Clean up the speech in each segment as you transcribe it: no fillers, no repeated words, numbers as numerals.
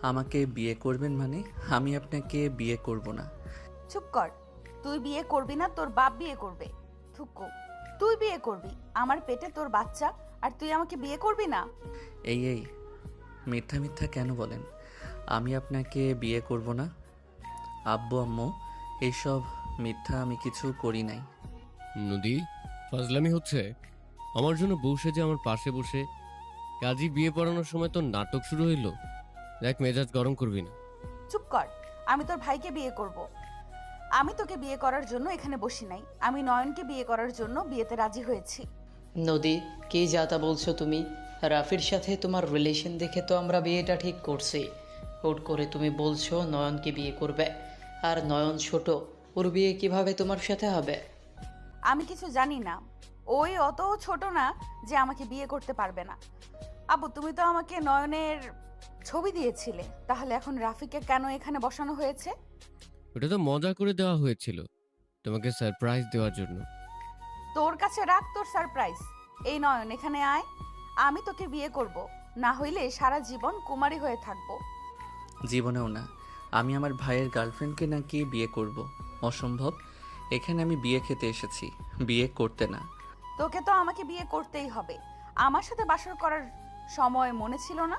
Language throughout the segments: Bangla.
আমাকে বিয়ে করবেন মানে? আমি আপনাকে বিয়ে করব না। চুপ কর। তুই বিয়ে করবি না, তোর বাপ বিয়ে করবে। থুকু। তুই বিয়ে করবি, আমার পেটে তোর বাচ্চা, আর তুই আমাকে বিয়ে করবি না? এই মিথ্যা মিথ্যা কেন বলেন? আমি আপনাকে বিয়ে করব না। আব্বু আম্মু, এইসব মিথ্যা আমি কিছু করি নাই। নদী, ফাজলামি হচ্ছে? আমার জন্য বউ সেজে আমার পাশে বসে কাজী বিয়ে পড়ানোর সময় তোর নাটক শুরু হইলো। দেখ, মেজাজ গরম করবি না। চুপ কর। আমি তোর ভাইকে বিয়ে করব। আমি তোকে বিয়ে করার জন্য এখানে বসি নাই, আমি নয়নকে বিয়ে করার জন্য বিয়েতে রাজি হয়েছি। নদী, কি যা তা বলছো তুমি? রাফির সাথে তোমার রিলেশন দেখে তো আমরা বিয়েটা ঠিক করছি। হুট করে তুমি বলছো নয়নকে বিয়ে করবে, আর নয়ন ছোট, ওর বিয়ে কিভাবে তোমার সাথে হবে? আমি কিছু জানি না। ওই অত ছোট না যে আমাকে বিয়ে করতে পারবে না। আব্বু, তুমি তো আমাকে নয়নের ছবি দিয়েছিলে, তাহলে এখন রাফিকে কেন এখানে বসানো হয়েছে? ওটা তো মজা করে দেওয়া হয়েছিল, তোমাকে সারপ্রাইজ দেওয়ার জন্য। তোর কাছে রাখ তোর সারপ্রাইজ। এই নয়ন, এখানে আয়। আমি তোকে বিয়ে করব, না হইলে সারা জীবন কুমারী হয়ে থাকবো। জীবনেও না। আমি আমার ভাইয়ের গার্লফ্রেন্ডকে নাকি বিয়ে করব? অসম্ভব। এখানে আমি বিয়ে খেতে এসেছি, বিয়ে করতে না। তোকে তো আমাকে বিয়ে করতেই হবে। আমার সাথে বাসর করার সময় মনে ছিল না,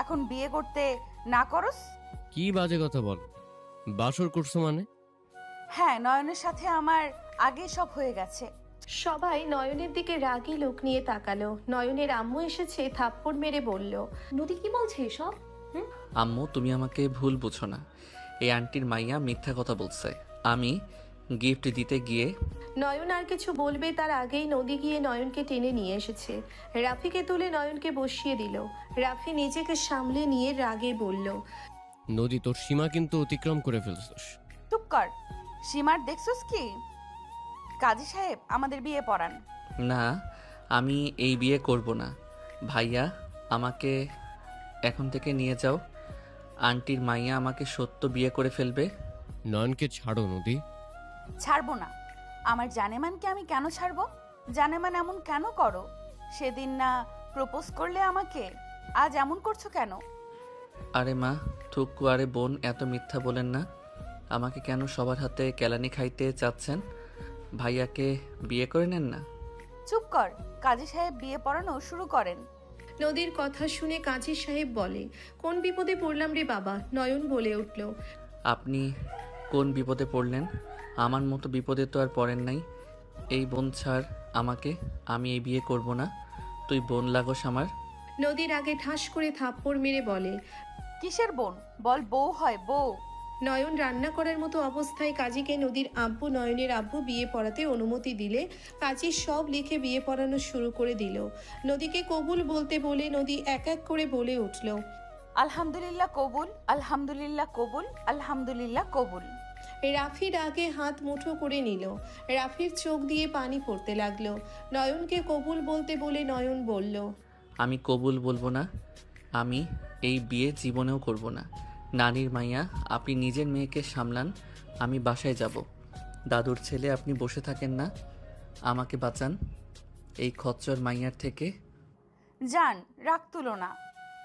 এখন বিয়ে করতে না করস? কি বাজে কথা বল? বাসর করছো মানে? হ্যাঁ, নয়নের সাথে আমার আগে সব হয়ে গেছে। সবাই নয়নের দিকে রাগী লোক নিয়ে তাকালো। নয়নের আম্মু এসেছে, থাপ্পড় মেরে বলল, নদী কি বলছে এসব? আম্মু, তুমি আমাকে ভুল বুঝো না। এই আন্টির মাইয়া মিথ্যা কথা বলছে। আমি গিফট দিতে গিয়ে নয়ন আর কিছু বলবে তার আগেই নদী গিয়ে নয়নকে টেনে নিয়ে এসেছে। রাফিকে তুলে নয়নকে বসিয়ে দিল। রাফি নিজেকে সামলে নিয়ে রাগে বলল, নদী, তোর সীমা কিন্তু অতিক্রম করে ফেলছিস। চুপ কর। সীমার দেখছস কি? কাজী সাহেব, আমাদের বিয়ে পড়ান। না, আমি এই বিয়ে করব না। ভাইয়া, আমাকে এখন থেকে নিয়ে যাও। আন্টির মাইয়া আমাকে সত্য বিয়ে করে ফেলবে। নয়নকে ছাড়ো নদী। ছাড়বো না। আমার জানেমানকে আমি কেন ছাড়বো? জানেমান এমন কেন করো? সেদিন না প্রপোজ করলে আমাকে, আজ এমন করছো কেন? আরে মা, থুকু, আরে বোন, এত মিথ্যা বলেন না। আমাকে কেন সবার হাতে কেলানি খাইতে চাচ্ছেন? ভাইয়াকে বিয়ে করে নেন না। চুপ কর। কাজী সাহেব বিয়ে পড়ানো শুরু করেন। নদীর কথা শুনে কাজী সাহেব বলে, কোন বিপদে পড়লাম রে বাবা? নয়ন বলে উঠল, আপনি কোন বিপদে পড়লেন? আমার মতো বিপদে তো আর পড়েন নাই। এই বোন ছাড় আমাকে, আমি এই বিয়ে করব না। তুই বোন লাগোস আমার। নদীর আগে ঠাস করে থাপ্পড় মেরে বলে, কিসের বোন? বল বউ হয় বউ। নয়ন রান্না করার মতো অবস্থায় কাজীকে নদীর আব্বু নয়নের আব্বু বিয়ে পড়াতে অনুমতি দিলে কাজী সব লিখে বিয়ে পড়ানো শুরু করে দিল। নদীকে কবুল বলতে বলে নদী এক এক করে বলে উঠল, আলহামদুলিল্লাহ কবুল, আলহামদুলিল্লাহ কবুল, আলহামদুলিল্লাহ কবুল। রাফির আগে হাত মুঠো করে নিল। রাফির চোখ দিয়ে পানি পড়তে লাগলো। নয়নকে কবুল বলতে বলে নয়ন বলল, আমি কবুল বলবো না। আমি এই বিয়ে জীবনেও করব না। নানির মাইয়া, আপনি নিজের মেয়েকে সামলান। আমি বাসায় যাব। দাদুর ছেলে, আপনি বসে থাকেন না। আমাকে বাঁচান এই খচ্চর মাইয়ার থেকে। জান, রাগ তুলো না,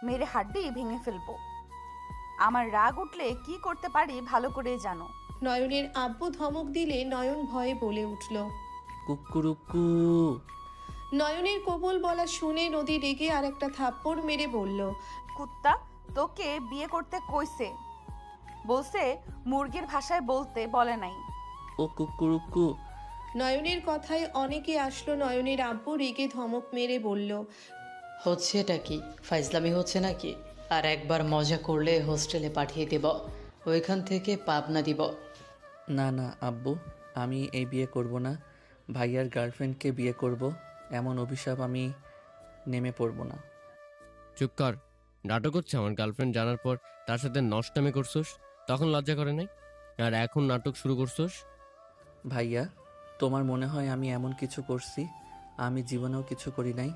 মেরে হাড্ডি ভেঙে ফেলবো। আমার রাগ উঠলে কি করতে পারি ভালো করে জানো। নয়নের আব্বু ধমক দিলে নয়ন ভয়ে বলে উঠল। কুকুরুকু। নয়নের কবুল বলা শুনে নদী রেগে আর একটা থাপ্পড় মেরে বলল, কুত্তা, তোকে বিয়ে করতে কইছে, বলছে মুরগির ভাষায় বলতে বলে নাই। ও কুকুরুকু। নয়নের কথায় অনেকে আসলো। নয়নের আব্বু রেগে ধমক মেরে বলল, হচ্ছে এটা কি? ফাইজলামি হচ্ছে নাকি? আর একবার মজা করলে হোস্টেলে পাঠিয়ে দেব, ওইখান থেকে পাবনা দিব। না না আব্বু, আমি এই বিয়ে করব না। ভাইয়ার গার্লফ্রেন্ডকে বিয়ে করব, এমন অভিশাপ আমি নেমে পড়ব না। চুপ কর। নাটক হচ্ছে আমার গার্লফ্রেন্ড জানার পর তার সাথে নষ্টামি করছোস, তখন লজ্জা করে নাই, আর এখন নাটক শুরু করছোস? ভাইয়া, তোমার মনে হয় আমি এমন কিছু করছি? আমি জীবনেও কিছু করি নাই।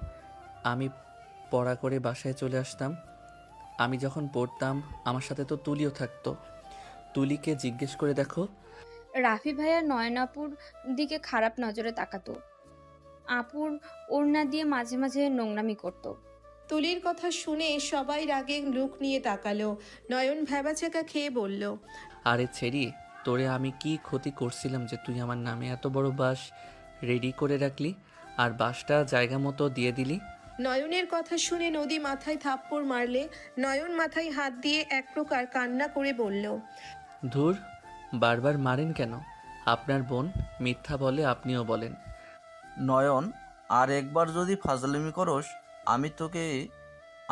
আমি পড়া করে বাসায় চলে আসতাম। আমি যখন পড়তাম আমার সাথে তো তুলিও থাকতো। তুলিকে জিজ্ঞেস করে দেখো। রাফি ভাইয়া নয়নাপুর দিকে খারাপ নজরে তাকাতো। আপুর ওড়না দিয়ে মাঝে মাঝে নোংরামি করতো। তুলির কথা শুনে সবাই রাগে লুক নিয়ে তাকালো। নয়ন ভ্যাবাচাকা খেয়ে বলল, আরে ছেড়ি, তোরে আমি কি ক্ষতি করছিলাম যে তুই আমার নামে এত বড় বাস রেডি করে রাখলি আর বাসটা জায়গা মতো দিয়ে দিলি? নয়নের কথা শুনে নদী মাথায় থাপ্পড় মারলে নয়ন মাথায় হাত দিয়ে এক প্রকার কান্না করে বলল, ধুর, বারবার মারেন কেন? আপনার বোন মিথ্যা বলে, আপনিও বলেন। নয়ন, আর একবার যদি ফাজলামি করস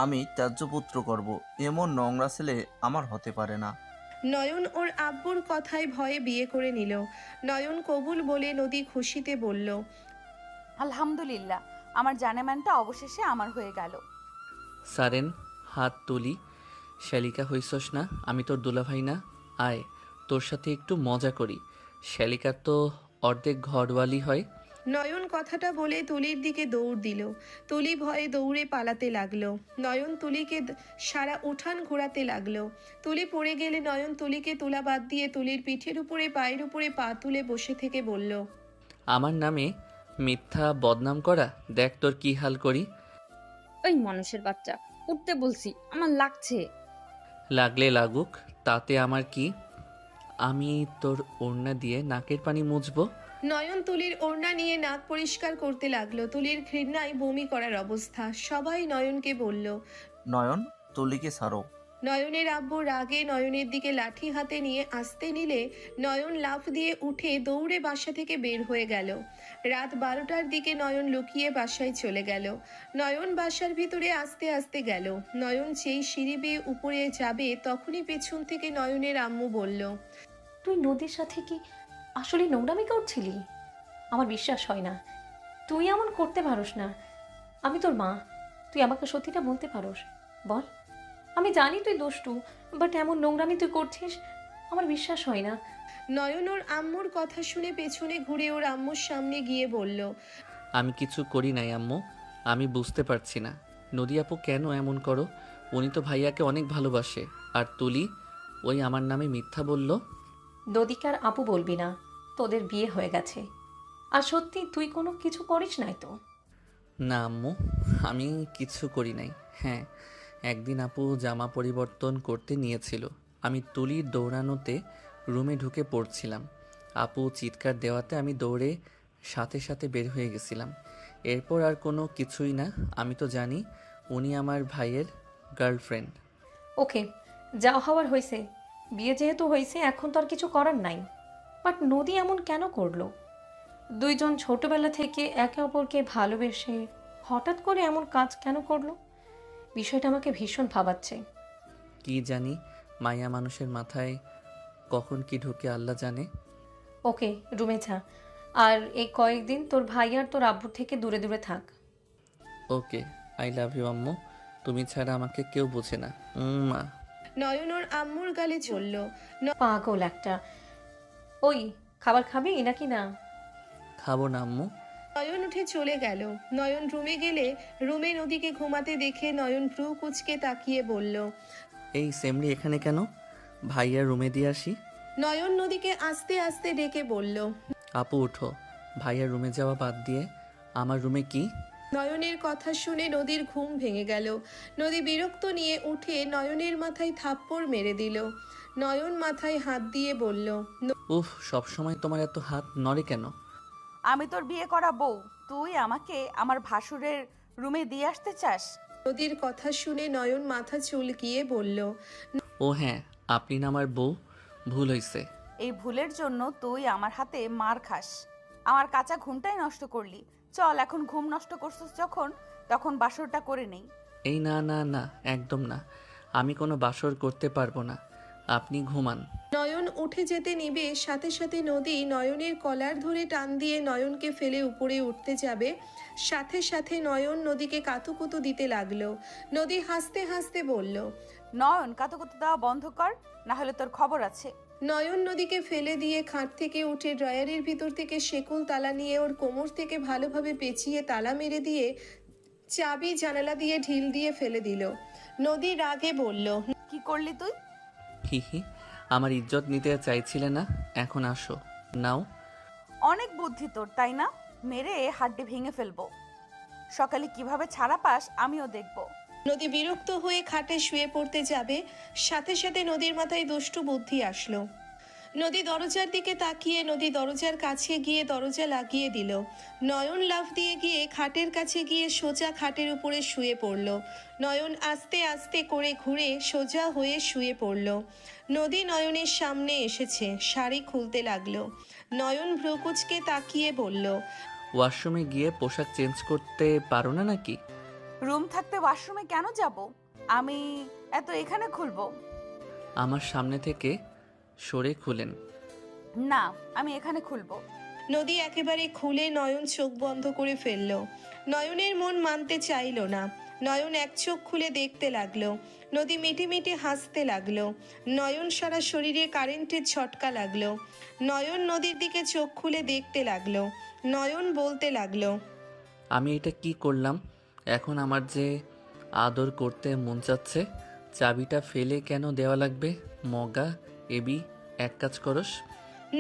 আমি ত্যায্য পুত্র করব। এমন নোংরা ছেলে আমার হতে পারে না। নয়ন ওর আব্বুর কথায় ভয়ে বিয়ে করে নিল। নয়ন কবুল বলে নদী খুশিতে বলল, আলহামদুলিল্লাহ, আমার জানেমানটা অবশেষে আমার হয়ে গেল। সারেন, হাত তুলি। শ্যালিকা হইছস না? আমি তোর দুলাভাই না? আয়, তোর সাথে একটু মজা করি। শ্যালিকা তো অর্ধেক ঘরওয়ালি হয়। নয়ন কথাটা বলে তুলির দিকে দৌড় দিল। তুলি ভয়ে দৌড়ে পালাতে লাগলো। নয়ন তুলিকে সারা উঠান ঘোরাতে লাগলো। তুলি পড়ে গেলে নয়ন তুলিকে তুলা বাদ দিয়ে তুলির পিঠের উপরে পায়ের উপরে পা তুলে বসে থেকে বলল, আমার নামে মিথ্যা বদনাম করা, দেখ তোর কি হাল করি। ওই মানুষের বাচ্চা, উঠতে বলছি, আমার লাগছে। লাগলে লাগুক, তাতে আমার কি? আমি তোর ওড়না দিয়ে নাকের পানি মুছবো। নয়ন তুলির ওড়না নিয়ে নাক পরিষ্কার করতে লাগলো। তুলির ঘৃণায় বমি করার অবস্থা। সবাই নয়নকে বলল। নয়ন, তুলিকে ছাড়ো। নয়নের আব্বু রাগে নয়নের দিকে লাঠি হাতে নিয়ে আসতে নিলে নয়ন লাফ দিয়ে উঠে দৌড়ে বাসা থেকে বের হয়ে গেল। রাত 12টার দিকে নয়ন লুকিয়ে বাসায় চলে গেল। নয়ন বাসার ভিতরে আস্তে আস্তে গেল। নয়ন যেই সিঁড়ি বেয়ে উপরে যাবে তখনই পেছন থেকে নয়নের আম্মু বলল, তুই নদীর সাথে কি আসলে নোংরামি করছিলি? আমার বিশ্বাস হয় না, তুই এমন করতে পারোস না। আমি তোর মা, তুই আমাকে সত্যিটা বলতে পারোস? বল। আমি জানি তুই দুষ্টু, বাট এমন নোংরামি তুই করছিস, আমার বিশ্বাস হয় না। নয়ন ওর আম্মুর কথা শুনে পেছনে ঘুরে ওর আম্মুর সামনে গিয়ে বলল, আমি কিছু করি নাই আম্মু, আমি বুঝতে পারছি না নদী আপু কেন এমন করো। উনি তো ভাইয়াকে অনেক ভালোবাসে। আর তুলি ওই আমার নামে মিথ্যা বলল। নদীকার আপু বলবি না, তোদের বিয়ে হয়ে গেছে। আর সত্যি তুই কোনো কিছু করিস নাই তো? না আম্মু, আমি কিছু করি নাই। হ্যাঁ, একদিন আপু জামা পরিবর্তন করতে নিয়েছিল, আমি তুলির দৌড়ানোতে রুমে ঢুকে পড়ছিলাম। আপু চিৎকার দেওয়াতে আমি দৌড়ে সাথে সাথে বের হয়ে গেছিলাম। এরপর আর কোনো কিছুই না। আমি তো জানি উনি আমার ভাইয়ের গার্লফ্রেন্ড। ওকে, যা হওয়ার হয়েছে। বিয়ে যেহেতু হয়েছে এখন তো আর কিছু করার নাই। বাট নদী এমন কেন করলো? দুইজন ছোটবেলা থেকে একে অপরকে ভালোবেসে হঠাৎ করে এমন কাজ কেন করলো? বিষয়টা আমাকে ভীষণ ভাবাচ্ছে। কি জানি, মায়া মানুষের মাথায় কখন কি ঢুকে আল্লাহ জানে। ওকে, রুমে যা। আর এই কয়েকদিন তোর ভাই আর তোর আব্বুর থেকে দূরে দূরে থাক। ওকে, আই লাভ ইউ আম্মু, তুমি ছাড়া আমাকে কেউ বোঝে না। মা। নয়ন ওর আম্মুর গালে চলল। পাগল একটা। ওই, খাবার খাবি নাকি না? খাবো না আম্মু। নয়ন উঠে চলে গেল। নয়ন রুমে গেলে রুমে নদীকে ঘুমাতে দেখে নয়ন ভ্রু কুচকে তাকিয়ে বলল, এই সেমরি এখানে কেন? ভাইয়ার রুমে দিয়ে আসি। নয়ন নদীকে আস্তে আস্তে ডেকে বলল। আপু উঠো, ভাইয়ার রুমে যাওয়া বাদ দিয়ে আমার রুমে কি? নয়নের কথা শুনে নদীর ঘুম ভেঙে গেল। নদী বিরক্ত নিয়ে উঠে নয়নের মাথায় থাপ্পড় মেরে দিল। নয়ন মাথায় হাত দিয়ে বলল, উফ, সবসময় তোমার এত হাত নড়ে কেন? আমি তোর বিয়ে করা বউ, তুই আমাকে আমার ভাসুরের রুমে দিয়ে আসতে চাস? নদীর কথা শুনে নয়ন মাথা চুলকিয়ে বলল, ও হ্যাঁ, আপনি না আমার বউ, ভুল হয়েছে। এই ভুলের জন্য তুই আমার হাতে মার খাস। আমার কাঁচা ঘুমটাই নষ্ট করলি। চল, এখন ঘুম নষ্ট করছিস যখন, তখন বাসরটা করে নেই। এই না না না, একদম না, আমি কোনো বাসর করতে পারবো না, আপনি ঘুমান। নয়ন উঠে যেতে নিবে সাথে সাথে নদী নয়নের কলার ধরে টান দিয়ে নয়নকে ফেলে উপরে উঠতে যাবে। সাথে সাথে নয়ন নদীকে কাতুকুতু দিতে লাগলো। নদী হাসতে হাসতে বলল, নয়ন, কাতুকুতু দেওয়া বন্ধ কর, না হলে তোর খবর আছে। নয়ন নদীকে ফেলে দিয়ে খাট থেকে উঠে ড্রয়ারের ভিতর থেকে শেকুল তালা নিয়ে ওর কোমর থেকে ভালোভাবে পেঁচিয়ে তালা মেরে দিয়ে চাবি জানালা দিয়ে ঢিল দিয়ে ফেলে দিল। নদী রাগে বলল, কি করলি তুই? হি হি, আমার ইজ্জত নিতে চাইছিলে না, এখন আসো, নাও। অনেক বুদ্ধি তোর, তাই না? মেরে হাড্ডি ভেঙে ফেলবো। সকালে কিভাবে ছাড়া পাস আমিও দেখব। নদী বিরক্ত হয়ে খাটে শুয়ে পড়তে যাবে, সাথে সাথে নদীর মাথায় দুষ্টু বুদ্ধি আসলো। নদী দরজার দিকে তাকিয়ে নদী দরজার কাছে গিয়ে দরজা লাগিয়ে দিল। নয়ন লাফ দিয়ে গিয়ে খাটের কাছে গিয়ে সোজা খাটের উপরে শুয়ে পড়ল। নয়ন আস্তে আস্তে করে ঘুরে সোজা হয়ে শুয়ে পড়ল। নদী নয়নের সামনে এসেছে, শাড়ি খুলতে লাগলো। নয়ন ভ্রুকুচকে তাকিয়ে বলল, ওয়াশরুমে গিয়ে পোশাক চেঞ্জ করতে পারো না নাকি? রুম থাকতে ওয়াশরুমে কেন যাব? আমি এত এখানে খুলবো? আমার সামনে থেকে সরে খুলেন। না, আমি এখানে খুলবো। নদী একেবারে খুলে নয়ন চোখ বন্ধ করে ফেলল। নয়নের মন মানতে চাইল না। নয়ন এক চোখ খুলে দেখতে লাগলো। নদী মিটি মিটি হাসতে লাগলো। নয়ন সারা শরীরে কারেন্টের ঝটকা লাগলো। নয়ন নদীর দিকে চোখ খুলে দেখতে লাগলো। নয়ন বলতে লাগলো, আমি এটা কি করলাম? এখন আমার যে আদর করতে মন চাচ্ছে, চাবিটা ফেলে কেন দেওয়া লাগবে? মগা এবি, এক কাজ করস।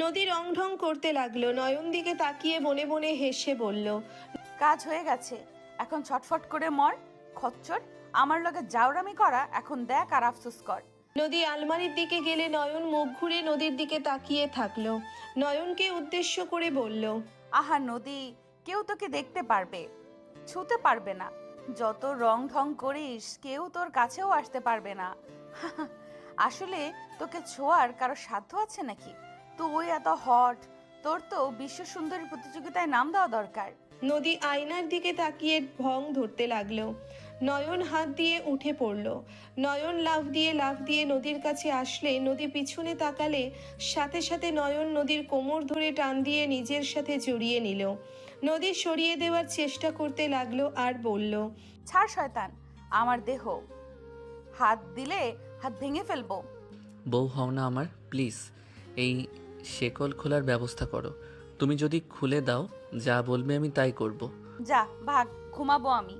নদী রং ঢং করতে লাগলো। নয়ন দিকে তাকিয়ে বনে বনে হেসে বলল, কাজ হয়ে গেছে, এখন ছটফট করে মর। খচ্চর, আমার লগে জাউরামি করা এখন দেখ আর আফসোস কর। নদী আলমারির দিকে গেলে নয়ন মুখ ঘুরে নদীর দিকে তাকিয়ে থাকলো। নয়নকে উদ্দেশ্য করে বলল, আহা নদী, কেউ তোকে দেখতে পারবে, ছুতে পারবে না। যত রং ঢং করিস কেউ তোর কাছেও আসতে পারবে না। আসলে তোকে ছোঁয়ার কারো সাধ্য আছে নাকি? তুই এত হট, তোর তো বিশ্ব সুন্দরী প্রতিযোগিতায় নাম দেওয়া দরকার। নদী আয়নার দিকে তাকিয়ে ভং ধরতে লাগলো। নয়ন হাত দিয়ে উঠে পড়ল। নয়ন লাফ দিয়ে নদীর কাছে আসলে নদী পিছনে তাকালে সাথে সাথে নয়ন নদীর কোমর ধরে টান দিয়ে নিজের সাথে জড়িয়ে নিল। নদী সরিয়ে দেওয়ার চেষ্টা করতে লাগলো আর বলল, ছাড় শয়তান, আমার দেহ, হাত দিলে হাত ভেঙে ফেলবো। বউ হও না আমার, প্লিজ এই শেকল খোলার ব্যবস্থা করো। তুমি যদি খুলে দাও, যা বলবে আমি তাই করব। যা ভাগ, ঘুমাবো আমি।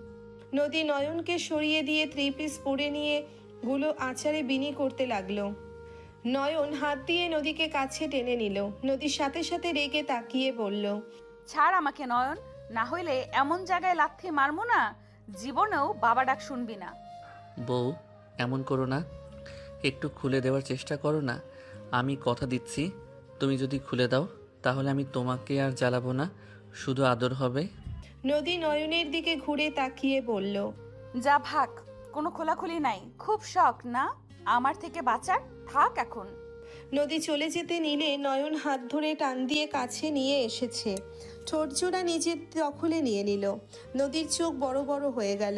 নদী নয়নকে সরিয়ে দিয়ে থ্রি পিস পরে নিয়ে গুলো আচারে বিনি করতে লাগলো। নয়ন হাত দিয়ে নদীকে কাছে টেনে নিল। নদীর সাথে সাথে রেগে তাকিয়ে বলল, ছাড় আমাকে নয়ন, না হইলে এমন জায়গায় লাথি মারমু না, জীবনেও বাবা ডাক শুনবি না। বউ, এমন করো না, একটু খুলে দেওয়ার চেষ্টা করো না। আমি কথা দিচ্ছি, তুমি যদি খুলে দাও তাহলে আমি তোমাকে আর জ্বালাবো না, শুধু আদর হবে। নদী নয়নের দিকে ঘুরে তাকিয়ে বলল, যা ভাগ, কোনো খোলাখুলি নাই। খুব শখ না আমার থেকে বাঁচার? থাক এখন। নদী চলে যেতে নিলে নয়ন হাত ধরে টান দিয়ে কাছে নিয়ে এসেছে। ঠোঁট জোড়া নিজের দখলে নিয়ে নিল। নদীর চোখ বড় বড় হয়ে গেল।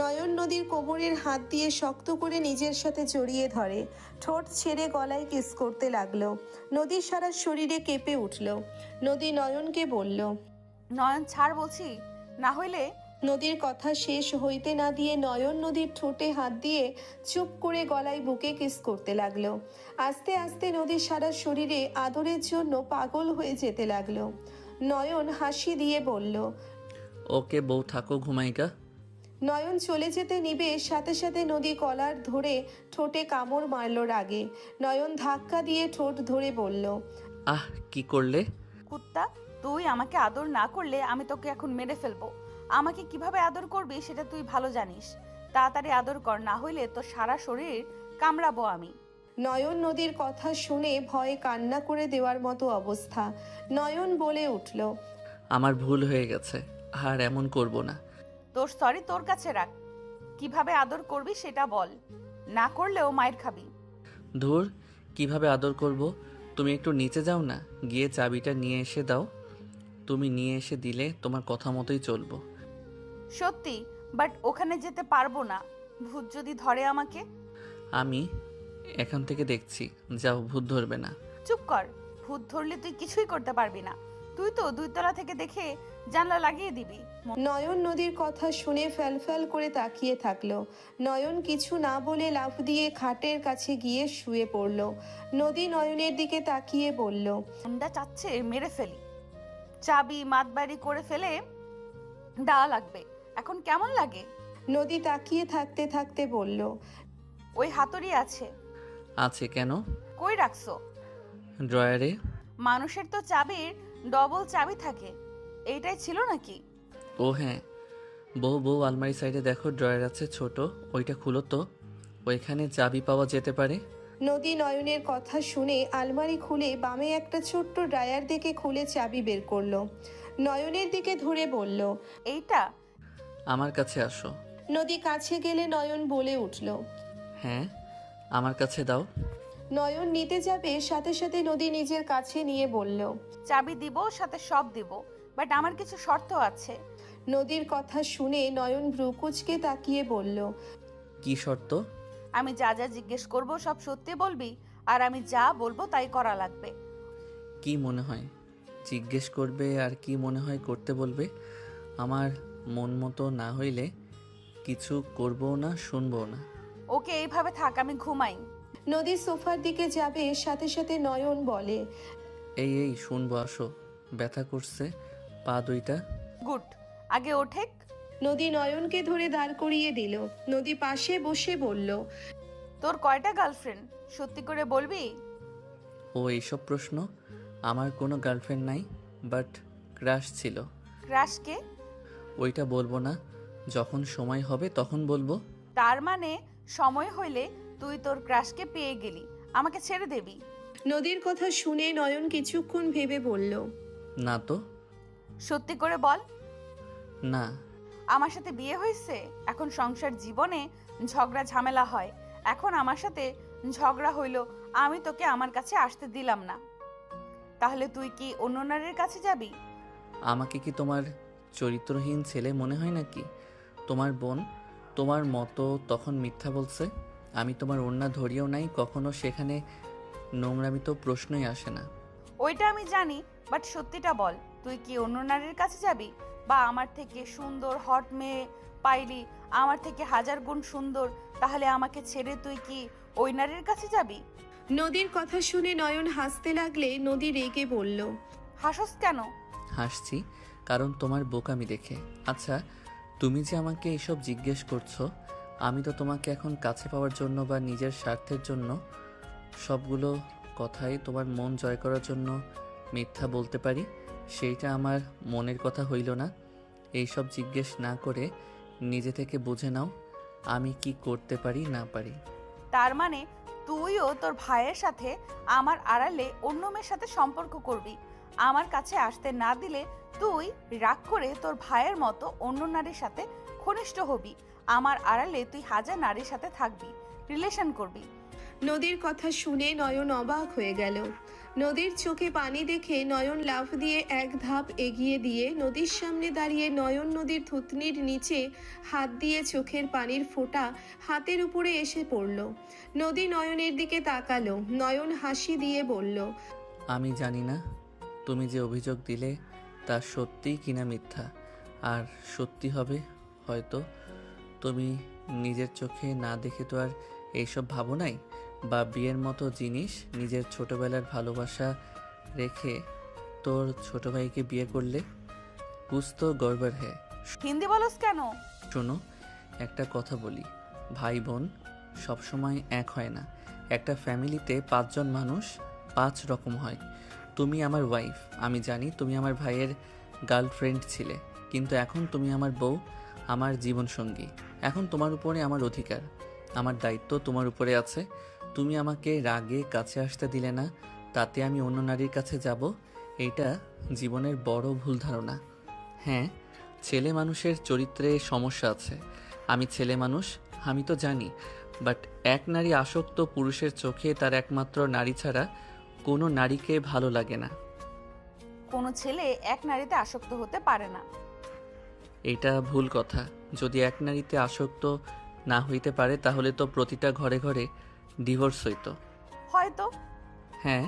নয়ন নদীর কোমরের হাত দিয়ে শক্ত করে নিজের সাথে জড়িয়ে ধরে। ঠোঁট ছেড়ে গলায় কিস করতে লাগলো। নদীর সারা শরীরে কেঁপে উঠল। নদী নয়নকে বলল, নয়ন ছাড় বলছি, না হইলে। নদীর কথা শেষ হইতে না দিয়ে নয়ন নদীর ঠোঁটে হাত দিয়ে চুপ করে গলায় বুকে কিস করতে লাগলো। আস্তে আস্তে নদীর সারা শরীরে আদরের জন্য পাগল হয়ে যেতে লাগলো। নয়ন হাসি দিয়ে বলল, ওকে বউ, থাকো, ঘুমাইকা। নয়ন চলে যেতে নিবে সাথে সাথে নদী কলার ধরে ঠোঁটে কামড় মারল রাগে। নয়ন ধাক্কা দিয়ে ঠোঁট ধরে বলল, আহ, কি করলে? কুত্তা, তুই আমাকে আদর না করলে আমি তোকে এখন মেরে ফেলবো। আমাকে কিভাবে আদর করবি সেটা তুই ভালো জানিস। তাড়াতাড়ি আদর কর, না হইলে তো সারা শরীর কামড়াবো আমি। নয়ন নদীর কথা শুনে ভয়ে কান্না করে দেওয়ার মতো অবস্থা। নয়ন বলে উঠল, আমার ভুল হয়ে গেছে, আর এমন করব না। তোর সরি তোর কাছে রাখ, কিভাবে আদর করবি সেটা বল, না করলেও মায়ের খাবি। ধুর, কিভাবে আদর করব? তুমি একটু নিচে যাও না, গিয়ে চাবিটা নিয়ে এসে দাও। তুমি নিয়ে এসে দিলে তোমার কথা মতোই চলবো। সত্যি, বাট ওখানে যেতে পারবো না, ভূত যদি ধরে আমাকে। আমি এখান থেকে দেখছি, যাও, ভূত ধরবে না। চুপ কর, ভূত ধরলে তুই কিছুই করতে পারবি না। তুই তো 2 তলা থেকে দেখে জানলা লাগিয়ে দিবি। নয়ন নদীর কথা শুনে ফ্যাল করে তাকিয়ে থাকলো। নয়ন কিছু না বলে লাফ দিয়ে খাটের কাছে গিয়ে শুয়ে পড়ল। নদী নয়নের দিকে তাকিয়ে বলল, মুন্ডা চাচ্ছে মেরে ফেলি, চাবি মাতবাড়ি করে ফেলে দেওয়া লাগবে। এখন কেমন লাগে? নদী তাকিয়ে থাকতে থাকতে বলল, ওই হাতুড়ি আছে। আছে কেন? কই রাখছো? ড্রয়ারে। মানুষের তো চাবির ডবল চাবি থাকে, এইটাই ছিল নাকি? ও হ্যাঁ, বউ বউ আলমারি সাইডে দেখো, ড্রয়ার আছে ছোট, ওইটা খুলো তো, ওইখানে চাবি পাওয়া যেতে পারে। নদী নয়নের কথা শুনে আলমারি খুলে বামে একটা ছোট্ট ড্রায়ার থেকে খুলে চাবি বের করলো। নয়নের দিকে ধরে বলল, এইটা? আমার কাছে আসো। নদী কাছে গেলে নয়ন বলে উঠল। হ্যাঁ, আমার কাছে দাও। নয়ন নিতে যাবে, সাথে সাথে নদী নিজের কাছে নিয়ে বলল। চাবি দিব, সাথে সব দিব, বাট আমার কিছু শর্ত আছে। নদীর কথা শুনে নয়ন ভ্রুকুচকে তাকিয়ে বলল, কি শর্ত? আমি যা যা জিজ্ঞেস করব সব সত্যি বলবি, আর আমি যা বলবো তাই করা লাগবে। কি মনে হয় জিজ্ঞেস করবে, আর কি মনে হয় করতে বলবে? আমার মন মতো না হইলে কিছু করবো না, শুনবো না। ওকে, এইভাবে থাক, আমি ঘুমাই। নদী সোফার দিকে যাবে, সাথে সাথে নয়ন বলে, এই এই শুনবো, আসো। ব্যথা করছে পা দুইটা। গুড, আগে ওঠেক। নদী নয়নকে ধরে দাঁড় করিয়ে দিল। নদী পাশে বসে বলল, তোর কয়টা গার্লফ্রেন্ড সত্যি করে বলবি? ও এইসব প্রশ্ন? আমার কোনো গার্লফ্রেন্ড নাই, বাট ক্রাশ ছিল। ক্রাশকে? ওইটা বলবো না, যখন সময় হবে তখন বলবো। তার মানে সময় হইলে তুই তোর ক্রাশকে পেয়ে গেলি, আমাকে ছেড়ে দেবি? নদীর কথা শুনে নয়ন কিছুক্ষণ ভেবে বলল, না তো। সত্যি করে বল। না। আমার সাথে বিয়ে হয়েছে, এখন সংসার জীবনে ঝগড়া ঝামেলা হয়, এখন আমার সাথে ঝগড়া হইল, আমি তোকে আমার কাছে আসতে দিলাম না, তাহলে তুই কি অন্য নারীর কাছে যাবি? আমাকে কি তোমার চরিত্রহীন ছেলে মনে হয় নাকি? তোমার বোন তোমার মতো তখন মিথ্যা বলছে। আমি তোমার ওড়না ধরিয়েও নাই কখনো, সেখানে নোংরামি তো প্রশ্নই আসে না। ওইটা আমি জানি, বাট সত্যিটা বল, তুই কি অন্য নারীর কাছে যাবি? বা আমার থেকে সুন্দর হট মেয়ে পাইলি, আমার থেকে হাজার গুণ সুন্দর, তাহলে আমাকে ছেড়ে তুই কি ওই নারীর কাছে যাবি? নদীর কথা শুনে নয়ন হাসতে লাগলে নদী রেগে বলল, হাসস কেন? হাসছি কারণ তোমার বোকামি দেখে। আচ্ছা, তুমি যে আমাকে এসব জিজ্ঞেস করছো, আমি তো তোমাকে এখন কাছে পাওয়ার জন্য বা নিজের স্বার্থের জন্য সবগুলো কথাই তোমার মন জয় করার জন্য মিথ্যা বলতে পারি। সেইটা আমার মনের কথা হইল না। এইসব জিজ্ঞেস না করে নিজে থেকে বুঝে নাও আমি কি করতে পারি না পারি। তার মানে তুইও তোর ভাইয়ের সাথে আমার আড়ালে অন্য মেয়ের সাথে সম্পর্ক করবি, আমার কাছে আসতে না দিলে তুই রাগ করে তোর ভাইয়ের মতো অন্য নারীর সাথে ঘনিষ্ঠ হবি, আমার আড়ালে তুই হাজার নারীর সাথে থাকবি, রিলেশন করবি। নদীর কথা শুনে নয়ন অবাক হয়ে গেল। নদীর চোখে পানি দেখে নয়ন লাফ দিয়ে এক ধাপ এগিয়ে দিয়ে নদীর সামনে দাঁড়িয়ে নয়ন নদীর থুতনির নিচে হাত দিয়ে চোখের পানির ফোঁটা হাতের উপরে এসে পড়ল। নদী নয়নের দিকে তাকালো। নয়ন হাসি দিয়ে বলল, আমি জানি না তুমি যে অভিযোগ দিলে তা সত্যিই কিনা মিথ্যা, আর সত্যি হবে হয়তো। তুমি নিজের চোখে না দেখে তো আর এইসব ভাবো নাই, বা বিয়ের মতো জিনিস নিজের ছোটবেলার ভালোবাসা রেখে তোর ছোট ভাইকে বিয়ে করলে। কুছ তো গড়বড় হ্যায়। হিন্দি বলস কেন? শোনো, একটা কথা বলি, ভাই বোন সবসময় এক হয় না। একটা ফ্যামিলিতে 5 জন মানুষ 5 রকম হয়। তুমি আমার ওয়াইফ, আমি জানি তুমি আমার ভাইয়ের গার্লফ্রেন্ড ছিলে, কিন্তু এখন তুমি আমার বউ, আমার জীবনসঙ্গী। এখন তোমার উপরে আমার অধিকার, আমার দায়িত্ব তোমার উপরে আছে। তুমি আমাকে রাগে কাছে আসতে দিলে না, তাতে আমি অন্য নারীর কাছে যাব, এইটা জীবনের বড় ভুল ধারণা। হ্যাঁ, ছেলে মানুষের চরিত্রে সমস্যা আছে। আমি ছেলে মানুষ, আমি তো জানি, বাট এক নারী আসক্ত পুরুষের চোখে তার একমাত্র নারী ছাড়া কোনো নারীকে ভালো লাগে না। কোনো ছেলে এক নারীতে আসক্ত হতে পারে না। এটা ভুল কথা। যদি এক নারীতে আসক্ত না হইতে পারে তাহলে তো প্রতিটা ঘরে ঘরে ডিভোর্স হইতো। হয়তো। হ্যাঁ,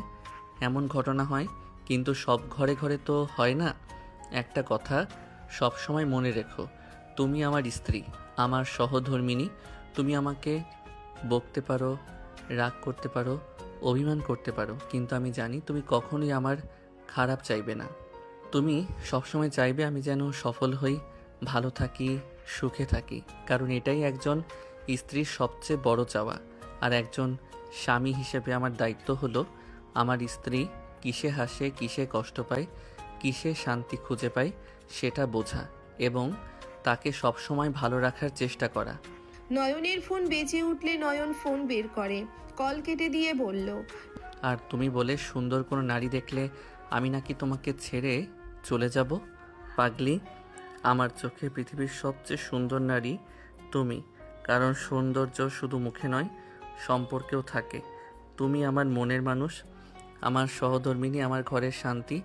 এমন ঘটনা হয়, কিন্তু সব ঘরে ঘরে তো হয় না। একটা কথা সব সময় মনে রেখো, তুমি আমার স্ত্রী, আমার সহধর্মিণী। তুমি আমাকে বকতে পারো, রাগ করতে পারো, অভিমান করতে পারো, কিন্তু আমি জানি তুমি কখনোই আমার খারাপ চাইবে না। তুমি সবসময় চাইবে আমি যেন সফল হই, ভালো থাকি, সুখে থাকি, কারণ এটাই একজন স্ত্রীর সবচেয়ে বড় চাওয়া। আর একজন স্বামী হিসেবে আমার দায়িত্ব হলো আমার স্ত্রী কিসে হাসে, কিসে কষ্ট পায়, কিসে শান্তি খুঁজে পায় সেটা বোঝা, এবং তাকে সবসময় ভালো রাখার চেষ্টা করা। নয়নের ফোন বেজে উঠলে নয়ন ফোন বের করে, কল কেটে দিয়ে বলল, আর তুমি বলে সুন্দর কোনো নারী দেখলে আমি নাকি তোমাকে ছেড়ে চলে যাব? পাগলি, আমার চোখে পৃথিবীর সবচেয়ে সুন্দর নারী তুমি। কারণ সৌন্দর্য শুধু মুখে নয়, সম্পর্কেও থাকে। তুমি আমার মনের মানুষ, আমার সহধর্মিণী, আমার ঘরের শান্তি।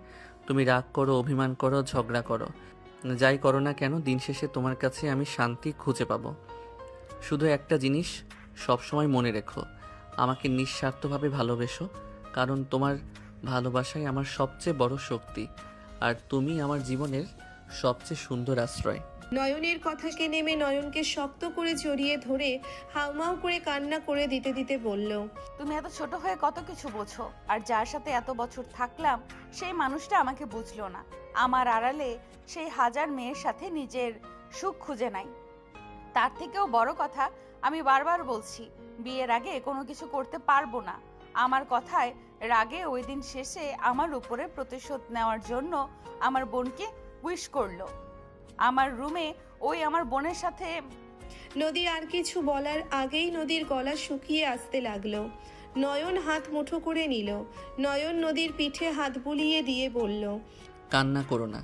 তুমি রাগ করো, অভিমান করো, ঝগড়া করো, যাই করো না কেন, দিন শেষে তোমার কাছে আমি শান্তি খুঁজে পাবো। শুধু একটা জিনিস সবসময় মনে রেখো, আমাকে নিঃস্বার্থভাবে ভালোবেসো। কারণ তোমার ভালোবাসাই আমার সবচেয়ে বড় শক্তি, আর তুমি আমার জীবনের সবচেয়ে সুন্দর আশ্রয়। নয়নের কথাকে নেমে নয়নকে শক্ত করে জড়িয়ে ধরে হাউমাউ করে কান্না করে দিতে দিতে বলল, তুমি এত ছোট হয়ে কত কিছু বোঝো, আর যার সাথে এত বছর থাকলাম সেই মানুষটা আমাকে বুঝলো না। আমার আড়ালে সেই হাজার মেয়ের সাথে নিজের সুখ খুঁজে নাই। তার থেকেও বড় কথা, আমি বারবার বলছি বিয়ের আগে কোনো কিছু করতে পারবো না। আমার কথায় রাগে ওই দিন শেষে আমার উপরে প্রতিশোধ নেওয়ার জন্য আমার বোনকে উইশ করলো। আমার রুমে ওই আমার বোনের সাথে। নদী আর কিছু বলার আগেই নদীর গলা শুকিয়ে আসতে লাগলো। নয়ন হাত মুঠো করে নিল। নয়ন নদীর পিঠে হাত বুলিয়ে দিয়ে বলল, কান্না করো না,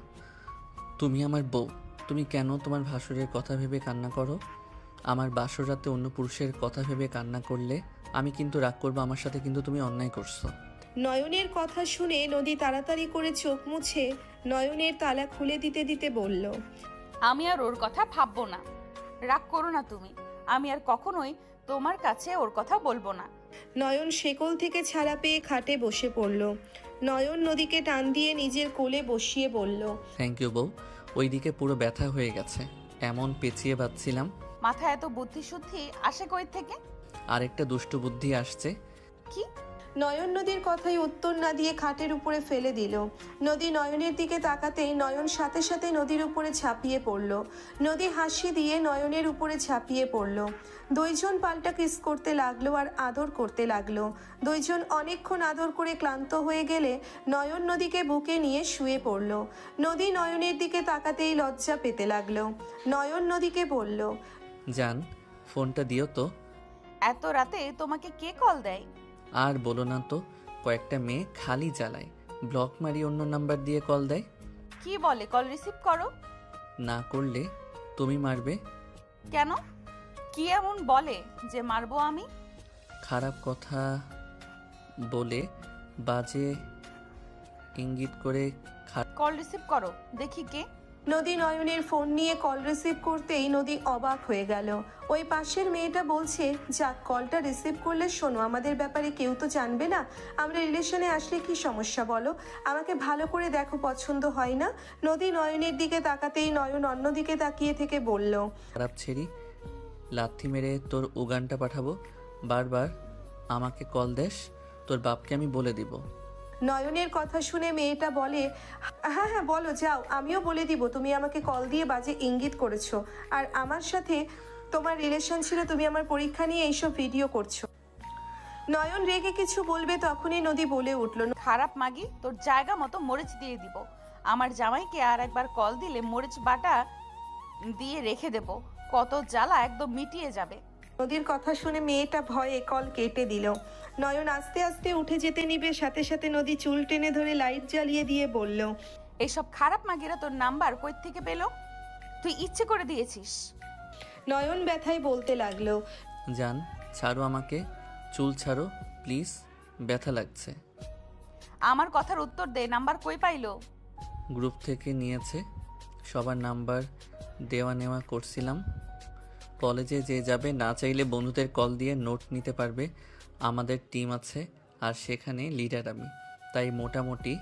তুমি আমার বউ। তুমি কেন তোমার ভাসুরের কথা ভেবে কান্না করো? আমার বাসর রাতে অন্য পুরুষের কথা ভেবে কান্না করলে আমি কিন্তু রাগ করবো, আমার সাথে কিন্তু তুমি অন্যায় করছো। নয়নের কথা শুনে নদী তাড়াতাড়ি করে চোখ মুছে নয়নের তালা খুলে দিতে দিতে বলল, আমি আর ওর কথা ভাববো না। রাগ করো না তুমি, আমি আর কখনোই তোমার কাছে ওর কথা বলবো না। নয়ন শেকল থেকে ছাড়া পেয়ে খাটে বসে পড়ল। নয়ন নদীকে টান দিয়ে নিজের কোলে বসিয়ে বলল, থ্যাংক ইউ বউ। ওইদিকে পুরো ব্যথা হয়ে গেছে, এমন পেঁচিয়ে বাঁধছিলাম। মাথায় এত বুদ্ধি শুদ্ধি আসে কই থেকে? আর একটা দুষ্টু বুদ্ধি আসছে। কি? নয়ন নদীর কথাই উত্তর না দিয়ে খাটের উপরে ফেলে দিল। নদী নয়নের দিকে তাকাতেই নয়ন সাথে সাথে নদীর উপরে ঝাঁপিয়ে পড়ল। নদী হাসি দিয়ে নয়নের উপরে ঝাঁপিয়ে পড়ল। দুইজন পাল্টা কিস করতে লাগলো আর আদর করতে লাগলো। দুইজন অনেকক্ষণ আদর করে ক্লান্ত হয়ে গেলে নয়ন নদীকে বুকে নিয়ে শুয়ে পড়ল। নদী নয়নের দিকে তাকাতেই লজ্জা পেতে লাগলো। নয়ন নদীকে বলল, জান, ফোনটা দিও তো। এত রাতে তোমাকে কে কল দেয়? আর বলো না তো, কয়েকটা মেয়ে খালি জ্বালায়, ব্লক মারি অন্য নাম্বার দিয়ে কল দেয়। কি বলে? কল রিসিভ করো। না করলে তুমি মারবে। কেন? কি এমন বলে যে মারবো আমি? খারাপ কথা বলে, বাজে ইঙ্গিত করে। কল রিসিভ করো, দেখি কে। নদী নয়নের ফোন নিয়ে কল রিসিভ করতেই নদী অবাক হয়ে গেল। ওই পাশের মেয়েটা বলছে, যাক কলটা রিসিভ করলে শোনো, আমাদের ব্যাপারে কেউ তো জানবে না, আমরা রিলেশনে আসলে কি সমস্যা বলো, আমাকে ভালো করে দেখো, পছন্দ হয় না? নদী নয়নের দিকে তাকাতেই নয়ন অন্যদিকে তাকিয়ে থেকে বলল, খারাপ ছেড়ি, লাথি মেরে তোর উগানটা পাঠাবো। বারবার আমাকে কল দেস, তোর বাপকে আমি বলে দিব। নয়নের কথা শুনে মেয়েটা বলে, হ্যাঁ হ্যাঁ বলো, যাও, আমিও বলে দিব তুমি আমাকে কল দিয়ে বাজে ইঙ্গিত করেছো, আর আমার সাথে তোমার রিলেশন ছিল, তুমি আমার পরীক্ষা নিয়ে এইসব ভিডিও করছো। নয়ন রেগে কিছু বলবে তখনই নদী বলে উঠল, খারাপ মাগি, তোর জায়গা মতো মরিচ দিয়ে দিব। আমার জামাইকে আর একবার কল দিলে মরিচ বাটা দিয়ে রেখে দেব, কত জ্বালা একদম মিটিয়ে যাবে। নদীর কথা শুনে মেয়েটা ভয়ে কল কেটে দিল। নয়ন আস্তে আস্তে উঠে যেতে নিবে, সাথে সাথে নদী চুল টেনে ধরে লাইট জ্বালিয়ে দিয়ে বলল, এইসব খারাপ মাগিরা তোর নাম্বার কই থেকে পেলো? তুই ইচ্ছে করে দিয়েছিস। নয়ন ব্যথায় বলতে লাগলো, জান, ছাড়ো আমাকে, চুল ছাড়ো প্লিজ, ব্যথা লাগছে। আমার কথার উত্তর দে, নাম্বার কই পাইলো? গ্রুপ থেকে নিয়েছে, সবার নাম্বার দেওয়া নেওয়া করছিলাম। কলেজে যে যাবে না চাইলে বন্ধুদের কল দিয়ে নোট নিতে পারবে। আমাদের টিম আছে, আর সেখানে লিডার আমি, তাই মোটামুটি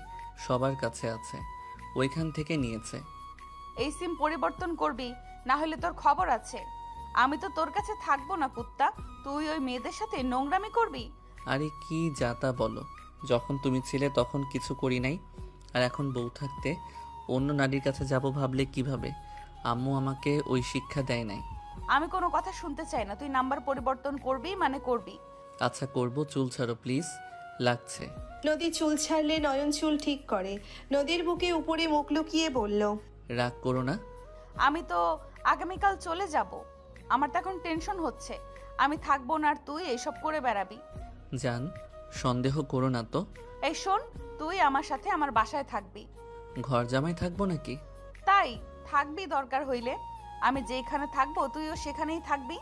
সবার কাছে আছে, ওইখান থেকে নিয়েছে। এই সিম পরিবর্তন করবি, না হলে তোর খবর আছে। আমি তো তোর কাছে থাকবো না কুত্তা, তুই ওই মেয়েদের সাথে নোংরামি করবি। আরে কি যাতা বলো, যখন তুমি ছিলে তখন কিছু করি নাই, আর এখন বউ থাকতে অন্য নারীর কাছে যাব ভাবলে কিভাবে? আম্মু আমাকে ওই শিক্ষা দেয় নাই। আমি কোনো কথা শুনতে চাই না, তুই নাম্বার পরিবর্তন করবি মানে করবি। আচ্ছা করব, চুল ছাড়ো প্লিজ, লাগছে। নদী চুল ছাড়লে নয়ন চুল ঠিক করে। নদীর বুকে উপরে মুখ লুকিয়ে বলল, রাগ করো না। আমি তো আগামীকাল চলে যাব। আমার তো এখন টেনশন হচ্ছে, আমি থাকবো না আর তুই এইসব করে বেড়াবি। জান, সন্দেহ করো না তো। এই শোন, তুই আমার সাথে আমার বাসায় থাকবি। ঘর জামাই থাকবো নাকি? তাই থাকবি, দরকার হইলে আমি যেখানে থাকবো তুইও সেখানেই থাকবি।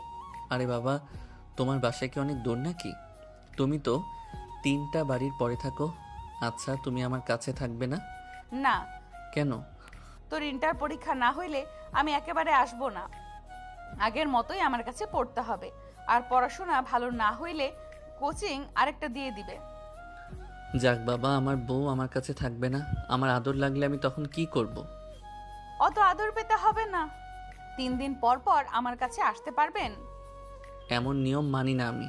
আরে বাবা, তোমার বাসায় কি অনেক দূর নাকি? তুমি তো 3টা বাড়ির পরে থাকো। আচ্ছা, তুমি আমার কাছে থাকবে না? না, কেন? তোর ইন্টার পরীক্ষা না হইলে আমি একেবারে আসবো না। আগের মতোই আমার কাছে পড়তে হবে, আর পড়াশোনা ভালো না হইলে কোচিং আরেকটা দিয়ে দিবে। যাক বাবা, আমার বউ আমার কাছে থাকবে না, আমার আদর লাগলে আমি তখন কি করব? অত আদর পেতে হবে না, 3 দিন পর পর আমার কাছে আসতে পারবেন। এমন নিয়ম মানি না আমি।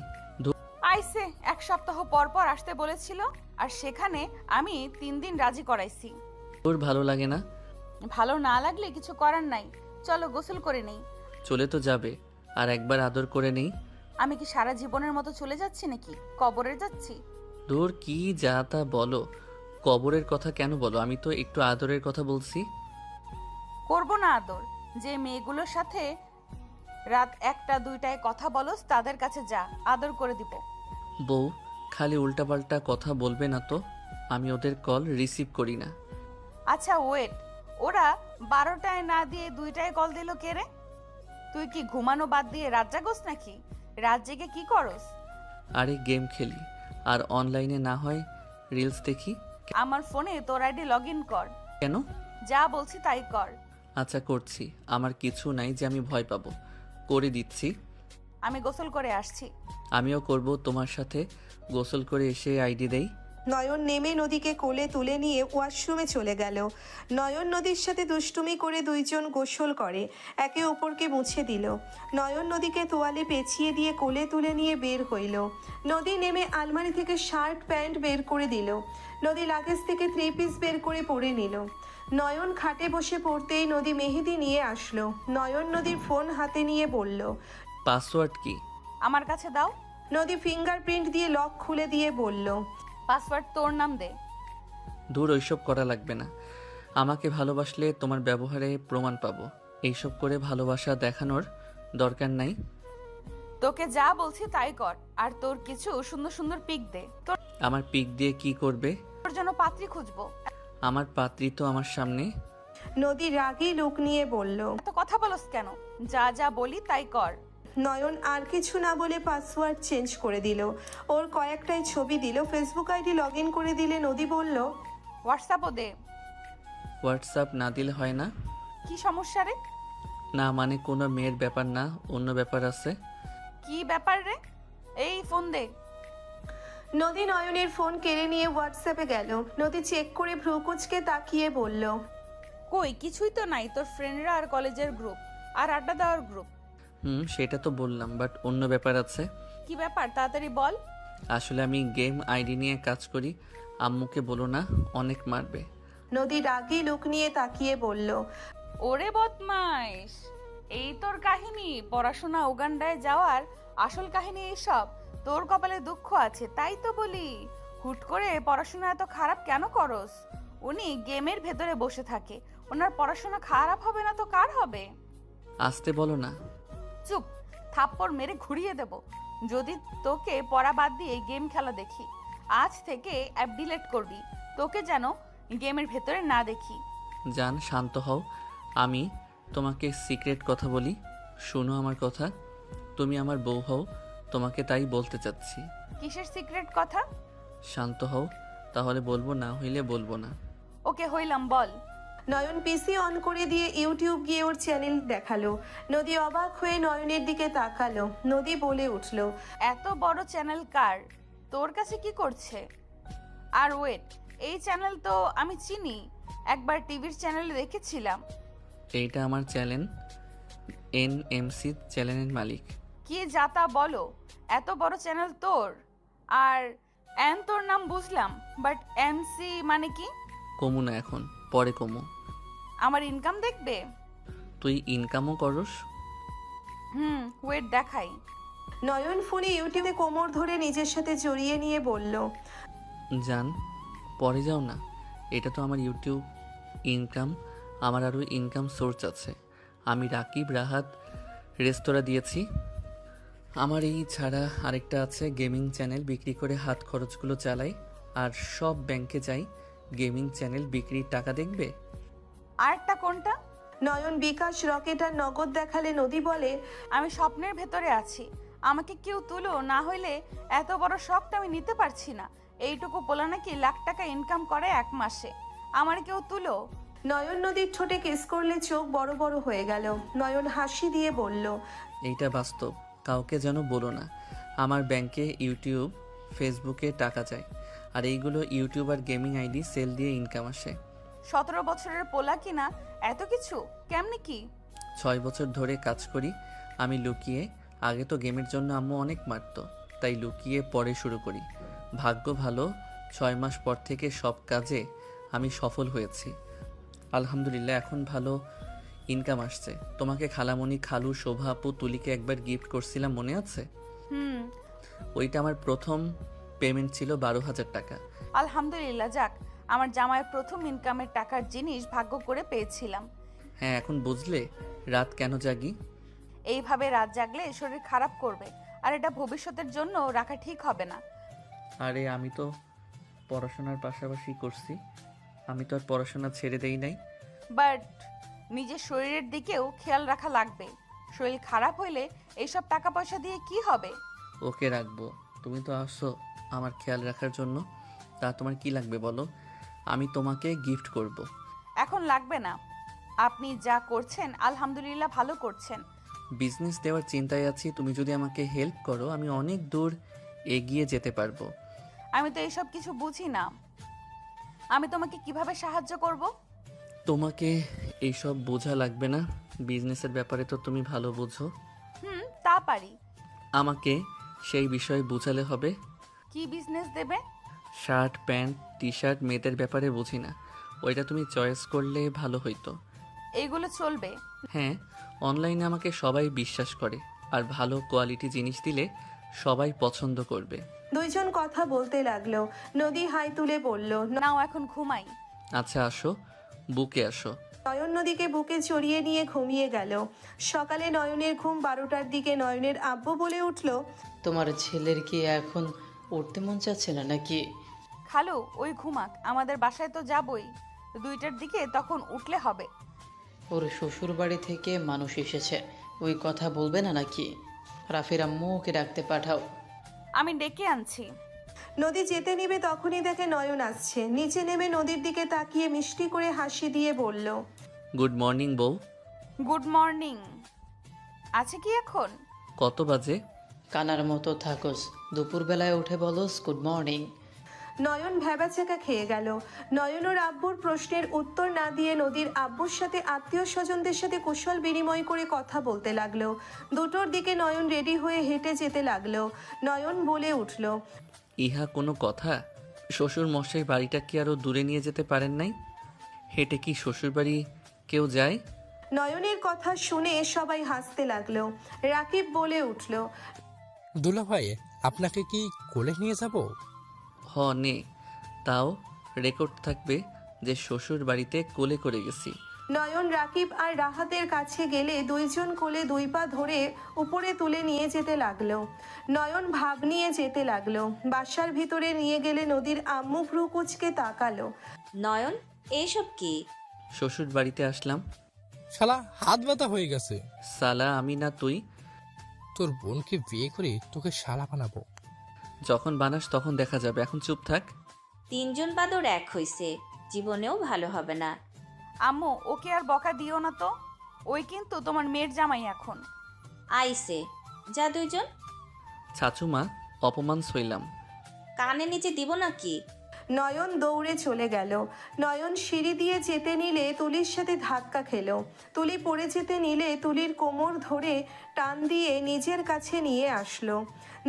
আইসে 1 সপ্তাহ পর পর আসতে বলেছিল, আর সেখানে আমি 3 দিন রাজি করাইছি। তোর ভালো লাগে না? ভালো না লাগলে কিছু করার নাই, চলো গোসল করে নেই। চলে তো যাবে, আর একবার আদর করে নেই। আমি কি সারা জীবনের মতো চলে যাচ্ছি নাকি কবরে যাচ্ছি? দূর, কি যা তা বলো। কবরের কথা কেন বলো? আমি তো একটু আদরের কথা বলছি। করব না আদর? যে মেয়েগুলোর সাথে রাত 1টা 2টায় কথা বলস তাদের কাছে যা, আদর করে দিব। বউ, খালি উল্টাপাল্টা কথা বলবে না তো। আমি ওদের কল রিসিভ করি না। আচ্ছা ওয়েট, ওরা 12টায় না দিয়ে 2টায় কল দিল কে রে? তুই কি ঘুমানো বাদ দিয়ে রাত জাগোস নাকি? রাত জেগে কি করস? আরে গেম খেলি, আর অনলাইনে না হয় রিলস দেখি। আমার ফোনে তোর আইডি লগ ইন কর। কেন? যা বলছি তাই কর। আচ্ছা করছি, আমার কিছু নাই যে আমি ভয় পাবো। করে দিচ্ছি। আমি গোসল করে আসছি। আমিও করব তোমার সাথে। গোসল করে এসে আইডি দেই। নয়ন নেমে নদীকে কোলে তুলে নিয়ে ওয়াশরুমে চলে গেল। নয়ন নদীর সাথে দুষ্টুমি করে দুইজন গোসল করে, একে অপরকে মুছে দিল। নয়ন নদীকে তোয়ালে পেঁচিয়ে দিয়ে কোলে তুলে নিয়ে বের হইল। নদী নেমে আলমারি থেকে শার্ট প্যান্ট বের করে দিল। নদী লাগেজ থেকে 3 পিস বের করে পরে নিল। নয়ন খাটে বসে পড়তেই নদী মেহেদি নিয়ে আসলো। নয়ন নদীর ফোন হাতে নিয়ে বলল, পাসওয়ার্ড কি? আমার কাছে দাও। নদী ফিঙ্গারপ্রিন্ট দিয়ে লক খুলে দিয়ে বলল, পাসওয়ার্ড তোর নাম দে। দূর, ওইসব করা লাগবে না। আমাকে ভালোবাসলে তোমার ব্যবহারে প্রমাণ পাবো। এইসব করে ভালোবাসা দেখানোর দরকার নাই। তোকে যা বলছি তাই কর, আর তোর কিছু সুন্দর সুন্দর পিক দে। আমার পিক দিয়ে কি করবে? তোর জন্য পাত্রী খুঁজবো। আমার পাত্রী তো আমার সামনে। নদী রাগী লুক নিয়ে বলল। এত কথা বলস কেন? যা যা বলি তাই কর। নয়ন আর কিছু না বলে পাসওয়ার্ড চেঞ্জ করে দিল। ওর কয়েকটাই ছবি দিল। ফেসবুক আইডি লগ ইন করে দিলে নদী বলল, হোয়াটসঅ্যাপও দে। হোয়াটসঅ্যাপ না দিলে হয় না? কি সমস্যা রে? না মানে কোনো মেয়ের ব্যাপার না, অন্য ব্যাপার আছে। কি ব্যাপার রে? এই ফোন দে। নদী নয়নের ফোন কেড়ে নিয়ে হোয়াটসঅ্যাপে গেল। নদী চেক করে ভ্রুকুচকে তাকিয়ে বলল, কই কিছুই তো নাই, তোর ফ্রেন্ডরা আর কলেজের গ্রুপ আর আড্ডা দেওয়ার গ্রুপ। সেটা তো বললাম, বাট অন্য ব্যাপার আছে। কি ব্যাপার তাড়াতাড়ি বল। আসলে আমি গেম আইডি নিয়ে কাজ করি। আম্মুকে বলো না, অনেক মারবে। নদী রাগী লুক নিয়ে তাকিয়ে বলল, ওরে বদমাইশ, এই তোর কাহিনী? পড়াশোনা উগান্ডায় যাওয়ার আসল কাহিনী এইসব? তোর কপালে দুঃখ আছে তাই তো বলি। হুট করে পড়াশোনা এত খারাপ কেন করস? উনি গেমের ভেতরে বসে থাকে, ওনার পড়াশোনা খারাপ হবে না তো কার হবে? আসতে বলো না। চুপ, থাপ্পড় মেরে ঘুরিয়ে দেব যদি তোকে পড়া বাদ দিয়ে গেম খেলা দেখি। আজ থেকে অ্যাপ ডিলিট করবি, তোকে যেন গেমের ভেতরে না দেখি। জান, শান্ত হও। আমি তোমাকে সিক্রেট কথা বলি, শোনো আমার কথা। তুমি আমার বউ হও, তোমাকে তাই বলতে চাচ্ছি। কিসের সিক্রেট কথা? শান্ত হও, তাহলে বলবো, না হইলে বলবো না। ওকে হইলাম, বল। নয়ন পিসি অন করে দিয়ে ইউটিউব গিয়ে ওর চ্যানেল দেখালো। নদী অবাক হয়ে নয়নের দিকে তাকালো। নদী বলে উঠল, এত বড় চ্যানেল কার? তোর কাছে কি করছে? আর ওয়েট, এই চ্যানেল তো আমি চিনি, একবার টিভির চ্যানেলে দেখেছিলাম। এইটা আমার চ্যানেল, NMC চ্যানেলের মালিক। কি যাতা বলো, এত বড় চ্যানেল তোর? আর এন তোর নাম বুঝলাম, বাট MC মানে কি? কমু না এখন, পরে কমু। আমার ইনকাম দেখবে? তুই ইনকামও করস? ওয়েট দেখাই। নয়ন ফোনে ইউটিউবে কোমর ধরে নিজের সাথে জড়িয়ে নিয়ে বলল, জান, পরে যাও না। এটা তো আমার ইউটিউব ইনকাম। আমার আরও ইনকাম সোর্স আছে। আমি রাকিব রাহাত রেস্তোরাঁ দিয়েছি। আমার এই ছাড়া আরেকটা আছে, গেমিং চ্যানেল বিক্রি করে হাত খরচগুলো চালাই, আর সব ব্যাংকে যাই। গেমিং চ্যানেল বিক্রির টাকা দেখবে। আরেকটা কোনটা? নয়ন বিকাশ রকেট আর নগদ দেখালে নদী বলে, আমি স্বপ্নের ভেতরে আছি, আমাকে কেউ তুলো, না হইলে এত বড় শখটা আমি নিতে পারছি না। এইটুকু পোলা নাকি লাখ টাকা ইনকাম করে 1 মাসে, আমার কেউ তুলো। নয়ন নদীর ঠোঁটে কিস করলে চোখ বড় বড় হয়ে গেল। নয়ন হাসি দিয়ে বলল, এইটা বাস্তব, কাউকে যেন বলো না। আমার ব্যাংকে ইউটিউব ফেসবুকে টাকা যায়, আর এইগুলো ইউটিউব আর গেমিং আইডি সেল দিয়ে ইনকাম আসে। 17 বছরের পোলা কিনা এত কিছু, কেমনে কি? 6 বছর ধরে কাজ করি আমি লুকিয়ে। আগে তো গেমের জন্য আম্মু অনেক মারতো, তাই লুকিয়ে পরে শুরু করি। ভাগ্য ভালো, 6 মাস পর থেকে সব কাজে আমি সফল হয়েছি আলহামদুলিল্লাহ। এখন ভালো ইনকাম আসছে। তোমাকে খালামণি, খালু, শোভা আপু, তুলিকে একবার গিফট করছিলাম, মনে আছে? হুম। ওইটা আমার প্রথম পেমেন্ট ছিল 12,000 টাকা। আলহামদুলিল্লাহ, যাক, আমার জামাইয়ের প্রথম ইনকামের টাকার জিনিস ভাগ্য করে পেয়েছিলাম। হ্যাঁ, এখন বুঝলে রাত কেন জাগি? এইভাবে রাত জাগলে শরীর খারাপ করবে, আর এটা ভবিষ্যতের জন্য রাখা ঠিক হবে না। আরে আমি তো পড়াশোনার পাশাপাশি করছি, আমি তো আর পড়াশোনা ছেড়ে দেই নাই। বাট নিজের শরীরের দিকেও খেয়াল রাখা লাগবে। শরীর খারাপ হইলে এইসব টাকা পয়সা দিয়ে কি হবে? ওকে রাখবো, তুমি তো আসো আমার খেয়াল রাখার জন্য। তা তোমার কি লাগবে বলো, আমি তোমাকে গিফট করব। এখন লাগবে না, আপনি যা করছেন আলহামদুলিল্লাহ ভালো করছেন। বিজনেস দেওয়ার চিন্তায় আছি, তুমি যদি আমাকে হেল্প করো আমি অনেক দূর এগিয়ে যেতে পারবো। আমি তো এইসব কিছু বুঝি না, আমি তোমাকে কিভাবে সাহায্য করব? তোমাকে এইসব বোঝা লাগবে না, বিজনেসের ব্যাপারে তো তুমি ভালো বোঝো। তা পারি। আমাকে সেই বিষয়ে বোঝালে হবে। কি বিজনেস দেবে? শার্ট, প্যান্ট, টি শার্ট, মেয়েদের ব্যাপারে বুঝি না, ওইটা তুমি চয়েস করলে ভালো হইতো। এইগুলো চলবে? হ্যাঁ, অনলাইনে আমাকে সবাই বিশ্বাস করে, আর ভালো কোয়ালিটি জিনিস দিলে সবাই পছন্দ করবে। দুইজন কথা বলতে লাগলো। নদী হাই তুলে বলল, নাও এখন ঘুমাই। আচ্ছা আসো, বুকে আসো। নয়ন নদীকে বুকে চড়িয়ে নিয়ে ঘুমিয়ে গেল। সকালে নয়নের ঘুম 12টার দিকে। নয়নের আব্বু বলে উঠল, তোমার ছেলের কি এখন উঠতে মন চাচ্ছে না নাকি? খালু ওই ঘুমাক, আমাদের বাসায় তো যাবই 2টার দিকে, তখন উঠলে হবে। ওর শ্বশুর বাড়ি থেকে মানুষ এসেছে, ওই কথা বলবে না নাকি? রাফির আম্মু ওকে ডাকতে পাঠাও। আমি ডেকে আনছি। নদী যেতে নিবে তখনই দেখে নয়ন আসছে। নিচে নেমে নদীর দিকে তাকিয়ে মিষ্টি করে হাসি দিয়ে বলল, গুড মর্নিং বউ। Good morning. আছে কি এখন? কত বাজে? কানার মতো থাকোস, দুপুরবেলায় উঠে বলোস গুড মর্নিং। নয়ন ভ্যাবাচাকা খেয়ে গেল। নয়ন ওর আব্বুর প্রশ্নের উত্তর না দিয়ে নদীর আব্বুর সাথে আত্মীয় স্বজনদের সাথে কুশল বিনিময় করে কথা বলতে লাগলো। 2টোর দিকে নয়ন রেডি হয়ে হেঁটে যেতে লাগলো। নয়ন বলে উঠল, ইহা কোনো কথা? শ্বশুর মশাই বাড়িটা কি আরো দূরে নিয়ে যেতে পারেন নাই? হেঁটে কি শ্বশুর বাড়ি কেউ যায়? নয়নের কথা শুনে সবাই হাসতে লাগলো। রাকিব বলে উঠল, দুলা ভাই, আপনাকে কি কোলে নিয়ে যাব? হ নে, তাও রেকর্ড থাকবে যে শ্বশুর বাড়িতে কোলে করে গেছি। নয়ন রাকিব আর রাহাতের কাছে গেলে দুইজন কোলে 2 পা ধরে উপরে তুলে নিয়ে যেতে লাগলো। নয়ন ভাব নিয়ে যেতে লাগলো। বাসার ভিতরে নিয়ে গেলে নদীর আম্মু ভ্রু কুচকে তাকালো। নয়ন, এইসব কি? শ্বশুর বাড়িতে আসলাম। শালা হাত ব্যথা হয়ে গেছে। সালা আমি না তুই? তোর বোনকে বিয়ে করে তোকে শালা বানাবো। যখন বানাস তখন দেখা যাবে, এখন চুপ থাক। 3 জন বাদর এক হইছে, জীবনেও ভালো হবে না। আম্মু ওকে আর বকা দিও না তো, ওই কিন্তু তোমার মেয়ের জামাই এখন। আইসে, যা 2 জন। ছাচুমা, অপমান সইলাম। কানে নিচে দিব নাকি? নয়ন দৌড়ে চলে গেল। নয়ন সিঁড়ি দিয়ে যেতে নিলে তুলির সাথে ধাক্কা খেলো। তুলি পড়ে যেতে নিলে তুলির কোমর ধরে টান দিয়ে নিজের কাছে নিয়ে আসলো।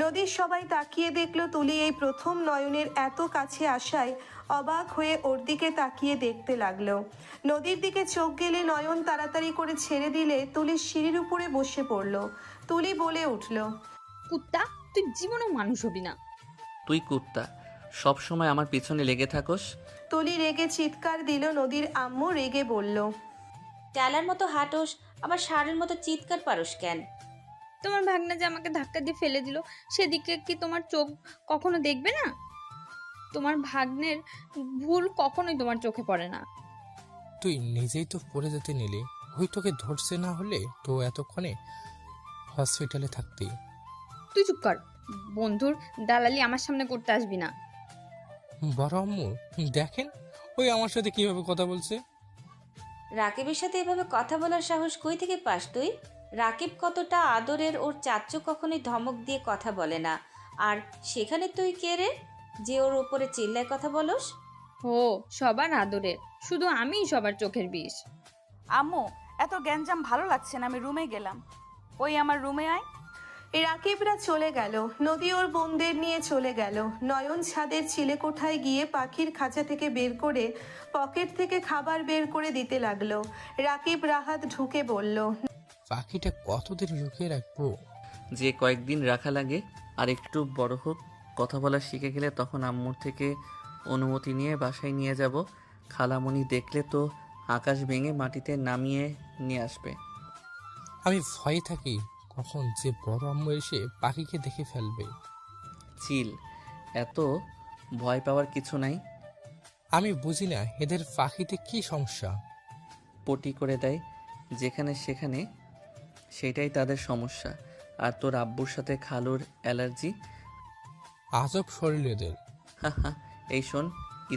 নদীর সবাই তাকিয়ে দেখলো তুলি এই প্রথম নয়নের এত কাছে আসায় অবাক হয়ে ওর দিকে তাকিয়ে দেখতে লাগলো। নদীর দিকে চোখ গেলে নয়ন তাড়াতাড়ি করে ছেড়ে দিলে তুলি সিঁড়ির উপরে বসে পড়লো। তুলি বলে উঠল, কুত্তা, তুই জীবনেও মানুষ হবি না। তুই কুত্তা, সব সময় আমার পিছনে লেগে থাকস। তুলি রেগে চিৎকার দিল। নদীর আম্মু রেগে বলল, টালার মতো হাঁটোস আবার ষাঁড়ের মতো চিৎকার পারস কেন? তোমার ভাগনা যে আমাকে ধাক্কা দিয়ে ফেলে দিল, সেদিকে কি তোমার চোখ কখনো দেখবে না? তোমার ভাগ্নের ভুল কখনোই তোমার চোখে পড়ে না। তুই নিজেই তো পড়ে যেতে নিলি, ওই তোকে ধরছে না হলে তো এতক্ষণে হসপিটালে থাকতি। তুই চুপ কর, বন্ধুর দালালি আমার সামনে করতে আসবি না। বড় আম্মু দেখেন ওই আমার সাথে কিভাবে কথা বলছে। রাকিবের সাথে এভাবে কথা বলার সাহস কই থেকে পাস তুই? রাকিব কতটা আদরের, ওর চাচ্চু কখনোই ধমক দিয়ে কথা বলে না। আর সেখানে তুই কে রে যে ওর ওপরে চিল্লায় কথা বলস? ও সবার আদরের, শুধু আমিই সবার চোখের বিষ। আম্মু, এত গ্যাঞ্জাম ভালো লাগছে না, আমি রুমে গেলাম। ওই আমার রুমে আয়। রাকিবরা চলে গেল, নদী ওর বোনদের নিয়ে চলে গেল। নয়ন ছাদের চিলেকোঠায় গিয়ে পাখির খাঁচা থেকে বের করে পকেট থেকে খাবার বের করে দিতে লাগলো। রাকিব রাহাত ঢুকে বলল, পাখিটা কতদিন লুকিয়ে রাখবো? যে কয়েকদিন রাখা লাগে, আর একটু বড় হোক, কথা বলা শিখে গেলে তখন আম্মুর থেকে অনুমতি নিয়ে বাসায় নিয়ে যাব। খালামণি দেখলে তো আকাশ ভেঙে মাটিতে নামিয়ে নিয়ে আসবে। আমি ভয়ে থাকি কখন যে বড় আম্মু এসে পাখিকে দেখে ফেলবে। চিল, এত ভয় পাওয়ার কিছু নাই। আমি বুঝি না এদের পাখিতে কি সমস্যা। পটি করে দেয় যেখানে সেখানে, সেটাই তাদের সমস্যা। আর তোর আব্বুর সাথে খালুর অ্যালার্জি। আজব শরীর এদের। হা, এই শোন,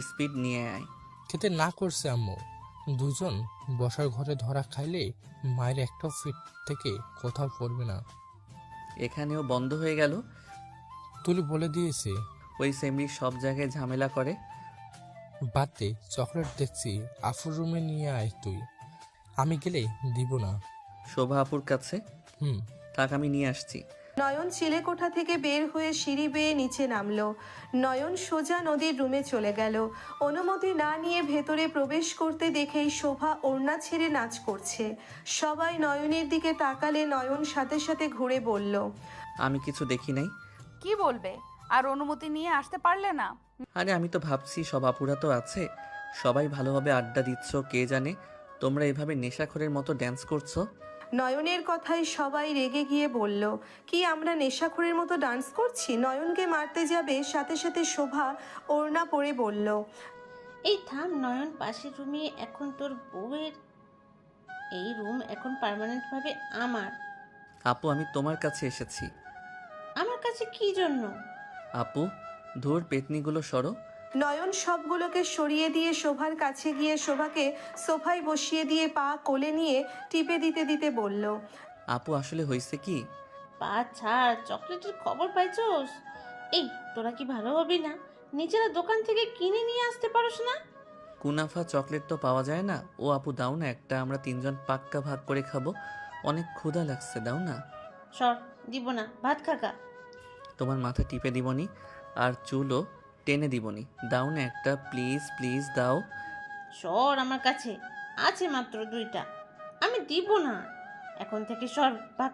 স্পিড নিয়ে আয়। খেতে না করছে আম্মু। দুজন বসার ঘরে ধরা খাইলে মায়ের একটা ফিট থেকে কোথাও পড়বে না। এখানেও বন্ধ হয়ে গেল। তুলি বলে দিয়েছে ওই সেমরি সব জায়গায় ঝামেলা করে। বাদ দে, চকলেট দেখছি আফুর রুমে নিয়ে আয় তুই। আমি গেলে দিব না। শোভা আপুর কাছে? থাক, আমি নিয়ে আসছি। নয়ন চিলেকোঠা থেকে বের হয়ে সিঁড়ি বেয়ে নিচে নামলো। নয়ন সোজা নদীর রুমে চলে গেল। অনুমতি না নিয়ে ভেতরে প্রবেশ করতে দেখেই শোভা ওড়না ছেড়ে নাচ করছে। সবাই নয়নের দিকে তাকালে নয়ন সাথে সাথে ঘুরে বলল, আমি কিছু দেখি নাই। কি বলবে? আর অনুমতি নিয়ে আসতে পারলে না? আরে আমি তো ভাবছি সব আপুরা তো আছে, সবাই ভালোভাবে আড্ডা দিচ্ছ, কে জানে তোমরা এভাবে নেশাখোরের মতো ড্যান্স করছো। নয়নের কথায় সবাই রেগে গিয়ে বলল, কি আমরা নেশাখোরের মতো ডান্স করছি? নয়নকে মারতে যাবে, সাথে সাথে শোভা ওড়না পরে বলল, এই থাম নয়ন, পাশের রুমে এখন তোর বউয়ের, এই রুম এখন পার্মানেন্ট ভাবে আমার। আপু, আমি তোমার কাছে এসেছি। আমার কাছে কি জন্য? আপু, ধুর পেতনিগুলো সরো। নয়ন সবগুলোকে সরিয়ে দিয়ে শোভার কাছে গিয়ে শোভাকে সোফায় বসিয়ে দিয়ে পা কোলে নিয়ে টিপে দিতে দিতে বলল, আপু আসলে হয়েছে কি? পা ছাড়, চকলেটের খবর পাইছোস? এই তোরা কি ভালো হবি না? নিজেরা দোকান থেকে কিনে নিয়ে আসতে পারোস না? কুনাফা চকলেট তো পাওয়া যায় না। ও আপু দাও না একটা, আমরা তিনজন পাক্কা ভাগ করে খাবো। অনেক ক্ষুধা লাগছে, দাও না। সর, দিব না, ভাত খাকা। তোমার মাথা টিপে দিবনি আর চুলও টেনে দিবনি, দাও না একটা, প্লিজ প্লিজ দাও। সর আমার কাছে, আছে মাত্র 2টা, আমি দিব না। এখন থেকে সর, ভাগ।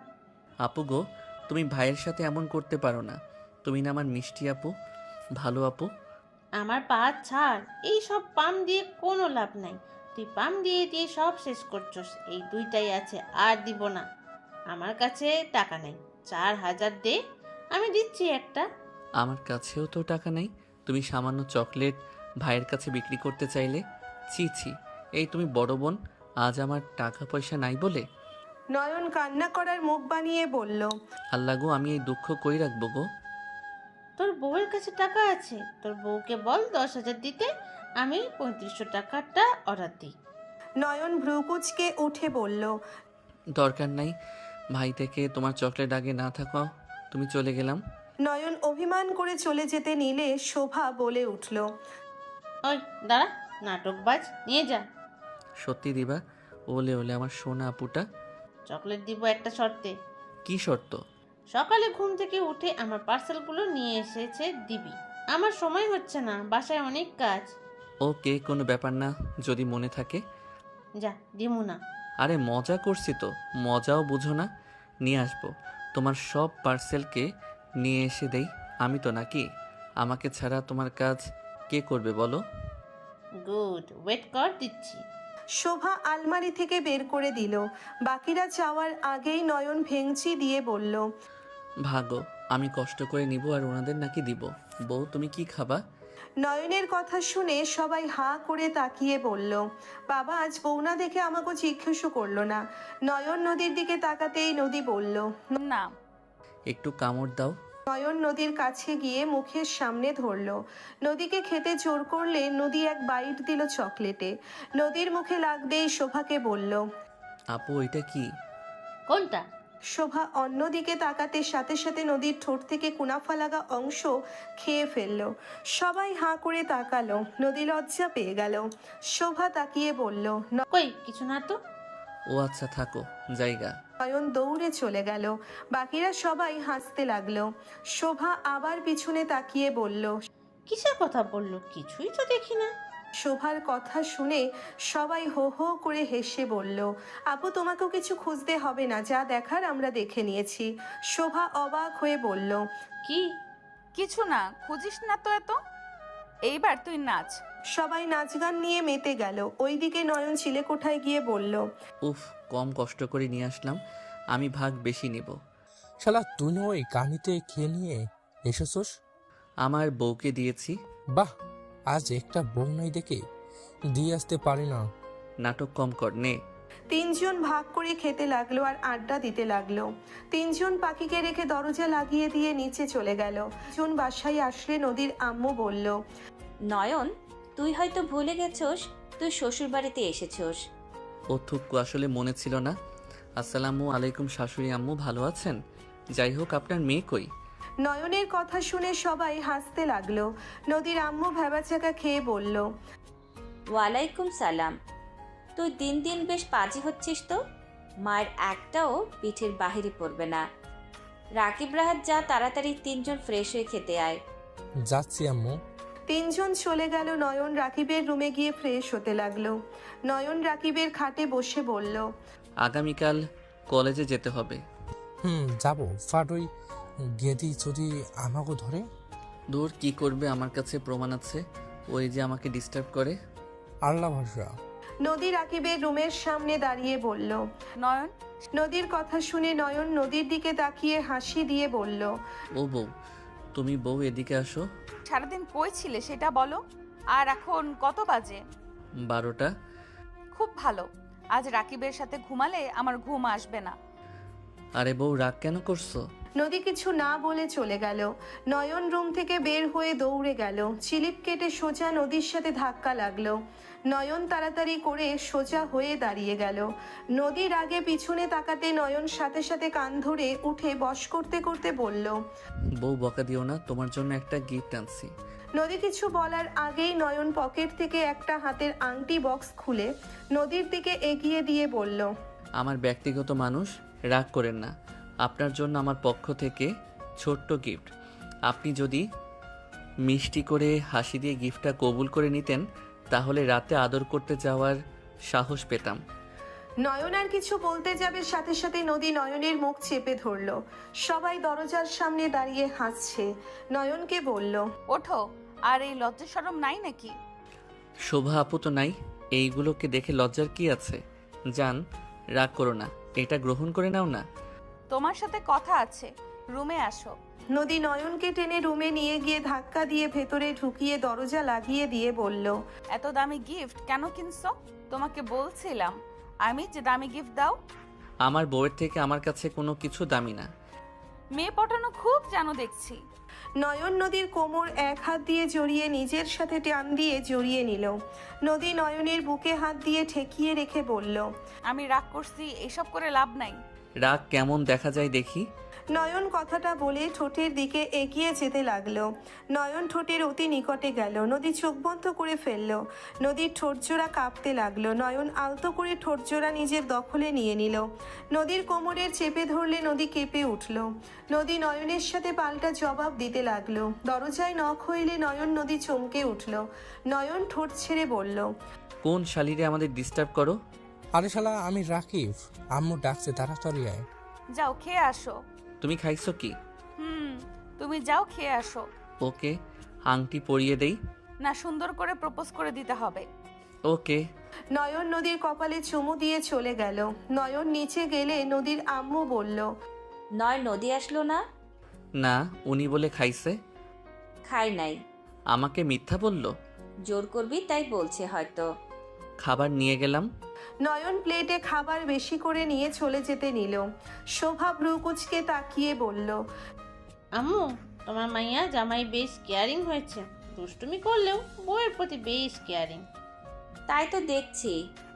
আপু গো, তুমি ভাইয়ের সাথে এমন করতে পারো না। তুমি না আমার মিষ্টি আপু, ভালো আপু। আমার পা ছাড়, এই সব পাম দিয়ে কোনো লাভ নাই। তুই পাম দিয়ে দিয়ে সব শেষ করছস। এই 2টাই আছে, আর দিব না। আমার কাছে টাকা নেই, 4000 দে, আমি দিচ্ছি একটা। আমার কাছেও তো টাকা নেই, তুমি সামান্য চকলেট ভাইয়ের কাছে বিক্রি করতে চাইলে? ছি ছি, এই তুমি বড় বোন, আজ আমার টাকা পয়সা নাই বলে? নয়ন কান্না করার মুখ বানিয়ে বলল, আল্লাহ গো, আমি এই দুঃখ কই রাখবো গো। তোর বউয়ের কাছে টাকা আছে, তোর বউকে বল 10,000 দিতে, আমি 3500 টাকাটা অর্ডার দিই। নয়ন ভ্রুকুচকে উঠে বলল, দরকার নাই, ভাই থেকে তোমার চকলেট আগে না থাকো, তুমি চলে গেলাম। নয়ন অভিমান করে চলে যেতে নিলে শোভা বলে উঠল, ওই দাঁড়া, নাটকবাজ, নিয়ে যা। সত্যি দিবা? ওলে ওলে আমার সোনা আপুটা। চকলেট দিব একটা শর্তে। কি শর্ত? সকালে ঘুম থেকে উঠে আমার পার্সেলগুলো নিয়ে এসেছে দিবি। আমার সময় হচ্ছে না, বাসায় অনেক কাজ। ওকে, কোনো ব্যাপার না, যদি মনে থাকে। যা, দিমু না। আরে মজা করছি তো, মজাও বুঝো না। নিয়ে আসবো, তোমার সব পার্সেলকে নিয়ে এসে দেই আমি তো, নাকি? আমাকে ছাড়া তোমার কাজ কে করবে বলো? গুড, ওয়েট কর, দিচ্ছি। শোভা আলমারি থেকে বের করে দিল। বাকিরা যাওয়ার আগেই নয়ন ভেঙচি দিয়ে বলল, ভাগো, আমি কষ্ট করে নিব আর ওনাদের নাকি দিব। বউ তুমি কি খাবা? নয়নের কথা শুনে সবাই হাঁ করে তাকিয়ে বলল, বাবা আজ বউ না দেখে আমাকে জিজ্ঞেসও করলো না। নয়ন নদীর দিকে তাকাতেই নদী বলল, না। একটু কামড় দাও। নয়ন নদীর কাছে গিয়ে মুখের সামনে ধরলো। নদীকে খেতে জোর করলে নদী এক বাইট দিল চকলেটে। নদীর মুখে লাগতেই শোভাকে বলল, আপু এটা কি? কোনটা? শোভা অন্যদিকে তাকাতে সাথে সাথে নদীর ঠোঁট থেকে কুনাফা লাগা অংশ খেয়ে ফেললো। সবাই হাঁ করে তাকালো। নদী লজ্জা পেয়ে গেল। শোভা তাকিয়ে বলল, কই কিছু না তো। ও আচ্ছা থাকো, জায়গা। নয়ন দৌড়ে চলে গেল। বাকিরা সবাই হাসতে লাগলো। শোভা আবার পিছনে তাকিয়ে বলল, কিসের কথা বললো? কিছুই তো দেখি না। শোভার কথা শুনে সবাই হো হো করে হেসে বলল, আপু তোমাকেও কিছু খুঁজতে হবে না, যা দেখার আমরা দেখে নিয়েছি। শোভা অবাক হয়ে বলল, কি? কিছু না, খুঁজিস না তো এত। এইবার তুই নাচ। সবাই নাচ গান নিয়ে মেতে গেল। ওইদিকে নয়ন চিলেকোঠায় গিয়ে বলল, উফ, কম কষ্ট করে নিয়ে আসলাম, আমি ভাগ বেশি নেব। শালা তুই না ওই কানিতে খেয়ে নিয়ে এসেছোস? আমার বউকে দিয়েছি। বাহ, আজ একটা বউ নাই দেখে দিয়ে আসতে পারি না। নাটক কম কর, নে। তিনজন ভাগ করে খেতে লাগলো আর আড্ডা দিতে লাগলো। তিনজন পাখিকে রেখে দরজা লাগিয়ে দিয়ে নিচে চলে গেল। জন বাসায় আসলে নদীর আম্মু বলল, নয়ন, তুই হয়তো ভুলে গেছোস তুই শ্বশুর বাড়িতে এসেছোস। ও থুক্কু, আসলে মনে ছিল না। আসসালামু আলাইকুম শাশুড়ি আম্মু, ভালো আছেন? যাই হোক, আপনার মেয়ে কই? নয়নের কথা শুনে সবাই হাসতে লাগলো। নদীর আম্মু ভেবাচাকা খেয়ে বলল, ওয়ালাইকুম সালাম। তুই দিন দিন বেশ পাজি হচ্ছিস তো। মায়ের একটাও পিঠের বাহিরে পড়বে না। রাকিব রাহাত, যা তাড়াতাড়ি তিনজন ফ্রেশ হয়ে খেতে আয়। যাচ্ছি আম্মু। তিনজন চলে গেল। নয়ন রাকিবের রুমে গিয়ে ফ্রেশ হতে লাগলো। নয়ন রাকিবের খাটে বসে বলল, আগামীকাল কলেজে যেতে হবে। যাবো। ফাট ওই গেদি যদি আমাকে ধরে? দূর, কি করবে, আমার কাছে প্রমাণ আছে। ওই যে আমাকে ডিস্টার্ব করে। আল্লাহ ভরসা। নদী রাকিবের রুমের সামনে দাঁড়িয়ে বলল, নয়ন, নদীর কথা শুনে নয়ন নদীর দিকে তাকিয়ে হাসি দিয়ে বলল, ও বউ, তুমি বউ এদিকে আসো। সারাদিন কই ছিলে সেটা বলো। আর এখন কত বাজে? 12টা। খুব ভালো, আজ রাকিবের সাথে ঘুমালে আমার ঘুম আসবে না। আরে বউ, রাগ কেন করছো? নদী কিছু না বলে চলে গেল। নয়ন রুম থেকে বের হয়ে দৌড়ে গেল। চিলিপ কেটে সোজা নদীর সাথে ধাক্কা লাগলো। নয়ন তাড়াতাড়ি করে সোজা হয়ে দাঁড়িয়ে গেল। নদীর আগে পিছনে তাকাতে নয়ন সাথে সাথে কান ধরে উঠে বশ করতে করতে বলল, বউ বকা দিও না, তোমার জন্য একটা গিফট আনছি। নদী কিছু বলার আগেই নয়ন পকেট থেকে একটা হাতের আংটি বক্স খুলে নদীর দিকে এগিয়ে দিয়ে বলল, আমার ব্যক্তিগত মানুষ, রাগ করেন না। আপনার জন্য আমার পক্ষ থেকে ছোট্ট গিফট। আপনি যদি মিষ্টি করে হাসি দিয়ে গিফটটা কবুল করে নিতেন, তাহলে রাতে আদর করতে যাওয়ার সাহস পেতাম। নয়ন আর কিছু বলতে যাবে, সাথে সাথে নদী নয়নের মুখ চেপে ধরল। সবাই দরজার সামনে দাঁড়িয়ে হাসছে। নয়নকে বলল, ওঠো। আর এই লজ্জা শরম নাই নাকি? শোভা আপু তো নাই, এইগুলোকে দেখে লজ্জার কি আছে? জান, রাগ করো না, এটা গ্রহণ করে নাও না। তোমার সাথে কথা আছে, রুমে আসো। নদী নয়নকে টেনে রুমে নিয়ে গিয়ে ধাক্কা দিয়ে ভেতরে ঢুকিয়ে দরজা লাগিয়ে দিয়ে বলল, এত দামি গিফট কেন কিনছো? তোমাকে বলছিলাম আমি যে দামি গিফট দাও। আমার বউয়ের থেকে আমার কাছে কোনো কিছু দামি না। মেয়ে পটানো খুব জানো দেখছি। নয়ন নদীর কোমর এক হাত দিয়ে জড়িয়ে নিজের সাথে টান দিয়ে জড়িয়ে নিল। নদী নয়নের বুকে হাত দিয়ে ঠেকিয়ে রেখে বলল, আমি রাগ করছি, এসব করে লাভ নাই। রাগ কেমন দেখা যায় দেখি। নয়ন কথাটা বলে ঠোঁটের দিকে এগিয়ে যেতে লাগলো। নয়ন ঠোঁটের অতি নিকটে গেল। নদী চোখ বন্ধ করে ফেলল। নদীর ঠোঁটজোড়া কাঁপতে লাগলো। নয়ন আলতো করে ঠোঁটজোড়া নিজের দখলে নিয়ে নিল। নদীর কোমরের চেপে ধরলে নদী কেঁপে উঠল। নদী নয়নের সাথে পাল্টা জবাব দিতে লাগলো। দরজায় নখ হইলে নয়ন নদী চমকে উঠল। নয়ন ঠোঁট ছেড়ে বলল, কোন শালিরে আমাদের ডিস্টার্ব করো? আরে শালা আমি রাকিব, আম্মু ডাকছে, তাড়াতাড়ি আয়। যাও খেয়ে আসো। তুমি খাইছো কি? তুমি যাও খেয়ে আসো। ওকে, আংটি পরিয়ে দেই। না, সুন্দর করে প্রপোজ করে দিতে হবে। ওকে। নয়ন নদীর কপালে চুমু দিয়ে চলে গেল। নয়ন নিচে গেলে নদীর আম্মু বলল, নদী আসলো না? না, উনি বলে খাইছে। খাই নাই। আমাকে মিথ্যা বলল। জোর করবি তাই বলছে হয়তো। খাবার নিয়ে গেলাম। নয়ন প্লেটে খাবার বেশি করে নিয়ে চলে যেতে নিল। শোভা ভ্রুকুচকে তাকিয়ে বলল, আম্মু, তোমার মাইয়া জামাই বেশ কেয়ারিং হয়েছে। দুষ্টুমি করলেও বউয়ের প্রতি বেশ কেয়ারিং। তাই তো দেখছি।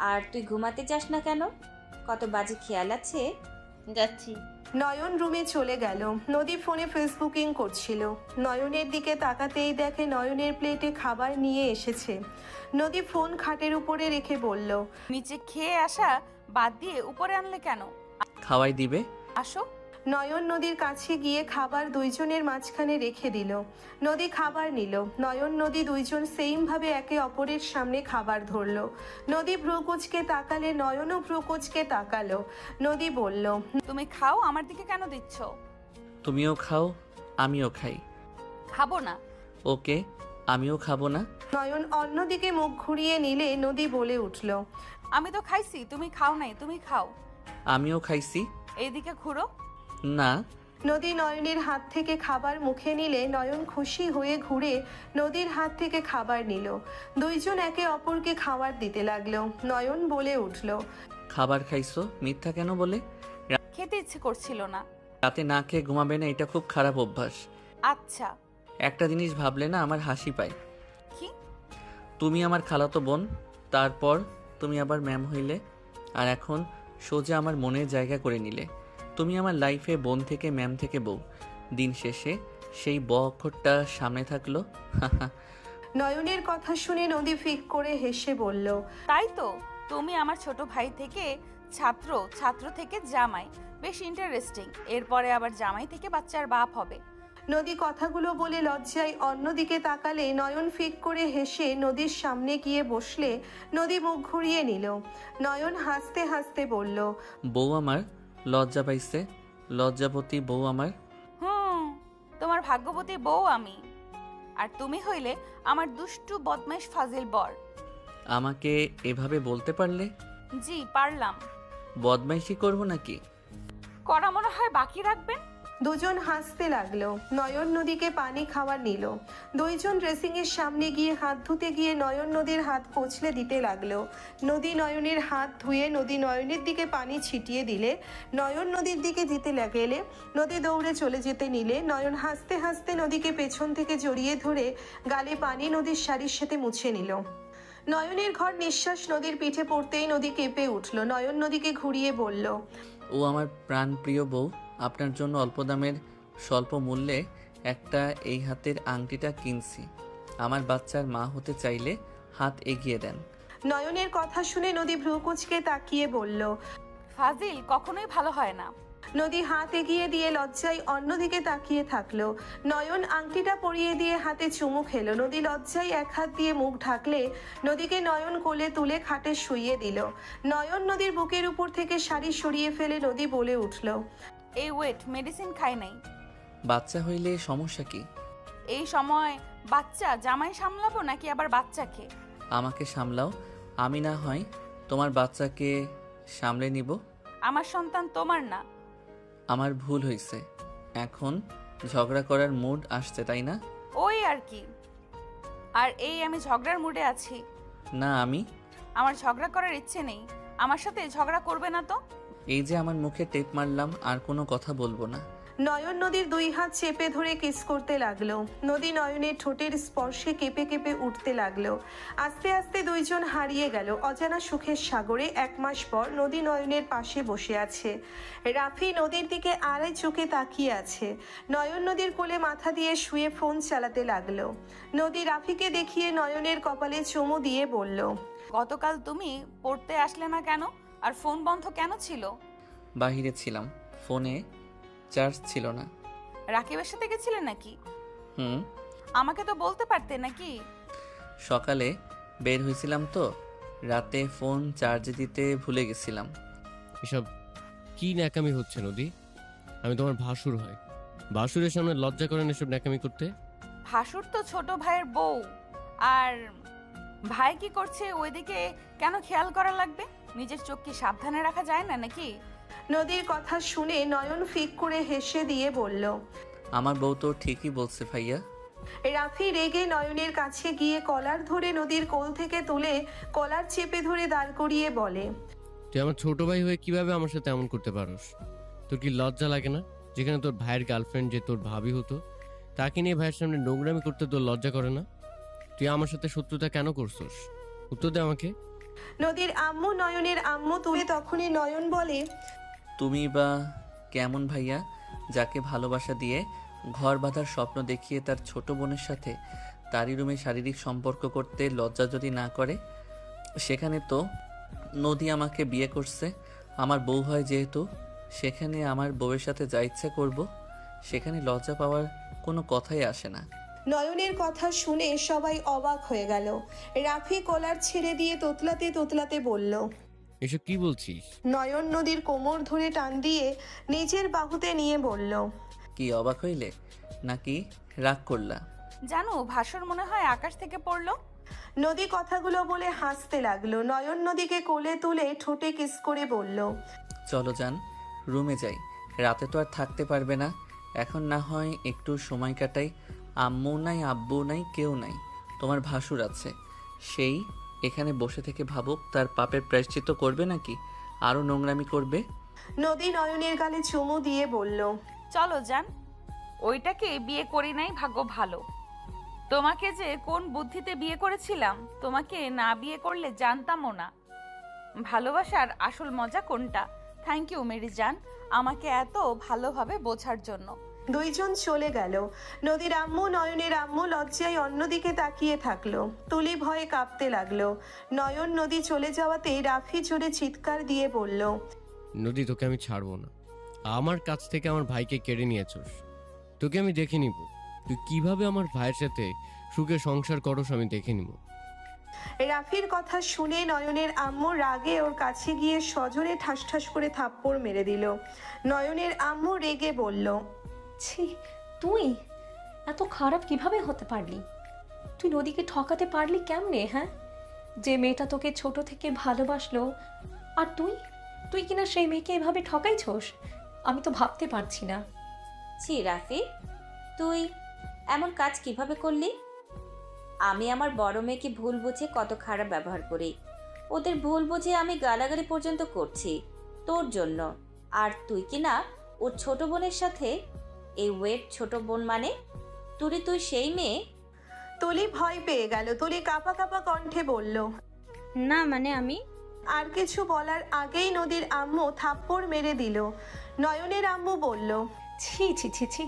আর তুই ঘুমাতে যাস না কেন? কত বাজে খেয়াল আছে? যাচ্ছি। নয়ন রুমে চলে গেল। নদী ফোনে ফেসবুকিং করছিল। নয়নের দিকে তাকাতেই দেখে নয়নের প্লেটে খাবার নিয়ে এসেছে। নদী ফোন খাটের উপরে রেখে বলল, নিচে খেয়ে আসা বাদ দিয়ে উপরে আনলে কেন? খাওয়াই দিবে। আসো। নয়ন নদীর কাছে গিয়ে খাবার দুইজনের মাঝখানে রেখে দিল। নদী খাবার নিল। নয়ন নদী দুইজন সেইমভাবে একে অপরের সামনে খাবার ধরলো। নদী ভ্রুকুচকে তাকালে নয়নও ভ্রুকুচকে তাকালো। নদী বলল, তুমি খাও, আমার দিকে কেন দিচ্ছ? তুমিও খাও, আমিও খাই। খাবো না। ওকে, আমিও খাবো না। নয়ন অন্যদিকে মুখ ঘুরিয়ে নিলে নদী বলে উঠল, আমি তো খাইছি, তুমি খাও নাই, তুমি খাও। আমিও খাইছি। এইদিকে ঘুরো। না। নদী নয়নের হাত থেকে খাবার মুখে নিলে নয়ন খুশি হয়ে ঘুরে নদীর হাত থেকে খাবার নিল। দুইজন একে অপরকে খাবার দিতে লাগলো। নয়ন বলে উঠল, খাবার খাইছো, মিথ্যা কেন বলে? খেতে ইচ্ছে করছিল না। রাতে না খেয়ে ঘুমাবে না, এটা খুব খারাপ অভ্যাস। আচ্ছা। একটা জিনিস ভাবলে না আমার হাসি পায়। কি? তুমি আমার খালাতো বোন, তারপর তুমি আবার ম্যাম হইলে, আর এখন সোজা আমার মনের জায়গা করে নিলে। তুমি আমার লাইফে বোন থেকে ম্যাম থেকে বউ। দিন শেষে সেই ব অক্ষরটা সামনে থাকলো। নয়নের কথা শুনে নদী ফিক করে হেসে বলল, তাই তো, তুমি আমার ছোট ভাই থেকে ছাত্র, ছাত্র থেকে জামাই। বেশ ইন্টারেস্টিং। এরপরে আবার জামাই থেকে বাচ্চার বাপ হবে। নদী কথাগুলো বলে লজ্জায় অন্যদিকে তাকালে নয়ন ফিক করে হেসে নদীর সামনে গিয়ে বসলে নদী মুখ ঘুরিয়ে নিল। নয়ন হাসতে হাসতে বলল, বউ আমার লজ্জা পাইছে, লজ্জাপতি বউ আমার। তোমার ভাগ্যবতী বউ আমি, আর তুমি হইলে আমার দুষ্টু বদমাইশ ফাজিল বর। আমাকে এভাবে বলতে পারলে? জি পারলাম। বদমাইশি করবো নাকি? করা মনে হয় বাকি রাখবেন। দুজন হাসতে লাগলো। নয়ন নদীকে পানি খাওয়ার নিল। দুইজন ড্রেসিং এর সামনে গিয়ে হাত ধুতে গিয়ে নয়ন নদীর হাত কচলে দিতে লাগলো। নদী নয়নের হাত ধুয়ে নদী নয়নের দিকে পানি ছিটিয়ে দিলে নয়ন নদীর দিকে দিতে লাগলে নদী দৌড়ে চলে যেতে নিলে নয়ন হাসতে হাসতে নদীকে পেছন থেকে জড়িয়ে ধরে গালে পানি নদীর শাড়ির সাথে মুছে নিল। নয়নের ঘর নিঃশ্বাস নদীর পিঠে পড়তেই নদী কেঁপে উঠল। নয়ন নদীকে ঘুরিয়ে বলল, ও আমার প্রাণ প্রিয় বউ, আপনার জন্য অল্প দামের স্বল্প মূল্যে একটা এই হাতের আংটিটা কিনছি। আমার বাচ্চার মা হতে চাইলে হাত এগিয়ে দেন। নয়নের কথা শুনে নদী ভ্রুকুচকে তাকিয়ে বলল, ফাজিল কখনোই ভালো হয় না। নদী হাত এগিয়ে দিয়ে লজ্জায় অন্যদিকে তাকিয়ে থাকলো। নয়ন আংটিটা পরিয়ে দিয়ে হাতে চুমু খেলো। নদী লজ্জায় এক হাত দিয়ে মুখ ঢাকলে নদীকে নয়ন কোলে তুলে খাটে শুইয়ে দিল। নয়ন নদীর বুকের উপর থেকে শাড়ি সরিয়ে ফেলে নদী বলে উঠল, এই ওয়েট, মেডিসিন খাই নাই। বাচ্চা হইলে সমস্যা কি? এই সময় বাচ্চা জামাই সামলাবো নাকি আবার বাচ্চাকে? আমাকে সামলাও, আমি না হয় তোমার বাচ্চাকে সামলে নিব। আমার সন্তান তোমার না। আমার ভুল হয়েছে, এখন ঝগড়া করার মুড আসছে তাই না? ওই আর কি। আর এই আমি ঝগড়ার মুডে আছি না, আমার ঝগড়া করার ইচ্ছে নেই। আমার সাথে ঝগড়া করবে না তো? এই যে আমার মুখে টেপ মারলাম, আর কোনো কথা বলবো না। নয়ন নদীর দুই হাত চেপে ধরে কিস করতে লাগলো। নদী নয়নের ঠোঁটের স্পর্শে কেঁপে কেঁপে উঠতে লাগলো। আস্তে আস্তে দুইজন হারিয়ে গেল অজানা সুখের সাগরে। 1 মাস পর নদী নয়নের পাশে বসে আছে। রাফি নদীর দিকে আড়াই চোখে তাকিয়ে আছে। নয়ন নদীর কোলে মাথা দিয়ে শুয়ে ফোন চালাতে লাগলো। নদী রাফিকে দেখিয়ে নয়নের কপালে চুমু দিয়ে বলল, গতকাল তুমি পড়তে আসলে না কেন? আর ফোন বন্ধ কেন ছিল? বাহিরে ছিলাম, ফোনে চার্জ ছিল না। রাকিবের সাথে গেছিলে নাকি? আমাকে তো বলতে পারতে নাকি? সকালে বের হয়েছিলাম তো, রাতে ফোন চার্জে দিতে ভুলে গেছিলাম। এসব কি ন্যাকামি হচ্ছে নদী? আমি তোমার ভাসুর হয়, ভাসুরের সামনে লজ্জা করেন এসব ন্যাকামি করতে? ভাসুর তো ছোট ভাইয়ের বউ। আর ভাই কি করছে ওইদিকে কেন খেয়াল করা লাগবে? নিজের চোখ কি সাবধানে রাখা যায় না নাকি? নদীর কথা শুনে নয়ন ফিক করে হেসে দিয়ে বলল। আমার বউ তো ঠিকই বলছে ভাইয়া। রাফি রেগে নয়নের কাছে গিয়ে কলার ধরে নদীর কোল থেকে তুলে কলার চেপে ধরে দাঁড় করিয়ে বলে, তুই আমার ছোট ভাই হয়ে কিভাবে আমার সাথে এমন করতে পারোস? তোর কি লজ্জা লাগে না? যেখানে তোর ভাইয়ের গার্লফ্রেন্ড যে তোর ভাবি হতো, তাকে নিয়ে ভাইয়ের সামনে নোংরামি করতে তোর লজ্জা করে না? তুই আমার সাথে শত্রুতা কেন করছস? উত্তর দে আমাকে। নদীর আম্মু নয়নের আম্মু তুলে তখনই নয়ন বলে, তুমি বা কেমন ভাইয়া, যাকে ভালোবাসা দিয়ে ঘর বাঁধার স্বপ্ন দেখিয়ে তার ছোট বোনের সাথে তারই রুমে শারীরিক সম্পর্ক করতে লজ্জা যদি না করে? সেখানে তো নদী আমাকে বিয়ে করছে, আমার বউ হয় যেহেতু, সেখানে আমার বউয়ের সাথে যা ইচ্ছে করব, সেখানে লজ্জা পাওয়ার কোনো কথাই আসে না। নয়নের কথা শুনে সবাই অবাক হয়ে গেল। রাফি কলার ছেড়ে দিয়ে তোতলাতে তোতলাতে বলল, এসব কি বলছিস? নয়ন নদীর কোমর ধরে টান দিয়ে নিজের বাহুতে নিয়ে বলল, কি অবাক হইলে নাকি রাগ করলা? জানো ভাসুর মনে হয় আকাশ থেকে পড়লো। নদী কথাগুলো বলে হাসতে লাগলো। নয়ন নদীকে কোলে তুলে ঠোঁটে কিস করে বলল, চলো যান, রুমে যাই, রাতে তো আর থাকতে পারবে না। এখন না হয় একটু সময় কাটাই। আম্মু নাই, আব্বু নাই, কেউ নাই, তোমার ভাসুর আছে, সেই এখানে বসে থেকে ভাবুক তার পাপের প্রায়শ্চিত্ত করবে নাকি আরও নোংরামি করবে। নদী নয়নের গালে চুমু দিয়ে বলল, চলো যান, ওইটাকে বিয়ে করি নাই, ভাগ্য ভালো। তোমাকে যে কোন বুদ্ধিতে বিয়ে করেছিলাম, তোমাকে না বিয়ে করলে জানতামও না ভালোবাসার আসল মজা কোনটা। থ্যাংক ইউ মেরি জান, আমাকে এত ভালোভাবে বোঝার জন্য। দুইজন চলে গেল। নদীর আম্মু নয়নের আম্মু লজ্জায় অন্যদিকে তাকিয়ে থাকলো। তুলি ভয়ে কাঁপতে লাগলো। নয়ন নদী চলে যাওয়াতে রাফি জোরে চিৎকার দিয়ে বলল, নদী, তোকে আমি ছাড়বো না। আমার কাছ থেকে আমার ভাইকে কেড়ে নিয়েছস, তোকে আমি দেখে নিব। তুই কিভাবে আমার ভাইয়ের সাথে সুখে সংসার করস আমি দেখে নিব। রাফির কথা শুনে নয়নের আম্মু রাগে ওর কাছে গিয়ে সজোরে ঠাস ঠাস করে থাপ্পড় মেরে দিল। নয়নের আম্মু রেগে বলল, ছি, তুই এত খারাপ কিভাবে হতে পারলি? তুই নদীকে ঠকাতে পারলি কেমনে? হ্যাঁ, যে মেয়েটা তোকে ছোট থেকে ভালোবাসলো, আর তুই কিনা সেই মেয়েকে এভাবে ঠকাইছস? আমি তো ভাবতে পারছি না। ছি রাফি, তুই এমন কাজ কিভাবে করলি? আমি আমার বড় মেয়েকে ভুল বুঝে কত খারাপ ব্যবহার করি, ওদের ভুল বুঝে আমি গালাগালি পর্যন্ত করছি তোর জন্য। আর তুই কি না ওর ছোট বোনের সাথে, এই ওয়েট ছোট বোন মানে তুই সেই মেয়ে? তুলি ভয় পেয়ে গেল। তুলি কাঁপা কাঁপা কণ্ঠে বলল, না মানে আমি। আর কিছু বলার আগেই নদীর আম্মু থাপ্পড় মেরে দিল। নয়নের আম্মু বলল, ছি ছি ছি ছি,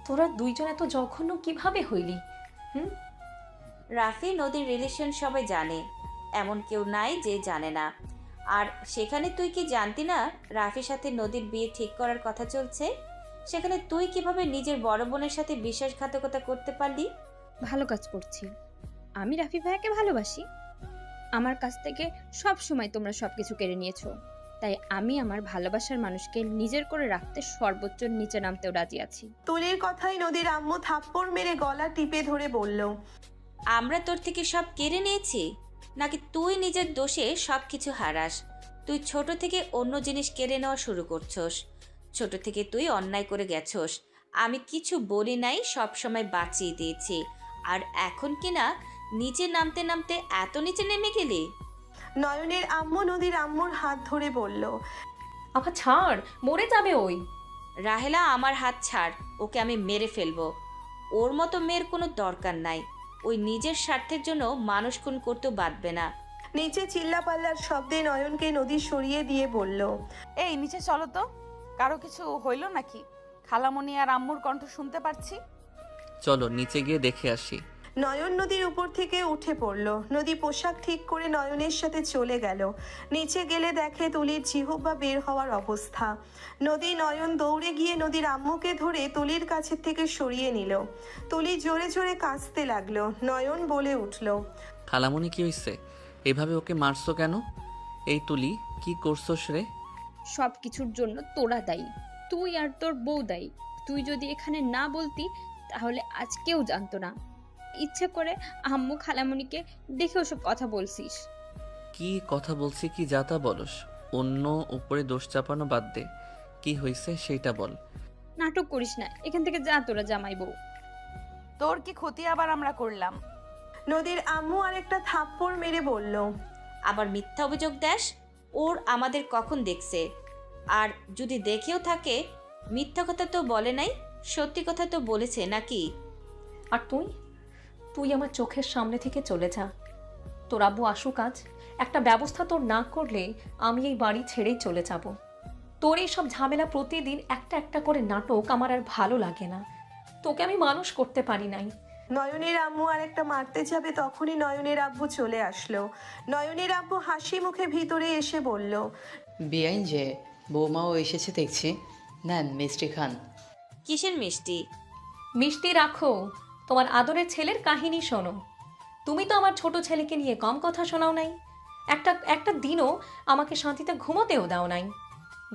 তোরা দুইজন এত জঘন্য কিভাবে হইলি? রাফি নদীর রিলেশন সবাই জানে, এমন কেউ নাই যে জানে না। আর সেখানে তুই কি জানতি না রাফির সাথে নদীর বিয়ে ঠিক করার কথা চলছে? সেখানে তুই কিভাবে নিজের বড় বোনের সাথে বিশ্বাসঘাতকতা করতে পারলি? ভালো কাজ করছি। আমি রাফি ভাইয়াকে ভালোবাসি। আমার কাছ থেকে সব সময় তোমরা সবকিছু কেড়ে নিয়েছো, তাই আমি আমার ভালোবাসার মানুষকে নিজের করে রাখতে সর্বোচ্চ নিচে নামতেও রাজি আছি। তুলির কথাই নদীর আম্মু থাপ্পড় মেরে গলা টিপে ধরে বলল, আমরা তোর থেকে সব কেড়ে নিয়েছি নাকি তুই নিজের দোষে সব কিছু হারাস? তুই ছোট থেকে অন্য জিনিস কেড়ে নেওয়া শুরু করছস। ছোট থেকে তুই অন্যায় করে গেছস, আমি কিছু বলি নাই, সব সময় বাঁচিয়ে দিয়েছি। আর এখন কি না নিচে নামতে নামতে এত নিচে নেমে গেলি? নয়নের আম্মু নদীর আম্মুর হাত ধরে বলল, আবার ছাড়, মরে যাবে ওই। রাহেলা, আমার হাত ছাড়, ওকে আমি মেরে ফেলবো। ওর মতো মেয়ের কোনো দরকার নাই, ওই নিজের স্বার্থের জন্য মানুষ খুন করতেও বাঁধবে না। নিচে চিল্লাপাল্লার শব্দে নয়নকে নদী সরিয়ে দিয়ে বলল, এই নিচে চলো তো, কারো কিছু হইল নাকি? খালামণি আর আম্মুর কণ্ঠ শুনতে পাচ্ছি। চলো নিচে গিয়ে দেখে আসি। নয়ন নদীর উপর থেকে উঠে পড়ল। নদী পোশাক ঠিক করে নয়নের সাথে চলে গেল। নিচে গেলে দেখে তুলির জিহ্বা বের হওয়ার অবস্থা। নদী নয়ন দৌড়ে গিয়ে নদীর আম্মুকে ধরে তুলির কাছে থেকে সরিয়ে নিল। তুলি জোরে জোরে কাঁদতে লাগলো। নয়ন বলে উঠল, খালামণি কি হইছে? এভাবে ওকে মারছো কেন? এই তুলি, কি করছোস রে? সব কিছুর জন্য তোরা দায়ী, তুই আর তোর বউ দায়ী। তুই যদি এখানে না বলতি তাহলে আজ কেউ জানতো না। ইচ্ছে করে আম্মু খালামণিকে দেখে ওসব কথা বলছিস। কি কথা বলছি কি যা তা বলস? অন্য উপরে দোষ চাপানো বাদ দে, কি হয়েছে সেইটা বল। নাটক করিস না, এখান থেকে যা তোরা জামাই বউ। তোর কি ক্ষতি আবার আমরা করলাম? নদীর আম্মু আরেকটা থাপ্পড় মেরে বলল, আবার মিথ্যা অভিযোগ দেস? ওর আমাদের কখন দেখছে? আর যদি দেখেও থাকে, মিথ্যা কথা তো বলে নাই, সত্যি কথা তো বলেছে নাকি? আর তুই তুই আমার চোখের সামনে থেকে চলে যা। তোর আব্বু আসুক আজ, একটা ব্যবস্থা তোর না করলে আমি এই বাড়ি ছেড়েই চলে যাব। তোর এই সব ঝামেলা, প্রতিদিন একটা একটা করে নাটক আমার আর ভালো লাগে না। তোকে আমি মানুষ করতে পারি নাই। নয়নের আম্মু আর একটা মারতে যাবে, তখনই নয়নের আব্বু চলে আসলো। নয়নের আব্বু হাসি মুখে ভিতরে এসে বলল, বেআইন যে বৌমাও এসেছে দেখছি, নেন মিষ্টি খান। কিসের মিষ্টি? মিষ্টি রাখো, তোমার আদরের ছেলের কাহিনী শোনো। তুমি তো আমার ছোট ছেলেকে নিয়ে কম কথা শোনাও নাই, একটা একটা দিনও আমাকে শান্তিতে ঘুমোতেও দাও নাই।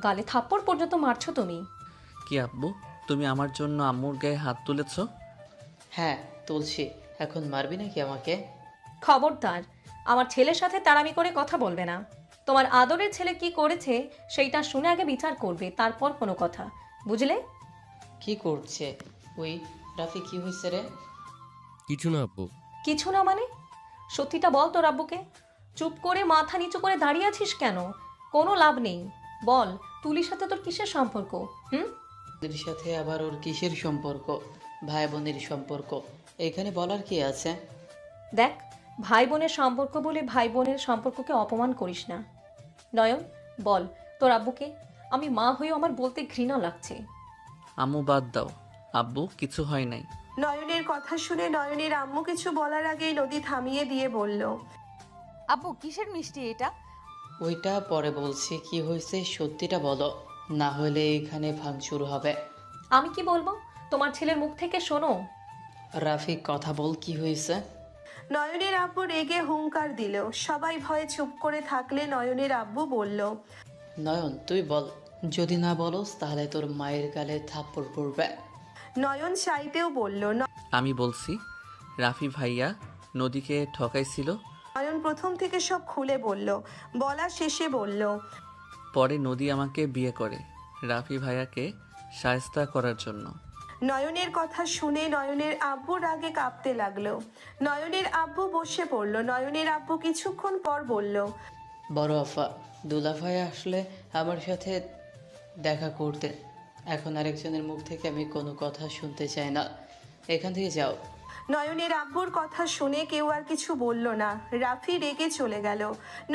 গালে থাপ্পড় পর্যন্ত মারছো তুমি। কি আব্বু, তুমি আমার জন্য আম্মুর গায়ে হাত তুলেছ? হ্যাঁ তুলছি, এখন মারবি নাকি আমাকে? খবরদার আমার ছেলের সাথে তাড়ামি করে কথা বলবে না। তোমার আদরের ছেলে কি করেছে সেইটা শুনে আগে বিচার করবে, তারপর কোনো কথা, বুঝলে? কি করছে ওই রাফি? কি হয়েছে রে? কিছু না আব্বু। কিছু না মানে? সত্যিটা বল তোর আব্বুকে। চুপ করে মাথা নিচু করে দাঁড়িয়ে আছিস কেন? কোনো লাভ নেই, বল তুলির সাথে তোর কিসের সম্পর্ক? ওদের সাথে আবার ওর কিসের সম্পর্ক? ভাই বোনের সম্পর্ক, এখানে বলার কি আছে? দেখ, ভাই বোনের সম্পর্ক বলে ভাই বোনের সম্পর্ককে অপমান করিস না। নয়ন, বল তোর আব্বুকে। আমি মা হয়েও আমার বলতে ঘৃণা লাগছে। আম্মু বাদ দাও, আব্বু কিছু হয় নাই। নয়নের কথা শুনে নয়নের আম্মু কিছু বলার আগেই নদী থামিয়ে দিয়ে বলল, আব্বু কিসের মিষ্টি এটা? ওইটা পরে বলছি, কি হয়েছে সত্যিটা বলো, না হলে এখানে ভাঙচুর হবে। আমি কি বলবো? তোমার ছেলের মুখ থেকে শোনো। রাফি কথা বল, কি হয়েছে? নয়নের আব্বু রেগে হুঙ্কার দিল। সবাই ভয়ে চুপ করে থাকলে নয়নের আব্বু বলল, নয়ন তুই বল, যদি না বলস তাহলে তোর মায়ের গালে থাপ্পড় পড়বে। নয়ন চাইতেও বলল। আমি বলছি, রাফি ভাইয়া নদীকে ঠকাইছিল। নয়ন প্রথম থেকে সব খুলে বলল। বলা শেষে বলল, পরে নদী আমাকে বিয়ে করে রাফি ভাইয়াকে শায়েস্তা করার জন্য। নয়নের কথা শুনে নয়নের আব্বু রাগে কাঁপতে লাগলো। নয়নের আব্বু বসে পড়ল। নয়নের আব্বু কিছুক্ষণ পর বলল, বড় আফা দুলাভাই আসলে আমার সাথে দেখা করতে, এখন আরেকজনের মুখ থেকে আমি কোনো কথা শুনতে চাই না, এখান থেকে যাও। নয়নের আব্বুর কথা শুনে কেউ আর কিছু বলল না। রাফি রেগে চলে গেল।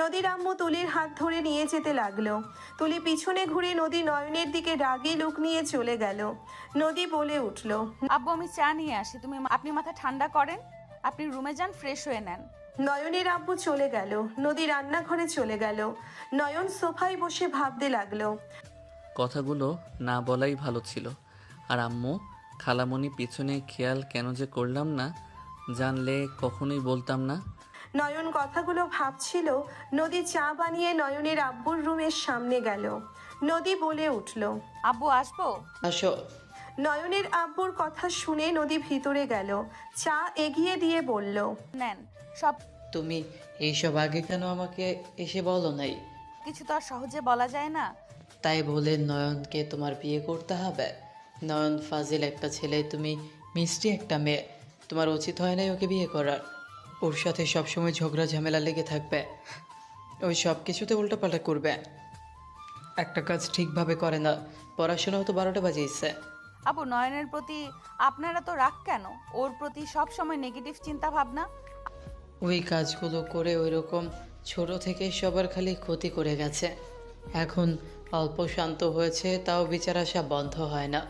নদীর আম্মু তুলির হাত ধরে নিয়ে যেতে লাগলো। তুলি পিছনে ঘুরে নদী নয়নের দিকে রাগে লুক নিয়ে চলে গেল। নদী বলে উঠল, আব্বু আমি চা নিয়ে আসি, আপনি মাথা ঠান্ডা করেন, আপনি রুমে যান, ফ্রেশ হয়ে নেন। নয়নের আব্বু চলে গেল। নদী রান্নাঘরে চলে গেল। নয়ন সোফায় বসে ভাবতে লাগলো। কথাগুলো না বলাই ভালো ছিল। আর আম্মু খালামণি পিছনে খেয়াল কেন যে করলাম না, জানলে কখনোই বলতাম না। নয়ন কথাগুলো ভাবছিল। নদী চা বানিয়ে নয়নের আব্বুর রুমের সামনে গেল। নদী বলে উঠল, আব্বু আসবো? আসো। নয়নের আব্বুর কথা শুনে নদী ভিতরে গেল। চা এগিয়ে দিয়ে বলল, নেন সব। তুমি এইসব আগে কেন আমাকে এসে বলো নাই? কিছু তো আর সহজে বলা যায় না। তাই বলে নয়নকে তোমার বিয়ে করতে হবে? নয়ন ফাজিল একটা ছেলে, তুমি মিষ্টি একটা মেয়ে, তোমার উচিত হয় নাই ওকে বিয়ে করার। ওর সাথে সবসময় ঝগড়া ঝামেলা লেগে থাকবে, ওই সব কিছুতে উল্টোপাল্টা করবে, একটা কাজ ঠিকভাবে করে না, পড়াশোনাও তো 12টা বাজিয়েছে। আব্বু নয়নের প্রতি আপনারা তো রাগ কেন? ওর প্রতি সব সময় নেগেটিভ চিন্তা ভাবনা। ওই কাজগুলো করে ওই রকম ছোট থেকে সবার খালি ক্ষতি করে গেছে। এখন অল্প শান্ত হয়েছে, তাও বিচার আসা বন্ধ হয় না।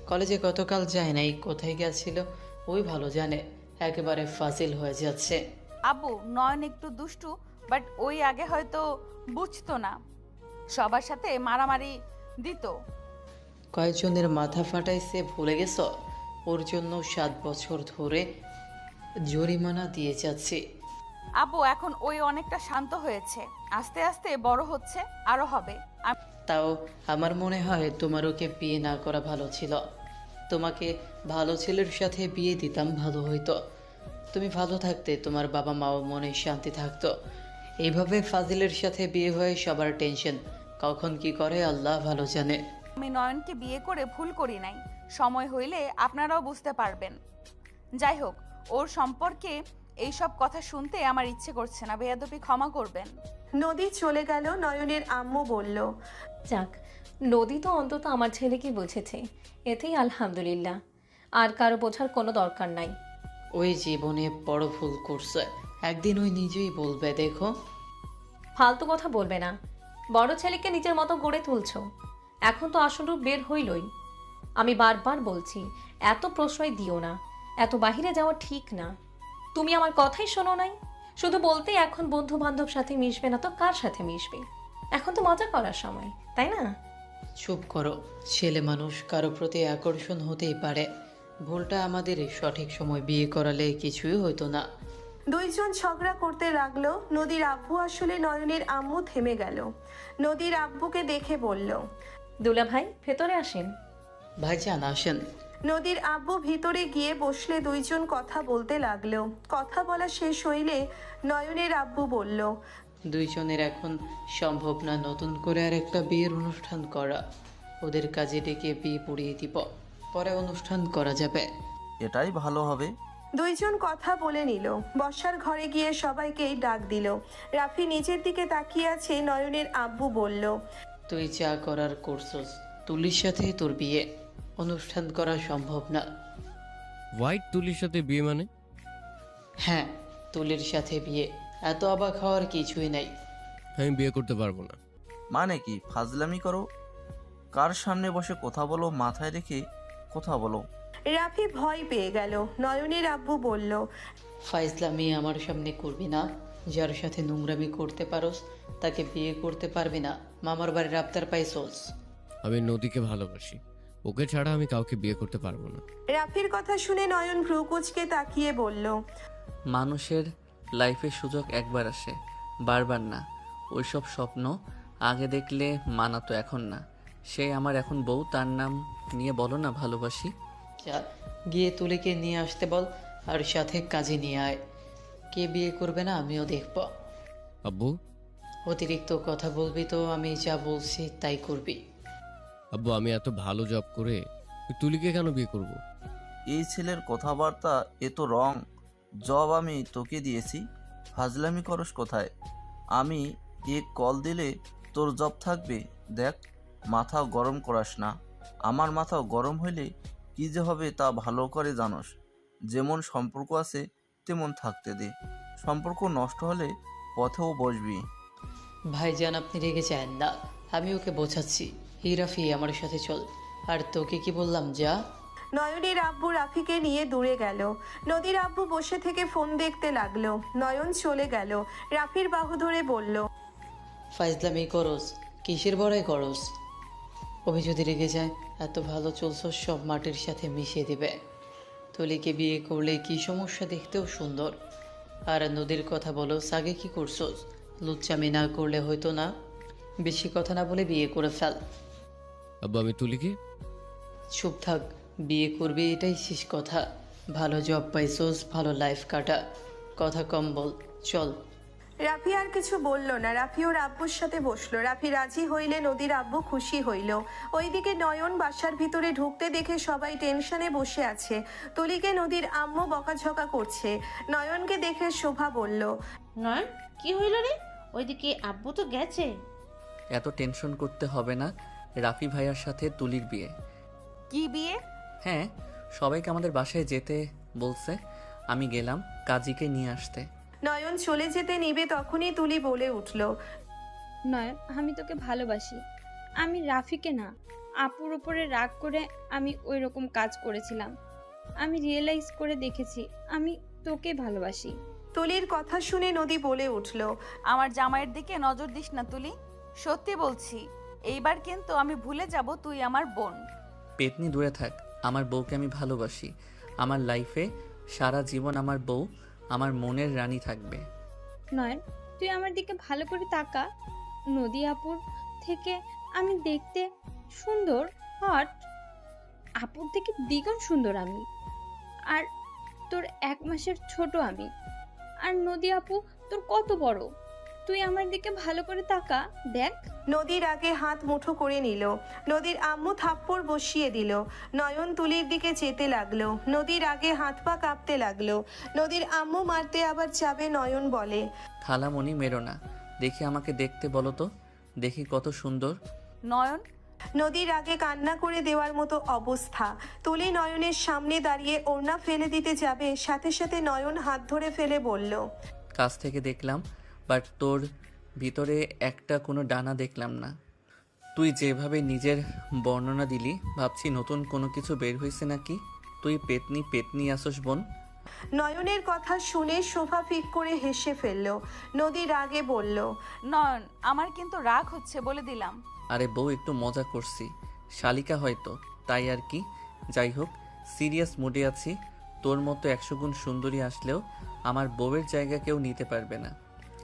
কলেজে গতকাল যায় নাই, কোথায় গেছিল ওই ভালো জানে, একেবারে ফাজিল হয়ে যাচ্ছে। আব্বু নয়ন একটু দুষ্টু, বাট ওই আগে হয়তো বুঝতো না, সবার সাথে মারামারি দিত। কয়েকজনের মাথা ফাটাইছে ভুলে গেছ? ওর জন্য 7 বছর ধরে জরিমানা দিয়ে যাচ্ছে। আব্বু এখন ওই অনেকটা শান্ত হয়েছে, আস্তে আস্তে বড় হচ্ছে, আরো হবে। তাও আমার মনে হয় তোমার ওকে বিয়ে না করা ভালো ছিল। তোমাকে ভালো ছেলের সাথে বিয়ে দিতাম ভালো হইতো। তুমি ভালো থাকতে তোমার বাবা মাও মনে শান্তি থাকতো। এইভাবে ফাজিলের সাথে বিয়ে হয়ে সবার টেনশন, কখন কি করে আল্লাহ ভালো জানে। আমি নয়নকে বিয়ে করে ভুল করি নাই, সময় হইলে আপনারাও বুঝতে পারবেন। যাই হোক, ওর সম্পর্কে এইসব কথা শুনতে আমার ইচ্ছে করছে না, বেয়াদবি ক্ষমা করবেন। নদী চলে গেল। নয়নের আম্মু বলল, যাক, নদী তো অন্তত আমার ছেলেকে বুঝেছে, এতেই আলহামদুলিল্লাহ। আর কারো বোঝার কোনো দরকার নাই। ওই জীবনে বড় ভুল করছে, একদিন ওই নিজেই বলবে। দেখো, ফালতু কথা বলবে না। বড় ছেলেকে নিজের মতো গড়ে তুলছো, এখন তো আসল রূপ বের হইলই। আমি বারবার বলছি, এত প্রশ্রয় দিও না, এত বাহিরে যাওয়া ঠিক না। তুমি আমার কথাই শোনো নাই, শুধু বলতেই এখন বন্ধু বান্ধব সাথে মিশবে না তো কার সাথে মিশবে। এখন তো মজা করার সময়, তাই না? চুপ করো। ছেলে মানুষ, কারো প্রতি আকর্ষণ হতেই পারে। ভুলটা আমাদের, সঠিক সময় বিয়ে করালে কিছুই হতো না। দুইজন ঝগড়া করতে লাগলো। নদীর আব্বু আসলে নয়নের আম্মু থেমে গেল। নদীর আব্বুকে দেখে বলল, দুলা ভাই, ভেতরে আসেন। ভাইজান আসেন। নদীর আব্বু ভিতরে গিয়ে বসলে দুইজন কথা বলতে লাগলো। কথা বলা শেষ হইলে নয়নের আব্বু বলল, দুইজনের এখন সম্ভব না নতুন করে আর একটা বিয়ের অনুষ্ঠান করা। ওদের কাজে ডেকে বিয়ে পড়িয়ে দিব, পরে অনুষ্ঠান করা যাবে। এটাই ভালো হবে। দুইজন কথা বলে নিল। বসার ঘরে গিয়ে সবাইকেই ডাক দিল। রাফি নিজের দিকে তাকিয়ে আছে। নয়নের আব্বু বলল, তুই যা করার করছস, তুলির সাথে তোর বিয়ে, অনুষ্ঠান করা সম্ভব না। হোয়াইট তুলির সাথে বিয়ে মানে? হ্যাঁ, তুলির সাথে বিয়ে, এত অবাক হওয়ার কিছুই নাই। আমি বিয়ে করতে পারবো না। মানে কি ফাজলামি করো? কার সামনে বসে কথা বলো, মাথায় রেখে কথা বলো। রাফি ভয় পেয়ে গেল। নয়নের আব্বু বলল, ফাইজলামি আমার সামনে করবি না। যার সাথে নোংরামি করতে পারোস তাকে বিয়ে করতে পারবি না। মামার বাড়ির আবদার পাইছস। আমি নদীকে ভালোবাসি, ওকে ছাড়া আমি কাউকে বিয়ে করতে পারবো না। রাফির কথা শুনে নয়ন ভ্রুকুচকে তাকিয়ে বলল, মানুষের লাইফে সুযোগ একবার আসে, বারবার না। ওইসব স্বপ্ন আগে দেখলে মানাতো, এখন না। সে আমার এখন বউ, তার নাম নিয়ে বলো না ভালোবাসি। যা, গিয়ে তুলিকে নিয়ে আসতে বল, আর সাথে কাজে নিয়ে আয়। কে বিয়ে করবে না আমিও দেখব। আব্বু, অতিরিক্ত কথা বলবি তো আমি যা বলছি তাই করবি। আব্বু, আমি এত ভালো জব করে ওই তুলিকে কেন বিয়ে করব? এই ছেলের কথাবার্তা এ তো রং। জব আমি তোকে দিয়েছি, ফাজলামি করস কোথায়? আমি এক কল দিলে তোর জব থাকবে। দেখ, মাথা গরম করাস না। আমার মাথা গরম হইলে কী যে হবে তা ভালো করে জানোস। যেমন সম্পর্ক আছে তেমন থাকতে দে। সম্পর্ক নষ্ট হলে পথেও বসবি। ভাইজান, আপনি রেগে যান না, আমি ওকে বোঝাচ্ছি। হিরাফি, আমার সাথে চল। আর তোকে কি বললাম, যা। নয়নের আব্বু রাফিকে নিয়ে দূরে গেল। নদীর আব্বু বসে থেকে ফোন দেখতে লাগলো। নয়ন চলে গেল। রাফির বাহু ধরে বলল, ফাইজলামি করস, কিসের বড়াই করস? অভি যদি রেগে যায়, এত ভালো চলছ, সব মাটির সাথে মিশিয়ে দিবে। তুলিকে বিয়ে করলে কি সমস্যা? দেখতেও সুন্দর। আর নদীর কথা বলো, আগে কি করছোস? লুচ্চামি না করলে হয়তো না। বেশি কথা না বলে বিয়ে করে ফেল। আব্বু, আমি তুলিকে? চুপ থাক, বিয়ে করবি এটাই শেষ কথা। ভালো জব পাইছোস, ভালো লাইফ কাটা, কথা কম বল, চল। রাফি আর কিছু বলল না। রাফি ওর আব্বুর সাথে বসলো। রাফি রাজি হইলে নদীর আব্বু খুশি হইল। ওইদিকে নয়ন বাসার ভিতরে ঢুকতে দেখে সবাই টেনশনে বসে আছে। তুলিকে নদীর আম্মু বকাঝকা করছে। নয়নকে দেখে শোভা বলল, নয়ন, কি হইল রে? ওইদিকে আব্বু তো গেছে। এত টেনশন করতে হবে না, রাফি ভাইয়ার সাথে তুলির বিয়ে। কি বিয়ে? হ্যাঁ, সবাইকে আমাদের বাসায় যেতে বলছে, আমি গেলাম কাজীকে নিয়ে আসতে। নয়ন চলে যেতে নিবে তখনই তুলি বলে উঠল, নয়ন, আমি তোকে ভালোবাসি। আমি রাফিকে না, আপুর উপরে রাগ করে আমি ওই রকম কাজ করেছিলাম। আমি রিয়েলাইজ করে দেখেছি আমি তোকে ভালোবাসি। তুলির কথা শুনে নদী বলে উঠল, আমার জামাইয়ের দিকে নজর দিস না তুলি, সত্যি বলছি। এইবার কিন্তু আমি ভুলে যাব তুই আমার বোন। পেতনি, দূরে থাক। আমার বউকে আমি ভালোবাসি। আমার লাইফে সারা জীবন আমার বউ আমার মনের রানী থাকবে। নয়ন, তুই আমার দিকে ভালো করে তাকা। নদী আপুর থেকে আমি দেখতে সুন্দর, হট। আপুর থেকে দ্বিগুণ সুন্দর আমি। আর তোর 1 মাসের ছোট আমি। আর নদী আপু তোর কত বড়, তুই আমার দিকে ভালো করে তাকা দেখ। নদীর আগে হাত মুঠো করে নিল। নদীর আম্মু থাপ্পড় বসিয়ে দিল। নয়ন তুলির দিকে যেতে লাগলো। নদীর আগে হাত পা কাঁপতে লাগলো। নদীর আম্মু মারতে আবার যাবে, নয়ন বলে, খালামণি মেরো না, দেখি আমাকে দেখতে বলো তো, দেখি কত সুন্দর। নয়ন, নদীর আগে কান্না করে দেওয়ার মতো অবস্থা। তুলি নয়নের সামনে দাঁড়িয়ে ওড়না ফেলে দিতে যাবে, সাথে সাথে নয়ন হাত ধরে ফেলে বলল, কাছ থেকে দেখলাম, বাট তোর ভিতরে একটা কোনো ডানা দেখলাম না। তুই যেভাবে নিজের বর্ণনা দিলি, ভাবছি নতুন কোনো কিছু বের হয়েছে নাকি। তুই পেতনি পেতনি আসস বোন। নয়নের কথা শুনে সোফা ফিক করে হেসে ফেলল। নদী রাগে বলল, নয়ন, আমার কিন্তু রাগ হচ্ছে বলে দিলাম। আরে বউ, একটু মজা করছি, শালিকা হয়তো, তাই আর কি। যাই হোক, সিরিয়াস মুডে আছি। তোর মতো 100 গুণ সুন্দরী আসলেও আমার বউয়ের জায়গা কেউ নিতে পারবে না।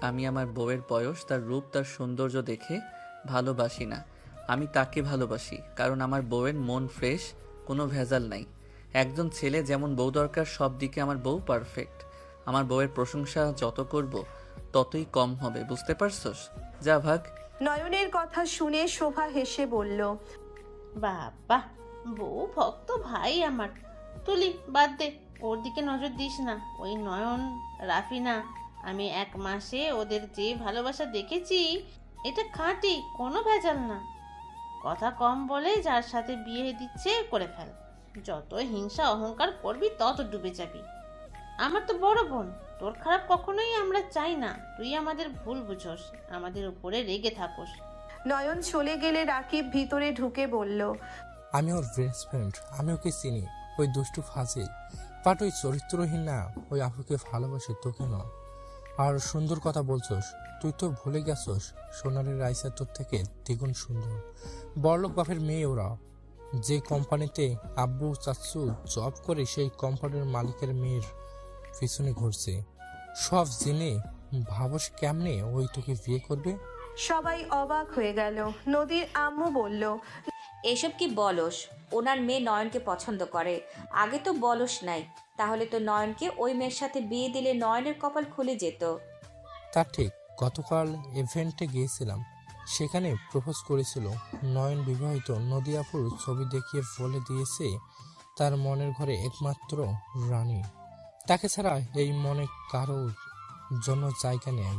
আমি আমার বউয়ের বয়স, তার রূপ, তার সৌন্দর্য দেখে ভালোবাসি না। আমি তাকে ভালোবাসি কারণ আমার বউয়ের মন ফ্রেশ, কোনো ভেজাল নাই। একজন ছেলে যেমন বউ দরকার, সব দিকে আমার বউ পারফেক্ট। আমার বউয়ের প্রশংসা যত করব ততই কম হবে, বুঝতে পারছস? যা ভাগ। নয়নের কথা শুনে শোভা হেসে বলল, বাবা, বউ ভক্ত ভাই আমার। তুলি বাদ দে, ওর দিকে নজর দিস না। ওই নয়ন, রাফিনা, আমি 1 মাসে ওদের যে ভালোবাসা দেখেছি, এটা খাঁটি, কোনো ভেজাল না। কথা কম বলে যার সাথে বিয়ে দিচ্ছে করে ফেল। যত হিংসা অহংকার করবি তত ডুবে যাবি। আমার তো বড় বোন, তোর খারাপ কখনোই আমরা চাই না। তুই আমাদের ভুল বুঝোস, আমাদের উপরে রেগে থাকোস। নয়ন চলে গেলে রাকিব ভিতরে ঢুকে বলল, আমি ওর বেস্ট ফ্রেন্ড, আমি ওকে চিনি। ওই দুষ্টু ফাজিল, বাট ওই চরিত্রহীন না, ওই আপুকে ভালোবাসে, তোকে না। আর সুন্দর কথা বলছস, তুই তো ভুলে গেছস সোনারের রাইসা তোর থেকে দ্বিগুণ সুন্দর। বড়লোক বাপের মেয়ে ওরা। যে কোম্পানিতে আব্বু চাচ্চু জব করে, সেই কোম্পানির মালিকের মেয়ের পিছনে ঘুরছে। সব জেনে ভাবস কেমনে ওই তোকে বিয়ে করবে? সবাই অবাক হয়ে গেল। নদীর আম্মু বলল, এসব কি বলস? ওনার মেয়ে নয়নকে পছন্দ করে, আগে তো বলস নাই। তাহলে তো নয়নকে ওই মেয়ের সাথে বিয়ে দিলে নয়নের কপাল খুলে যেত। তা ঠিক, গতকাল ইভেন্টে গিয়েছিলাম, সেখানে প্রপোজ করেছিল নয়ন বিবাহিত। নদী আপুর ছবি দেখিয়ে বলে দিয়েছে তার মনের ঘরে একমাত্র রানী, তাকে ছাড়া এই মনে কারোর জন্য জায়গা নেই।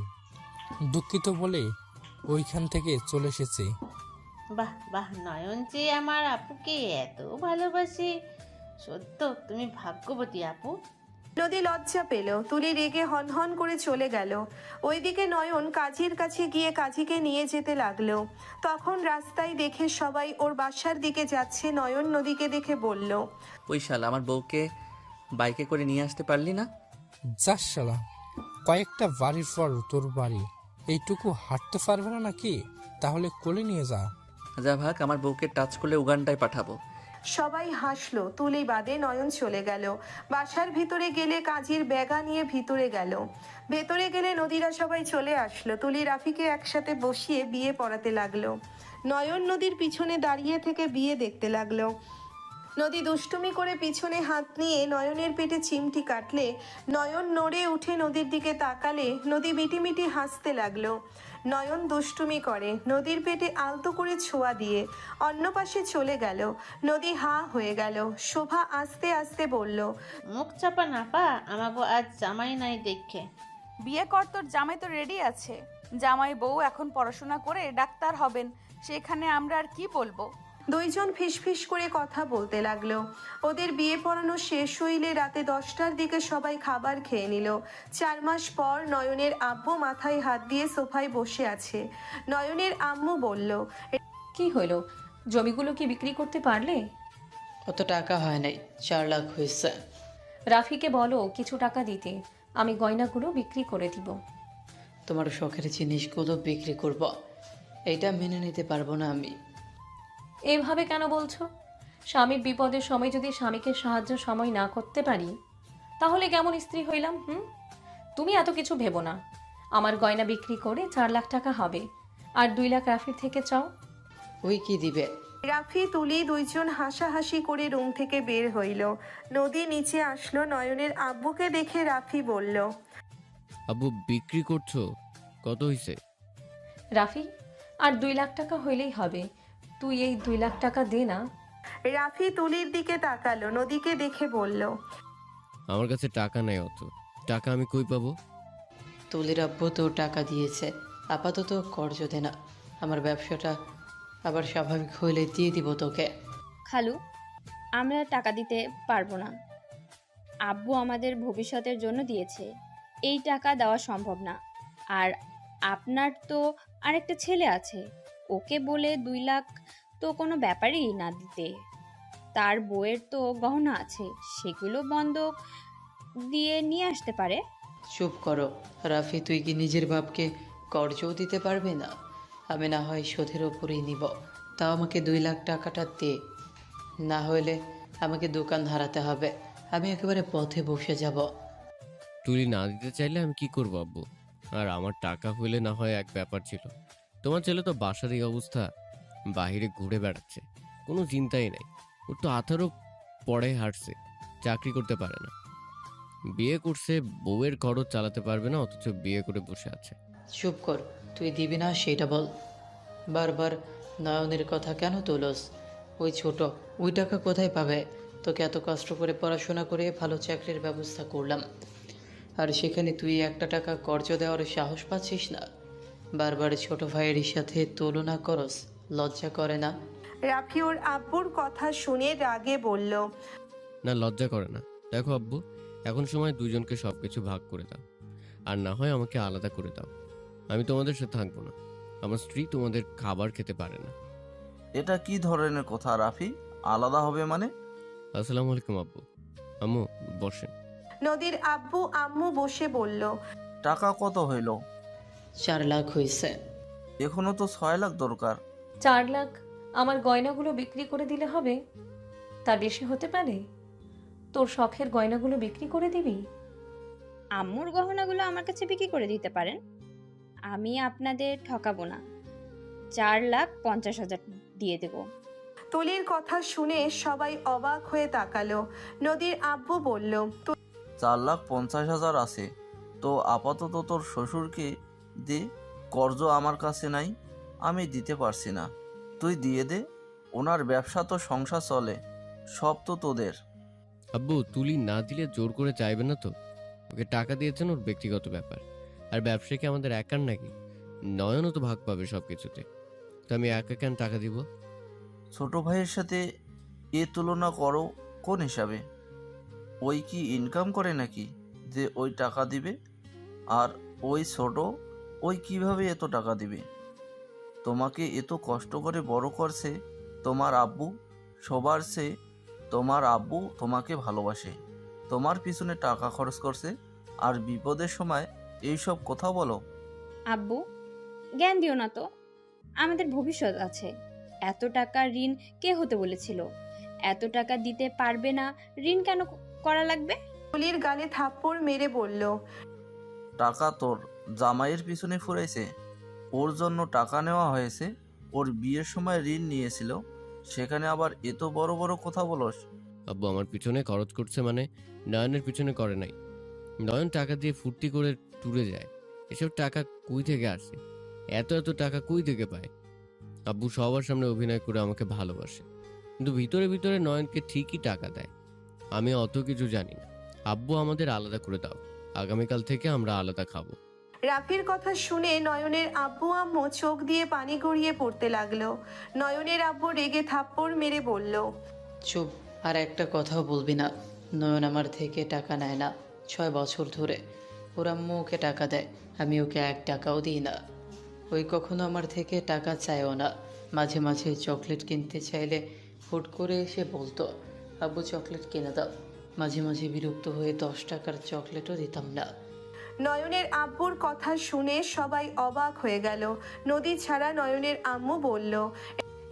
দুঃখিত বলে ওইখান থেকে চলে এসেছে। বাহ বাহ, নয়ন যে আমার আপুকে এত ভালোবাসে, সত্য তুমি ভাগ্যবতী আপু। নদী লজ্জা পেল। তুলি রেগে হনহন করে চলে গেল। ওইদিকে নয়ন কাজীর কাছে গিয়ে কাজীকে নিয়ে যেতে লাগলো। তখন রাস্তায় দেখে সবাই ওর বাসার দিকে যাচ্ছে। নয়ন নদীকে দেখে বলল, ওই শালা, আমার বউকে বাইকে করে নিয়ে আসতে পারলি না? যাস শালা, কয়েকটা বাড়ির পর তোর বাড়ি, এইটুকু হাঁটতে পারবে না নাকি? তাহলে কোলে নিয়ে যা। যা ভাগ, আমার বউকে টাচ করলে উগান্ডায় পাঠাবো। সবাই হাসলো। তুলি বাদে নয়ন চলে গেল। বাসার ভিতরে গেলে কাজীর ব্যাগা নিয়ে ভিতরে গেল। ভেতরে গেলে নদীরা সবাই চলে আসলো। তুলি রাফিকে একসাথে বসিয়ে বিয়ে পড়াতে লাগলো। নয়ন নদীর পিছনে দাঁড়িয়ে থেকে বিয়ে দেখতে লাগলো। নদী দুষ্টুমি করে পিছনে হাত নিয়ে নয়নের পেটে চিমটি কাটলে নয়ন নড়ে উঠে নদীর দিকে তাকালে নদী মিটিমিটি হাসতে লাগলো। নয়ন দুষ্টুমি করে নদীর পেটে আলতো করে ছোঁয়া দিয়ে অন্য পাশে চলে গেল। নদী হা হয়ে গেল। শোভা আস্তে আস্তে বলল, মুখ চাপা না পা, আমাকে আজ জামাই নাই দেখে। বিয়ে কর, তোর জামাই তো রেডি আছে। জামাই বউ এখন পড়াশোনা করে ডাক্তার হবেন, সেখানে আমরা আর কি বলবো? দুইজন ফিসফিস করে কথা বলতে লাগলো। ওদের বিয়ে পড়ানো শেষ হইলে রাতে 10টার দিকে সবাই খাবার খেয়ে নিল। 4 মাস পর নয়নের আব্বু মাথায় হাত দিয়ে সোফায় বসে আছে। নয়নের আম্মু বলল, কি হইল, জমিগুলো কি বিক্রি করতে পারলে? অত টাকা হয় নাই, 4 লাখ হয়েছে। রাফিকে বলো কিছু টাকা দিতে, আমি গয়নাগুলো বিক্রি করে দিব। তোমার শখের জিনিসগুলো বিক্রি করব, এটা মেনে নিতে পারবো না আমি। এভাবে কেন বলছো? স্বামীর বিপদের সময় যদি স্বামীকে সাহায্য সময় না করতে পারি, তাহলে কেমন স্ত্রী হইলাম? তুমি এত কিছু ভেবো না। আমার গয়না বিক্রি করে 4 লাখ টাকা হবে, আর 2 লাখ রাফির থেকে চাও। ওই কি দিবে? রাফি তুলি দুইজন হাসাহাসি করে রুম থেকে বের হইল। নদী নিচে আসলো। নয়নের আব্বুকে দেখে রাফি বলল, আব্বু বিক্রি করছো? কত হইছে? রাফি, আর 2 লাখ টাকা হইলেই হবে। তুই এই 2 লাখ টাকা দে না। রাফি তুলির দিকে তাকালো, নদীকে দেখে বলল, আমার কাছে টাকা নাই অত। টাকা আমি কই পাবো? তুলির আব্বু তো টাকা দিয়েছে, আপাতত কর্জ দে না। আমার ব্যবসাটা আবার স্বাভাবিক হইলে দিয়ে দিব তোকে। খালু, আমরা টাকা দিতে পারবো না। আব্বু আমাদের ভবিষ্যতের জন্য দিয়েছে, এই টাকা দেওয়া সম্ভব না। আর আপনার তো আরেকটা ছেলে আছে, ওকে বলে 2 লাখ তো কোনো ব্যাপারই না দিতে। তার বউয়ের তো গহনা আছে, সেগুলো বন্ধক দিয়ে নিয়ে আসতে পারে। চুপ করো রাফি, তুই কি নিজের বাপকে কর্জও দিতে পারবে না? আমি না হয় শোধের ওপরেই নিব, তাও আমাকে 2 লাখ টাকাটা দে, না হলে আমাকে দোকান হারাতে হবে। আমি একেবারে পথে বসে যাব। তুলি না দিতে চাইলে আমি কি করবো আব্বু? আর আমার টাকা হইলে না হয় এক ব্যাপার ছিল। তোমার ছেলে তো বাসার এই অবস্থা, বাহিরে ঘুরে বেড়াচ্ছে, কোনো চিন্তাই নাই। ওর তো 18 পড়ে হাঁটছে, চাকরি করতে পারে না। বিয়ে করছে, বউয়ের খরচ চালাতে পারবে না, অথচ বিয়ে করে বসে আছে। চুপ কর, তুই দিবি না সেটা বল। বারবার নয়নের কথা কেন তোলস? ওই ছোট, ওই টাকা কোথায় পাবে? তোকে এত কষ্ট করে পড়াশোনা করে ভালো চাকরির ব্যবস্থা করলাম, আর সেখানে তুই একটা টাকা কর্জ দেওয়ার সাহস পাচ্ছিস না? বারবার ছোট ভাইয়ের সাথে তুলনা করস, লজ্জা করে না? রাফি ওর আব্বুর কথা শুনে রাগে বলল, না, লজ্জা করে না। দেখো আব্বু, এখন সময় দুজনকে সবকিছু ভাগ করে দাও, আর না হয় আমাকে আলাদা করে দাও। আমি তোমাদের সাথে থাকবো না। আমার স্ত্রী তোমাদের খাবার খেতে পারে না। এটা কি ধরনের কথা রাফি? আলাদা হবে মানে? আসসালামু আলাইকুম আব্বু। আম্মু বসেন। নদীর আব্বু আম্মু বসে বলল, টাকা কত হইল? 4 লাখ হয়েছে। এখনো তো 6 লাখ দরকার। 4 লাখ আমার গয়নাগুলো বিক্রি করে দিলে হবে? তার বেশি হতে পারে? তোর শখের গয়নাগুলো বিক্রি করে দিবি? আম্মুর গহনাগুলো আমার কাছে বিক্রি করে দিতে পারেন, আমি আপনাদের ঠকাবো না। 4,50,000 দিয়ে দেব। তুলির কথা শুনে সবাই অবাক হয়ে তাকালো। নদীর আব্বু বলল, 4,50,000 আছে তো আপাতত তোর শ্বশুরকে দে, কর্জ আমার কাছে নাই, আমি দিতে পারছি না। তুই দিয়ে দে, ওনার ব্যবসা তো সংসার চলে, সব তো তোদের। আব্বু, তুলি না দিলে জোর করে চাইবে না তো? ওকে টাকা দিয়েছেন, ওর ব্যক্তিগত ব্যাপার। আর ব্যবসা কি আমাদের একার নাকি? নয়নও তো ভাগ পাবে সব কিছুতে। তো আমি একা কেন টাকা দিব? ছোট ভাইয়ের সাথে এ তুলনা করো কোন হিসাবে? ওই কি ইনকাম করে নাকি যে ওই টাকা দিবে? আর ওই ছোট, ওই কিভাবে এত টাকা দিবে? তোমাকে এত কষ্ট করে বড় করছে তোমার আব্বু, সবার চেয়ে তোমার আব্বু তোমাকে ভালোবাসে, তোমার পিছনে টাকা খরচ করছে, আর বিপদের সময় এইসব কথা বলো? আব্বু, জ্ঞান দিও না তো, আমাদের ভবিষ্যৎ আছে। এত টাকা ঋণ কে হতে বলেছিল? এত টাকা দিতে পারবে না, ঋণ কেন করা লাগবে? তুলির গালে থাপ্পড় মেরে বলল, টাকা তোর জামাইয়ের পিছনে ফুরাইছে, ওর জন্য টাকা নেওয়া হয়েছে, ওর বিয়ের সময় ঋণ নিয়েছিল, সেখানে আবার এত বড় বড় কথা বলস? আব্বু আমার পিছনে খরচ করছে মানে নয়নের পিছনে করে নাই। নয়ন টাকা দিয়ে ফুর্তি করে ট্যুরে যায়, এসব টাকা কই থেকে আসে? এত এত টাকা কই থেকে পায়? আব্বু সবার সামনে অভিনয় করে আমাকে ভালোবাসে, কিন্তু ভিতরে ভিতরে নয়নকে ঠিকই টাকা দেয়। আমি অত কিছু জানি না। আব্বু আমাদের আলাদা করে দাও, আগামীকাল থেকে আমরা আলাদা খাবো। রাফির কথা শুনে নয়নের আব্বু আম্মু চোখ দিয়ে পানি গড়িয়ে পড়তে লাগলো। নয়নের আব্বু রেগে থাপ্পড় মেরে বলল, চুপ, আর একটা কথাও বলবি না। নয়ন আমার থেকে টাকা নেয় না 6 বছর ধরে। ওর আম্মু ওকে টাকা দেয়, আমি ওকে 1 টাকাও দিই না। ওই কখনো আমার থেকে টাকা চায়ও না। মাঝে মাঝে চকলেট কিনতে চাইলে হুট করে এসে বলতো, আব্বু চকলেট কিনে দাও। মাঝে মাঝে বিরক্ত হয়ে 10 টাকার চকলেটও দিতাম না। নয়নের আব্বুর কথা শুনে সবাই অবাক হয়ে গেল। নদী ছাড়া নয়নের আম্মু বলল,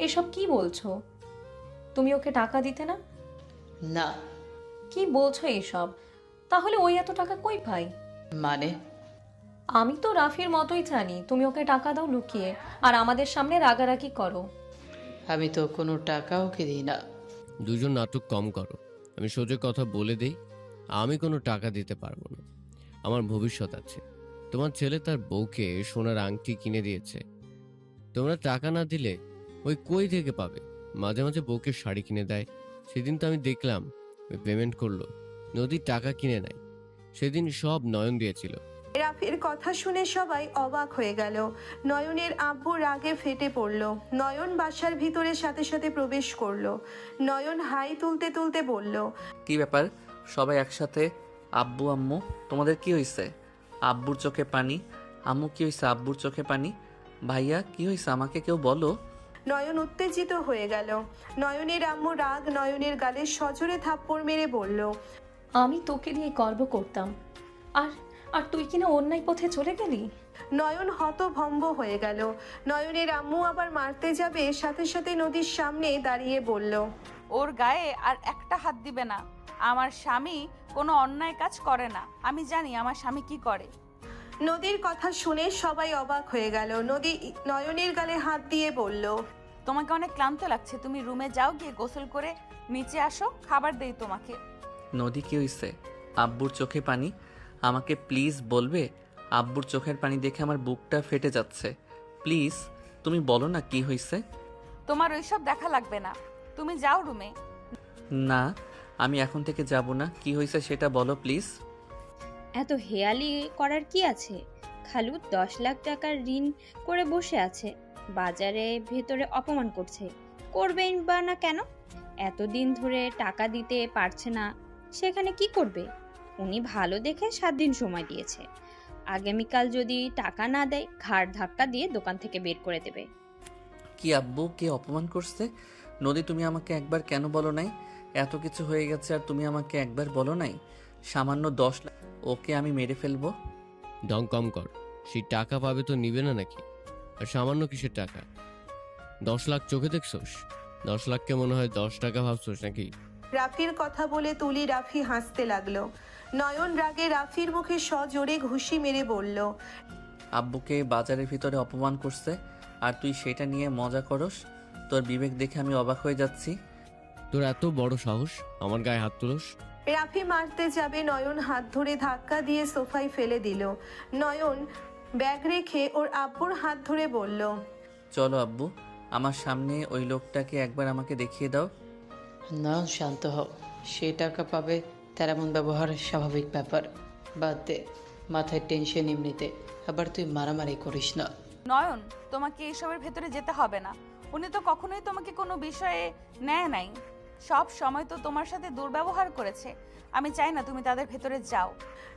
এসব কি বলছো? তুমি ওকে টাকা দিতে না? না। কি বলছো এইসব? তাহলে ওই এত টাকা কই পাই? মানে? আমি তো রাফির মতোই জানি তুমি ওকে টাকা দাও লুকিয়ে, আর আমাদের সামনে রাগারাগি করো। আমি তো কোনো টাকা ওকে দিই না। দুজন নাটক কম করো। আমি সোজা কথা বলে দেই, আমি কোনো টাকা দিতে পারবো না। আমার ভবিষ্যৎ আছে। তোমার ছেলে তার বউকে সোনার আংটি কিনে দিয়েছে, তোমরা টাকা না দিলে ওই কই থেকে পাবে? মাঝে মাঝে বউকে শাড়ি কিনে দেয়। সেদিন তো আমি দেখলাম ওই পেমেন্ট করলো, নদী টাকা কিনে নেয়। সেদিন সব নয়ন দিয়েছিল। রাফির কথা শুনে সবাই অবাক হয়ে গেল। নয়নের আব্বু রাগে ফেটে পড়ল। নয়ন বাসার ভিতরে সাথে সাথে প্রবেশ করলো। নয়ন হাই তুলতে তুলতে বলল, কি ব্যাপার সবাই একসাথে? আব্বু আম্মু তোমাদের কি হয়েছে? আব্বুর চোখে পানি। আম্মু কি হয়েছে? আব্বুর চোখে পানি। ভাইয়া কি হয়েছে আমাকে কেউ বলো। নয়ন উত্তেজিত হয়ে গেল। নয়নের আম্মু রাগ নয়নের গালে সজোরে থাপ্পড় মেরে বলল, আমি তোকে নিয়ে গর্ব করতাম, আর আর তুই কিনা অন্যায় পথে চলে গেলি। নয়ন হতভম্ব হয়ে গেল। নয়নের আম্মু আবার মারতে যাবে, সাথে সাথে নদীর সামনে দাঁড়িয়ে বলল, ওর গায়ে আর একটা হাত দিবে না। আমার স্বামী কোনো অন্যায় কাজ করে না। আমি জানি আমার স্বামী কি করে। নদীর কথা শুনে সবাই অবাক হয়ে গেল। নদী নয়নের গালে হাত দিয়ে বলল, তোমাকে অনেক ক্লান্ত লাগছে, তুমি রুমে যাও, গিয়ে গোসল করে নিচে আসো, খাবার দেই তোমাকে। নদী কি হয়েছে? আব্বুর চোখে পানি। আমাকে প্লিজ বলবে? আব্বুর চোখের পানি দেখে আমার বুকটা ফেটে যাচ্ছে। প্লিজ তুমি বলো না কি হয়েছে। তোমার ওইসব দেখা লাগবে না, তুমি যাও রুমে। না, আমি এখন থেকে যাব না। কি হয়েছে সেটা বলো প্লিজ। এত হেয়ালি করার কি আছে? খালু 10 লাখ টাকার ঋণ করে বসে আছে, বাজারে ভেতরে অপমান করছে। করবেন বা না কেন? এতদিন ধরে টাকা দিতে পারছে না, সেখানে কি করবে? উনি ভালো দেখে 7 দিন সময় দিয়েছে। আগামীকাল যদি টাকা না দেয়, ঘাড় ধাক্কা দিয়ে দোকান থেকে বের করে দেবে। কি আব্বু কে অপমান করছে? নদী তুমি আমাকে একবার কেন বলো নাই? এত কিছু হয়ে গেছে আর তুমি আমাকে একবার বলো নাই? সামান্য 10 লাখ ওকে আমি মেরে ফেলবো। ঢং কম কর। সেই টাকা পাবে তো নিবে না নাকি? আর সামান্য কিসের টাকা? 10 লাখ চোখে দেখছোস? 10 লাখকে মনে হয় 10 টাকা ভাবছোস নাকি? রাফির কথা বলে তুলি রাফি হাসতে লাগলো। নয়ন রাগে রাফির মুখে সজোরে ঘুষি মেরে বলল, আব্বুকে বাজারের ভিতরে অপমান করছে আর তুই সেটা নিয়ে মজা করস? তোর বিবেক দেখে আমি অবাক হয়ে যাচ্ছি। তোর এত বড় সাহস আমার গায়ে হাত তুলোস? রাফি মারতে যাবে, নয়ন হাত ধরে ধাক্কা দিয়ে সোফায় ফেলে দিল। নয়ন ব্যাগ রেখে ওর আব্বুর হাত ধরে বলল, চলো আব্বু, আমার সামনে ওই লোকটাকে একবার আমাকে দেখিয়ে দাও। না, শান্ত হও। সে টাকা পাবে, তার এমন ব্যবহার স্বাভাবিক ব্যাপার। বাদ দে, মাথায় টেনশন এমনিতে, আবার তুই মারামারি করিস না। নয়ন, তোমাকে এসবের ভেতরে যেতে হবে না। উনি তো কখনোই তোমাকে কোনো বিষয়ে নেয় নাই, সব সময় তো তোমার সাথে দুর্ব্যবহার করেছে। আমি চাই না তুমি তাদের ভেতরে যাও।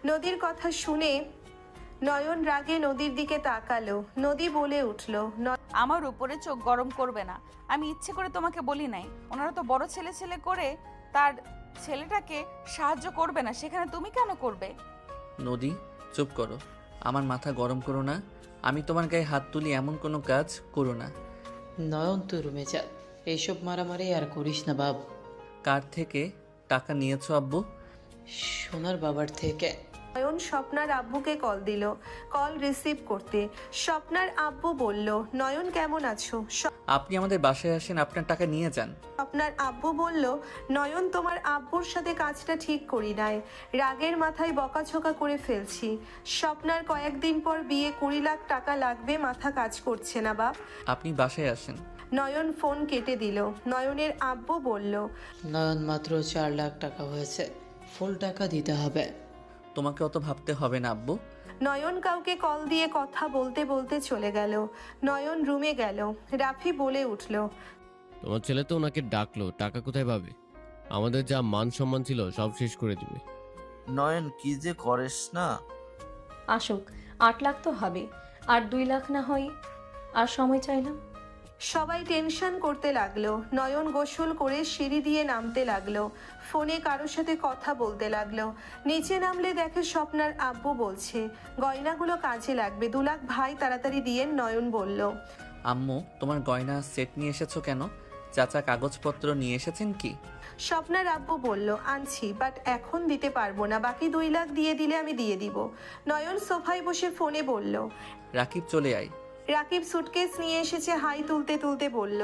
নদীর কথা শুনে নয়ন রাগে নদীর দিকে তাকালো। নদী বলে উঠল, আমার উপরে চোখ গরম করবে না। আমি ইচ্ছে করে তোমাকে বলি নাই। ওনারা তো বড় ছেলে ছেলে করে তার ছেলেটাকে সাহায্য করবে না, সেখানে তুমি কেন করবে? নদী চুপ করো, আমার মাথা গরম করো না। আমি তোমার গায়ে হাত তুলি এমন কোনো কাজ করো না। নয়ন, তুই রুমে যা, এইসব মারামারি আর করিস না বাব। কার থেকে টাকা নিয়েছো আব্বু? সোনার বাবার থেকে। নয়ন স্বপ্নার আব্বুকে কল দিল। কল রিসিভ করতে স্বপ্নার আব্বু বলল, নয়ন কেমন আছো? আপনি আমাদের বাসায় আসেন, আপনার টাকা নিয়ে যান। স্বপ্নার আব্বু বলল, নয়ন তোমার আব্বুর সাথে কাজটা ঠিক করি নাই, রাগের মাথায় বকাঝকা করে ফেলছি। স্বপ্নার কয়েকদিন পর বিয়ে, 20 লাখ টাকা লাগবে, মাথা কাজ করছে না বাপ। আপনি বাসায় আসেন। নয়ন ফোন কেটে দিল। নয়নের আব্বু বলল, নয়ন, মাত্র 4 লাখ টাকা হয়েছে, ফুল টাকা দিতে হবে। তোমাকে অত ভাবতে হবে না আব্বু। নয়ন কাউকে কল দিয়ে কথা বলতে বলতে চলে গেল। নয়ন রুমে গেল। রাফি বলে উঠল, তোমার ছেলে তো ওনাকে ডাকলো, টাকা কোথায় পাবে? আমাদের যা মান সম্মান ছিল সব শেষ করে দিবে। নয়ন কি যে করিস না। আসুক, 8 লাখ তো হবে, আর 2 লাখ না হয় আর সময় চাইলাম। সবাই টেনশন করতে লাগলো। নয়ন গোসল করে সিঁড়ি দিয়ে নামতে লাগলো। ফোনে কারোর সাথে কথা বলতে লাগলো। নিচে নামলে দেখে স্বপ্নার আব্বু বলছে, গয়নাগুলো কাজে লাগবে, 2 লাখ ভাই তাড়াতাড়ি দিয়ে। নয়ন বলল, আম্মু তোমার গয়না সেট নিয়ে এসেছো কেন? চাচা কাগজপত্র নিয়ে এসেছেন কি? স্বপ্নার আব্বু বলল, আনছি, বাট এখন দিতে পারবো না, বাকি 2 লাখ দিয়ে দিলে আমি দিয়ে দিব। নয়ন সোফায় বসে ফোনে বলল, রাকিব চলে আয়। রাকিব সুটকেস নিয়ে এসেছে, হাই তুলতে তুলতে বলল,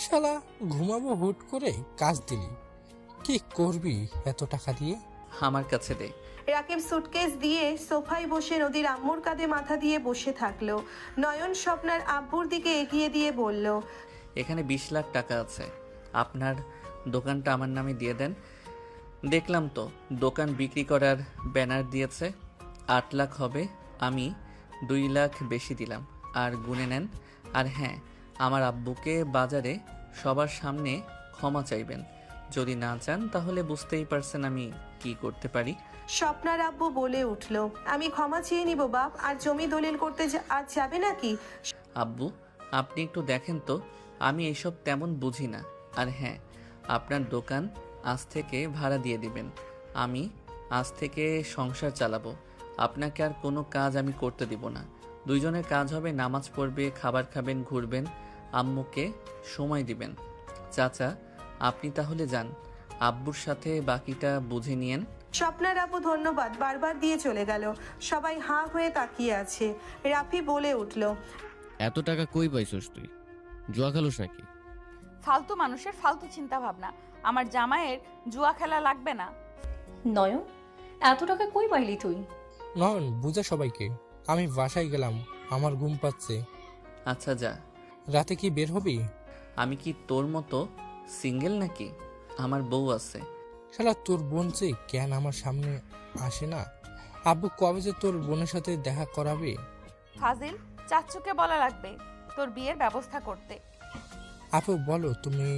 শালা ঘুমাবো হুট করে কাজ দিলি। কি করবি এত টাকা দিয়ে? আমার কাছে দে। রাকিব সুটকেস দিয়ে সোফায় বসে নদীর আম্মুর কাঁধে মাথা দিয়ে বসে থাকলো। নয়ন স্বপ্নার আব্বুর দিকে এগিয়ে দিয়ে বলল, এখানে 20 লাখ টাকা আছে, আপনার দোকানটা আমার নামে দিয়ে দেন। দেখলাম তো দোকান বিক্রি করার ব্যানার দিয়েছে। 8 লাখ হবে, আমি 2 লাখ বেশি দিলাম, আর গুনে নেন। আর হ্যাঁ, আমার আব্বুকে বাজারে সবার সামনে ক্ষমা চাইবেন। যদি না চান তাহলে বুঝতেই পারছেন আমি কি করতে পারি। স্বপ্নার আব্বু বলে উঠল, আমি ক্ষমা চেয়ে নিব বাপ, আর জমি দলিল করতে আজ যাবে নাকি? আব্বু, আপনি একটু দেখেন তো, আমি এইসব তেমন বুঝি না। আর হ্যাঁ, আপনার দোকান আজ থেকে ভাড়া দিয়ে দিবেন। আমি আজ থেকে সংসার চালাবো। আপনাকে আর কোনো কাজ আমি করতে দিব না। দুইজনের কাজ হবে, নামাজ পড়বে, খাবার খাবেন, ঘুরবেন, আম্মুকে সময় দিবেন। চাচা, আপনি তাহলে যান, আব্বুর সাথে বাকিটা বুঝে নিয়েন। স্বপ্নার আব্বু ধন্যবাদ বারবার দিয়ে চলে গেল। সবাই হাঁ হয়ে তাকিয়ে আছে। রাফি বলে উঠল, এত টাকা কই পাইছস তুই? জুয়া খেলোস নাকি? ফালতু মানুষের ফালতু চিন্তা ভাবনা। আমার জামাইয়ের জুয়া খেলা লাগবে না। নয়ন, এত টাকা কই পাইলি তুই? নয়ন, বুঝা সবাইকে, আমি বাসায় গেলাম, আমার ঘুম পাচ্ছে। আচ্ছা যা। রাতে কি বের হবি? আমি কি তোর মতো সিঙ্গেল নাকি? আমার বউ আছে। শালা তোর বোন যে কেন আমার সামনে আসে না? আব্বু কবে যে তোর বোনের সাথে দেখা করাবে? ফাজিল, চাচ্চুকে বলা লাগবে তোর বিয়ের ব্যবস্থা করতে। আপু বলো, তুমি,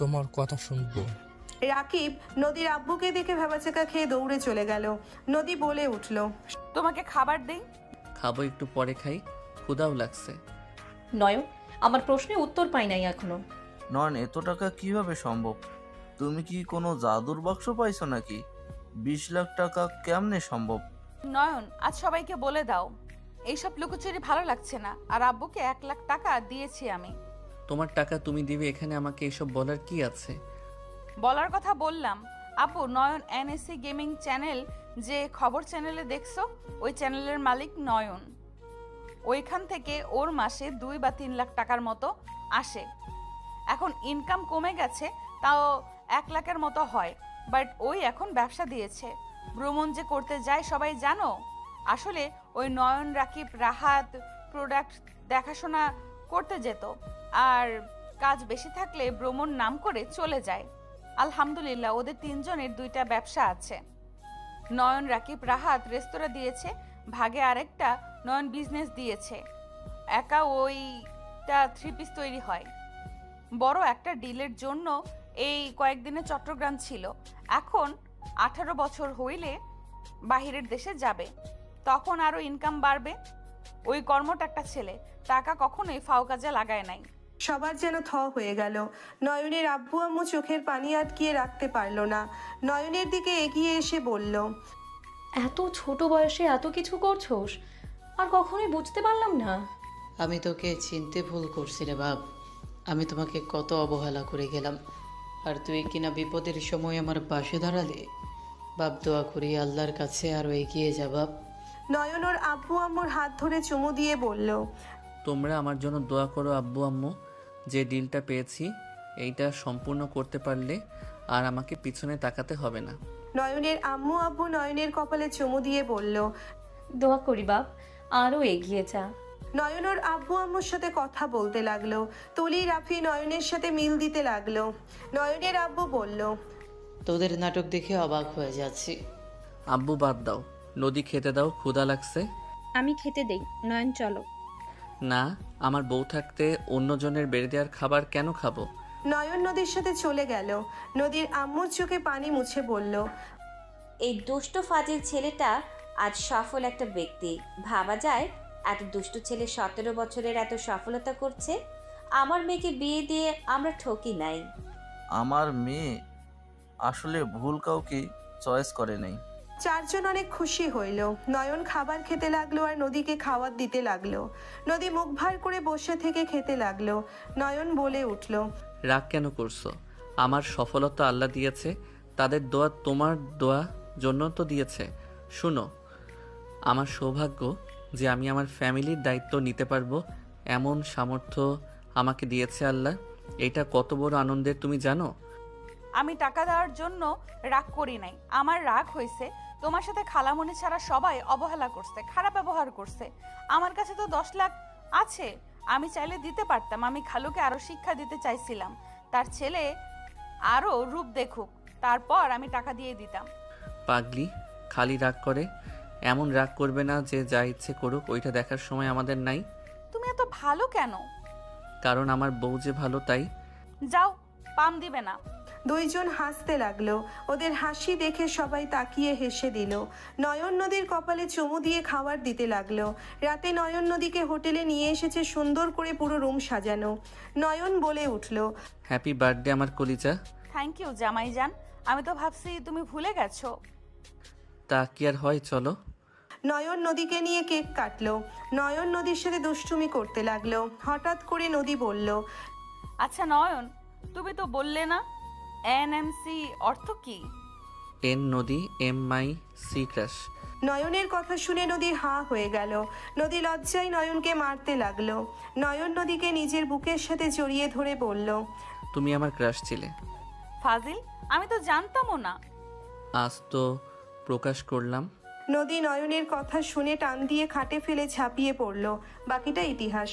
তোমার কথা শুনবো। রাকিব নদীর আব্বুকে দেখে ভেবাচাকা খেয়ে দৌড়ে চলে গেল। নদী বলে উঠল, তোমাকে খাবার দেই? খাবো, একটু পরে খাই, ক্ষুধাও লাগছে। নয়ন, আমার প্রশ্নের উত্তর পাই নাই এখনো। নয়ন, এত টাকা কিভাবে সম্ভব? তুমি কি কোনো জাদুর বাক্স পাইছো নাকি? 20 লাখ টাকা কেমনে সম্ভব? নয়ন, আজ সবাইকে বলে দাও এইসব লুকোচুরি ভালো লাগছে না। আর আব্বুকে 1 লাখ টাকা দিয়েছি আমি। তোমার টাকা তুমি দিবে, এখানে আমাকে এসব বলার কি আছে? বলার কথা বললাম। আব্বু, নয়ন এনএসসি গেমিং চ্যানেল যে খবর চ্যানেলে দেখছো, ওই চ্যানেলের মালিক নয়ন। ওইখান থেকে ওর মাসে 2 বা 3 লাখ টাকার মতো আসে। এখন ইনকাম কমে গেছে, তাও 1 লাখের মতো হয়। বাট ওই এখন ব্যবসা দিয়েছে। ভ্রমণ যে করতে যায় সবাই জানো। আসলে ওই নয়ন, রাকিব, রাহাত প্রোডাক্ট দেখাশোনা করতে যেত, আর কাজ বেশি থাকলে ভ্রমণ নাম করে চলে যায়। আলহামদুলিল্লাহ, ওদের 3 জনের 2টা ব্যবসা আছে। নয়ন, রাকিব, রাহাত রেস্তোরাঁ দিয়েছে, ভাগে আরেকটা নয়ন বিজনেস দিয়েছে। একা ওইটা 3 পিস তৈরি হয়। বড় একটা ডিলের জন্য এই কয়েকদিনে চট্টগ্রাম ছিল। এখন 18 বছর হইলে বাহিরের দেশে যাবে, তখন আরো ইনকাম বাড়বে। ওই কর্মটা একটা ছেলে, টাকা কখনোই ফাও কাজে লাগায় নাই। সবার যেন থ হয়ে গেল। নয়নের আব্বু আম্মু চোখের পানি আটকিয়ে রাখতে পারল না। নয়নের দিকে এগিয়ে এসে বলল, এত ছোট বয়সে এত কিছু করছোস, আর কখনোই বুঝতে পারলাম না। আমি তোকে চিনতে ভুল করছি রে বাপ। আমি তোমাকে কত অবহেলা করে গেলাম, আর তুই কিনা বিপদের সময় আমার পাশে দাঁড়ালে। বাপ, দোয়া করি আল্লাহর কাছে আরও এগিয়ে যা বাপ। নয়ন ওর আব্বু আম্মুর হাত ধরে চুমু দিয়ে বলল, তোমরা আমার জন্য দোয়া করো আব্বু আম্মু। যে ডিলটা পেয়েছি এইটা সম্পূর্ণ করতে পারলে আর আমাকে পিছনে তাকাতে হবে না। নয়নের আম্মু আব্বু নয়নের কপালে চুমু দিয়ে বলল, দোয়া করি বাপ, আরও এগিয়ে যা। নয়ন ওর আব্বু আম্মুর সাথে কথা বলতে লাগলো। তুলি, রাফি নয়নের সাথে মিল দিতে লাগলো। নয়নের আব্বু বলল, তোদের নাটক দেখে অবাক হয়ে যাচ্ছি। আব্বু বাদ দাও, নদী খেতে দাও, ক্ষুধা লাগছে। আমি খেতে দেই, নয়ন চলো। না, আমার বউ থাকতে অন্যজনের বেড়ে দেওয়ার খাবার কেন খাবো? নয়ন নদীর সাথে চলে গেল। নদীর আম্মুর চোখে পানি মুছে বলল, এই দুষ্ট ফাজিল ছেলেটা আজ সফল একটা ব্যক্তি। ভাবা যায় এত দুষ্ট ছেলে 17 বছরের এত সফলতা করছে। আমার মেয়েকে বিয়ে দিয়ে আমরা ঠকি নাই। আমার মেয়ে আসলে ভুল কাউকে চয়েস করে নাই। 4 জন অনেক খুশি হইল। নয়ন খাবার খেতে লাগলো আর নদীকে খাবার দিতে লাগলো। নদী মুখ ভার করে বসে থেকে খেতে লাগলো। নয়ন বলে উঠল, রাগ কেন করছো? আমার সফলতা আল্লাহ দিয়েছে, তাদের দোয়া তোমার দোয়া জন্য তো দিয়েছে। শুনো, আমার সৌভাগ্য যে আমি আমার ফ্যামিলির দায়িত্ব নিতে পারবো, এমন সামর্থ্য আমাকে দিয়েছে আল্লাহ। এটা কত বড় আনন্দের তুমি জানো? আমি টাকা দেওয়ার জন্য রাগ করি নাই। আমার রাগ হয়েছে তোমার সাথে খালামণি ছাড়া সবাই অবহেলা করছে, খারাপ ব্যবহার করছে। আমার কাছে তো 10 লাখ আছে, আমি চাইলে দিতে পারতাম। আমি খালুকে আরো শিক্ষা দিতে চাইছিলাম, তার ছেলে আরো রূপ দেখুক, তারপর আমি টাকা দিয়ে দিতাম। পাগলি, খালি রাগ করে। এমন রাগ করবে না যে যা ইচ্ছে করুক, ওইটা দেখার সময় আমাদের নাই। তুমি এত ভালো কেন? কারণ আমার বউ যে ভালো তাই। যাও, পাম দিবে না। দুইজন হাসতে লাগলো। ওদের হাসি দেখে সবাই তাকিয়ে হেসে দিল। নয়ন নদীর কপালে চুমু দিয়ে খাবার দিতে লাগলো। রাতে নয়ন নদীকে হোটেলে নিয়ে এসেছে সুন্দর করে পুরো রুম সাজানো। নয়ন বলে উঠল, হ্যাপি বার্থডে আমার কলিজা। থ্যাংক ইউ জামাইজান, আমি তো ভাবছি তুমি ভুলে গেছো। তা কি আর হয়, চলো। নয়ন নদীকে নিয়ে কেক কাটলো। নয়ন নদীর সাথে দুষ্টুমি করতে লাগলো। হঠাৎ করে নদী বলল, আচ্ছা নয়ন, তুমি তো বললে না এনএমসি অর্থ কি? এন নদী, এম মাই সি ক্রাশ। নয়নের কথা শুনে নদী হাঁ হয়ে গেল। নদী লজ্জায় নয়নকে মারতে লাগলো। নয়ন নদীকে নিজের বুকের সাথে জড়িয়ে ধরে বলল, তুমি আমার ক্রাশ ছিলে। ফাজিল, আমি তো জানতামও না। আজ তো প্রকাশ করলাম। নদী নয়নের কথা শুনে টান দিয়ে খাটে ফেলে ঝাঁপিয়ে পড়ল। বাকিটা ইতিহাস।